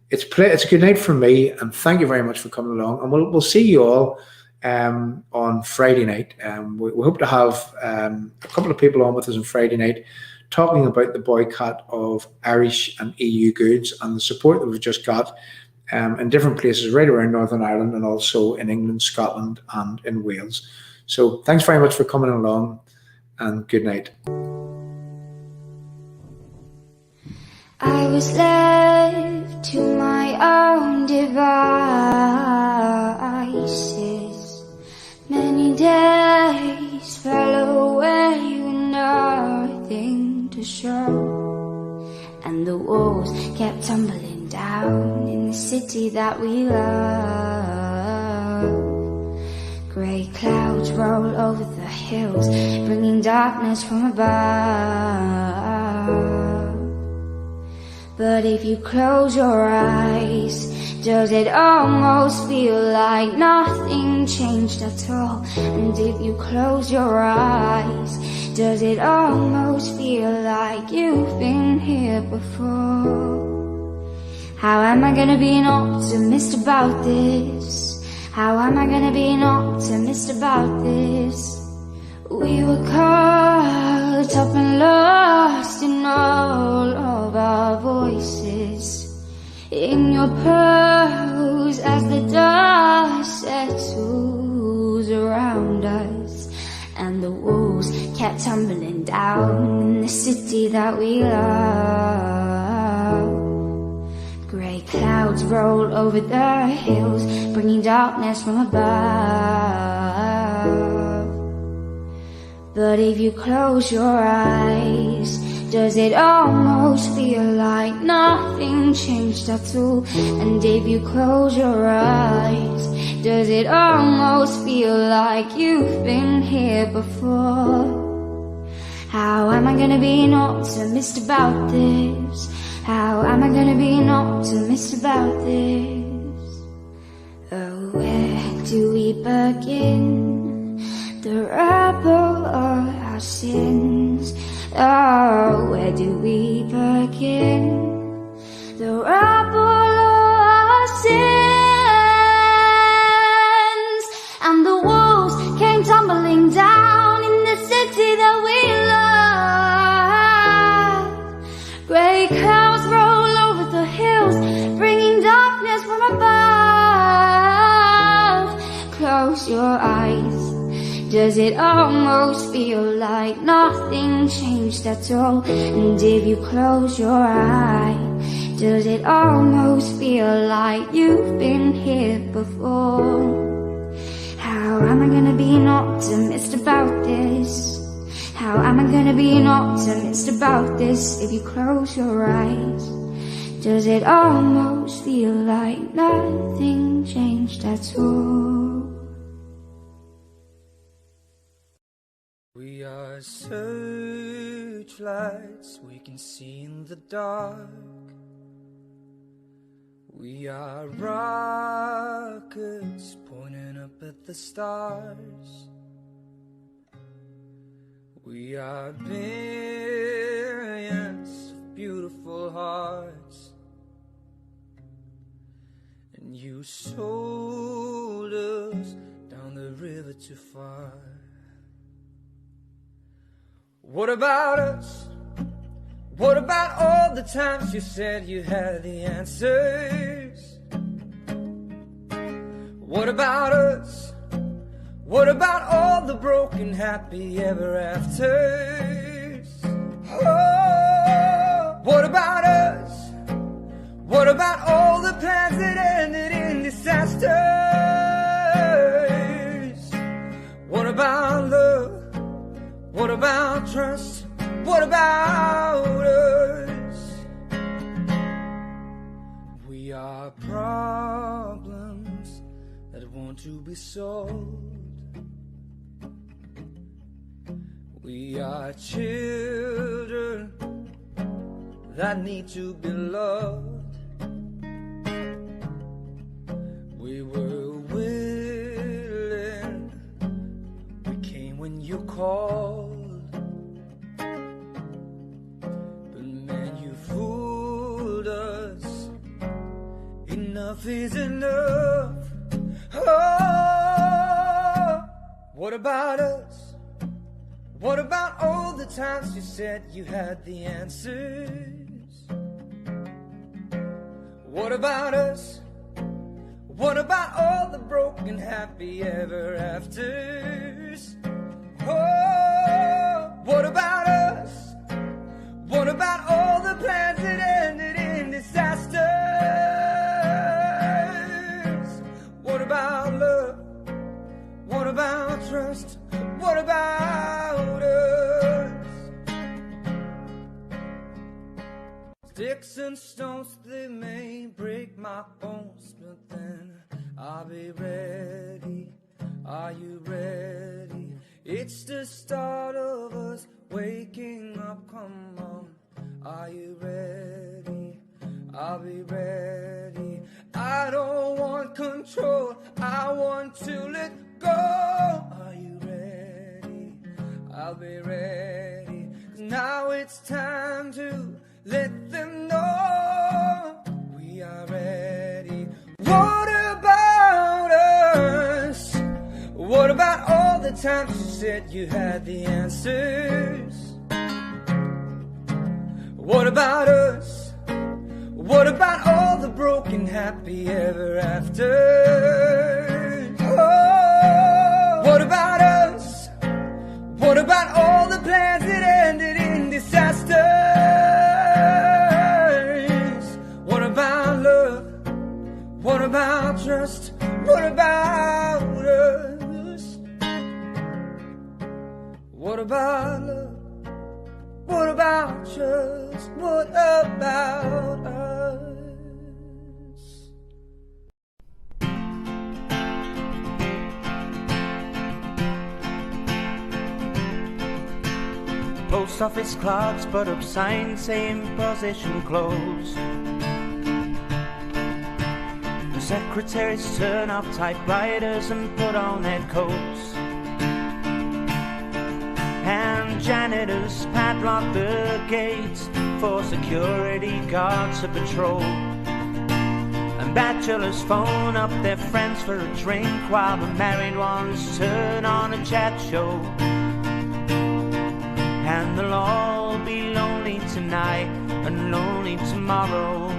it's good night from me, and thank you very much for coming along. And we'll see you all on Friday night. We hope to have a couple of people on with us on Friday night, talking about the boycott of Irish and EU goods and the support that we've just got in different places right around Northern Ireland, and also in England, Scotland, and in Wales. So thanks very much for coming along, and good night. I was left to my my own devices. Many days fell away with nothing to show, and the walls kept tumbling down in the city that we love. Grey clouds roll over the hills, bringing darkness from above. But if you close your eyes, does it almost feel like nothing changed at all? And if you close your eyes, does it almost feel like you've been here before? How am I gonna be an optimist about this? How am I gonna be an optimist about this? We were caught up and lost in all of our voices, in your pose as the dust settles around us, and the walls kept tumbling down in the city that we love. Grey clouds roll over the hills, bringing darkness from above. But if you close your eyes, does it almost feel like nothing changed at all? And if you close your eyes, does it almost feel like you've been here before? How am I gonna be an optimist about this? How am I gonna be an optimist about this? Oh, where do we begin? The rubble of our sins. Oh, where do we begin? The rubble of our sins. And the walls came tumbling down in the city that we love. Grey clouds roll over the hills, bringing darkness from above. Close your eyes. Does it almost feel like nothing changed at all? And if you close your eyes, does it almost feel like you've been here before? How am I gonna be an optimist about this? How am I gonna be an optimist about this? If you close your eyes, does it almost feel like nothing changed at all? We are searchlights we can see in the dark. We are rockets pointing up at the stars. We are billions of beautiful hearts, and you sold us down the river too far. What about us? What about all the times you said you had the answers? What about us? What about all the broken happy ever afters? Oh, what about us? What about all the plans that ended in disasters? What about love? What about trust? What about us? We are problems that want to be solved. We are children that need to be loved. We were willing, we came when you called. Enough is enough. Oh, what about us? What about all the times you said you had the answers? What about us? What about all the broken happy ever afters? Oh, what about us? What about all the plans that ended in disaster? Sticks and stones, they may break my bones, but then I'll be ready. Are you ready? It's the start of us waking up, come on. Are you ready? I'll be ready. I don't want control, I want to let go. Are you ready? I'll be ready. 'Cause now it's time to let them know we are ready. What about us? What about all the times you said you had the answers? What about us? What about all the broken happy ever after? Oh, what about us? What about all the plans that ended in disasters? What about love? What about trust? What about us? What about love? What about trust? What about us? Post office clerks put up signs saying position closed. The secretaries turn off typewriters and put on their coats. And janitors padlock the gates for security guards to patrol. And bachelors phone up their friends for a drink while the married ones turn on a chat show. And they'll all be lonely tonight and lonely tomorrow.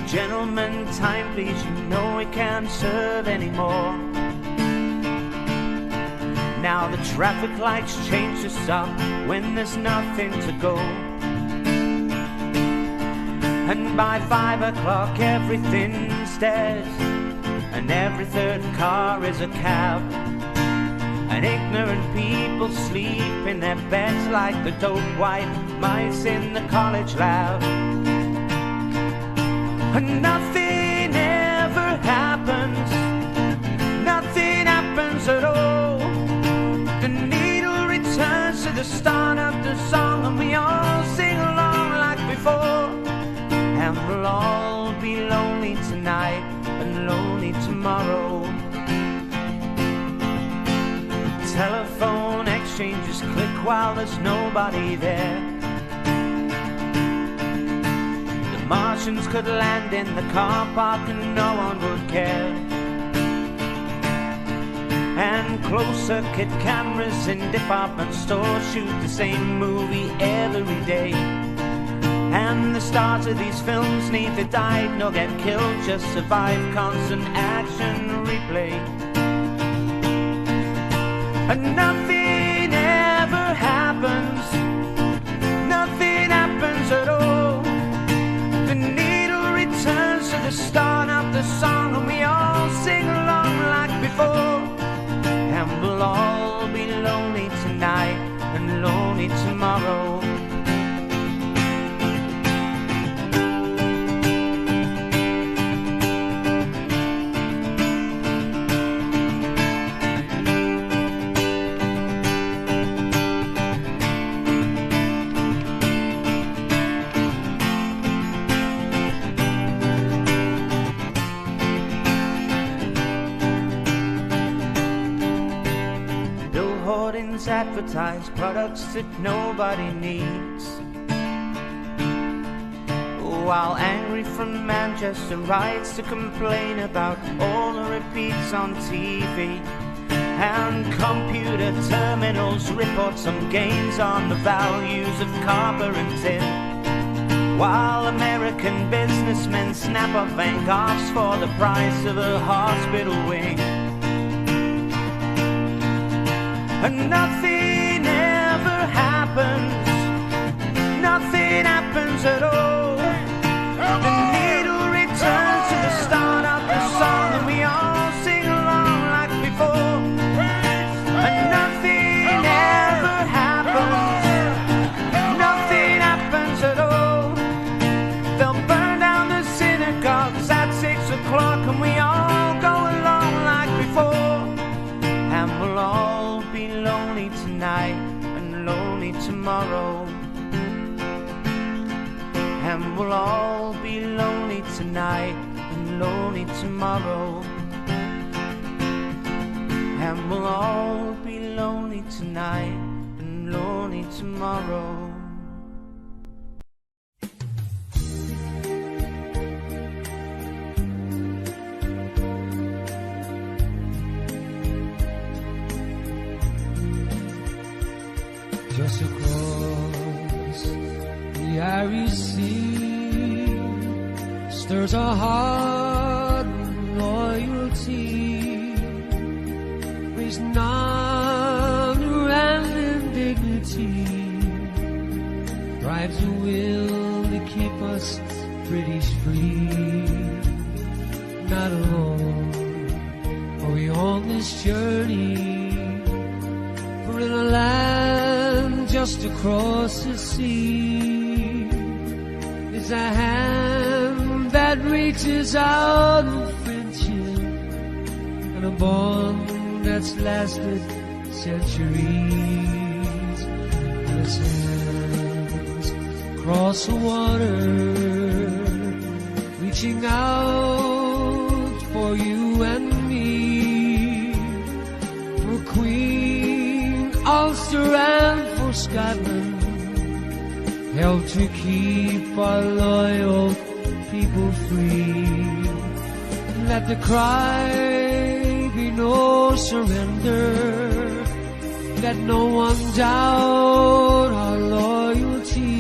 Gentlemen, time please, you know we can't serve anymore. Now the traffic lights change to stop when there's nothing to go. And by 5 o'clock everything's dead, and every third car is a cab. And ignorant people sleep in their beds like the dope white mice in the college lab. And nothing ever happens, nothing happens at all. The needle returns to the start of the song, and we all sing along like before. And we'll all be lonely tonight and lonely tomorrow. Telephone exchanges click while there's nobody there. The Martians could land in the car park and no one would care. And closed-circuit cameras in department stores shoot the same movie every day. And the stars of these films neither died nor get killed, just survive constant action replay. And nothing ever happens, nothing happens at all. The needle returns to the start of the song, and we all sing along like before. And we'll all be lonely tonight and lonely tomorrow. Advertise products that nobody needs, while angry from Manchester writes to complain about all the repeats on TV. And computer terminals report some gains on the values of copper and tin, while American businessmen snap up bank offs for the price of a hospital wing. And nothing ever happens, nothing happens at all. The needle returns to the start of the song, and we all sing along like before. And nothing ever happens, nothing lonely tomorrow. And we'll all be lonely tonight and lonely tomorrow. And we'll all be lonely tonight and lonely tomorrow. Just across the Irish Sea stirs a heart of loyalty, raising honor and indignity, drives a will to keep us British free. Not alone are we on this journey, for in a land just across the sea is a hand that reaches out of friendship, and a bond that's lasted centuries. And its hands cross the water, reaching out for you and me, for Queen Ulster and for Scotland, help to keep our loyal people free. Let the cry be no surrender, let no one doubt our loyalty,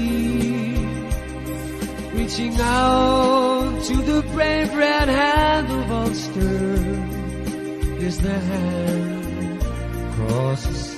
reaching out to the brave red hand of Ulster is the hand across the sea.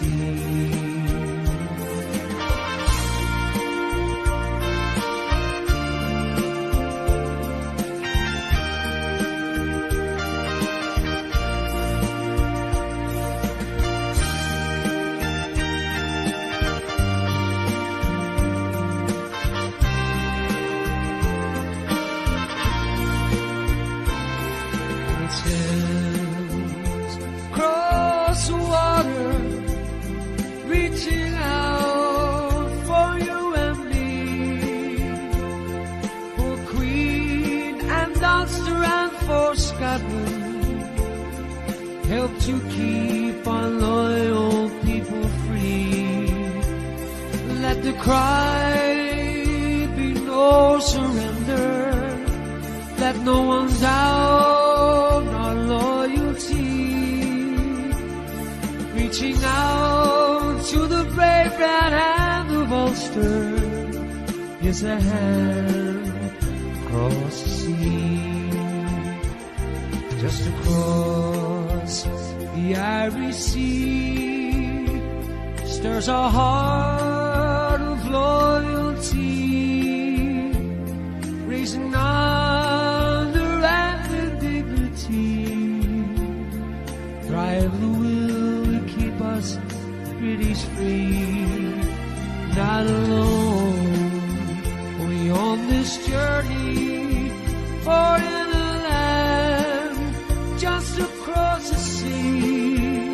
Cross the water, reaching out for you and me, for Queen and Ulster and for Scotland, help to keep our loyal people free. Let the cry be no surrender, let no one doubt our loyalty, reaching out to the brave red hand of Ulster is a hand across the sea. Just across the Irish Sea stirs a heart of loyalty, raising honor and indignity, drive the will to keep us British free. Not alone are we on this journey, for in a land just across the sea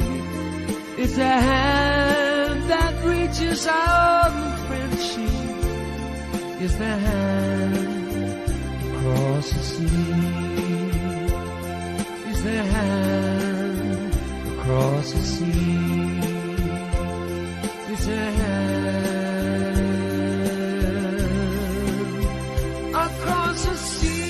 is a hand that reaches out in friendship, is the hand across the sea, is the hand across the sea, is the hand across the sea.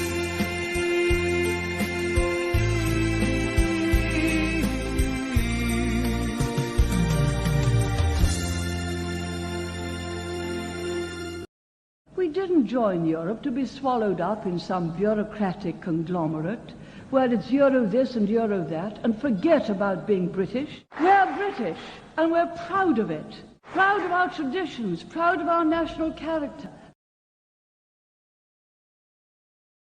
We didn't join Europe to be swallowed up in some bureaucratic conglomerate where it's Euro this and Euro that and forget about being British. We're British and we're proud of it. Proud of our traditions, proud of our national character.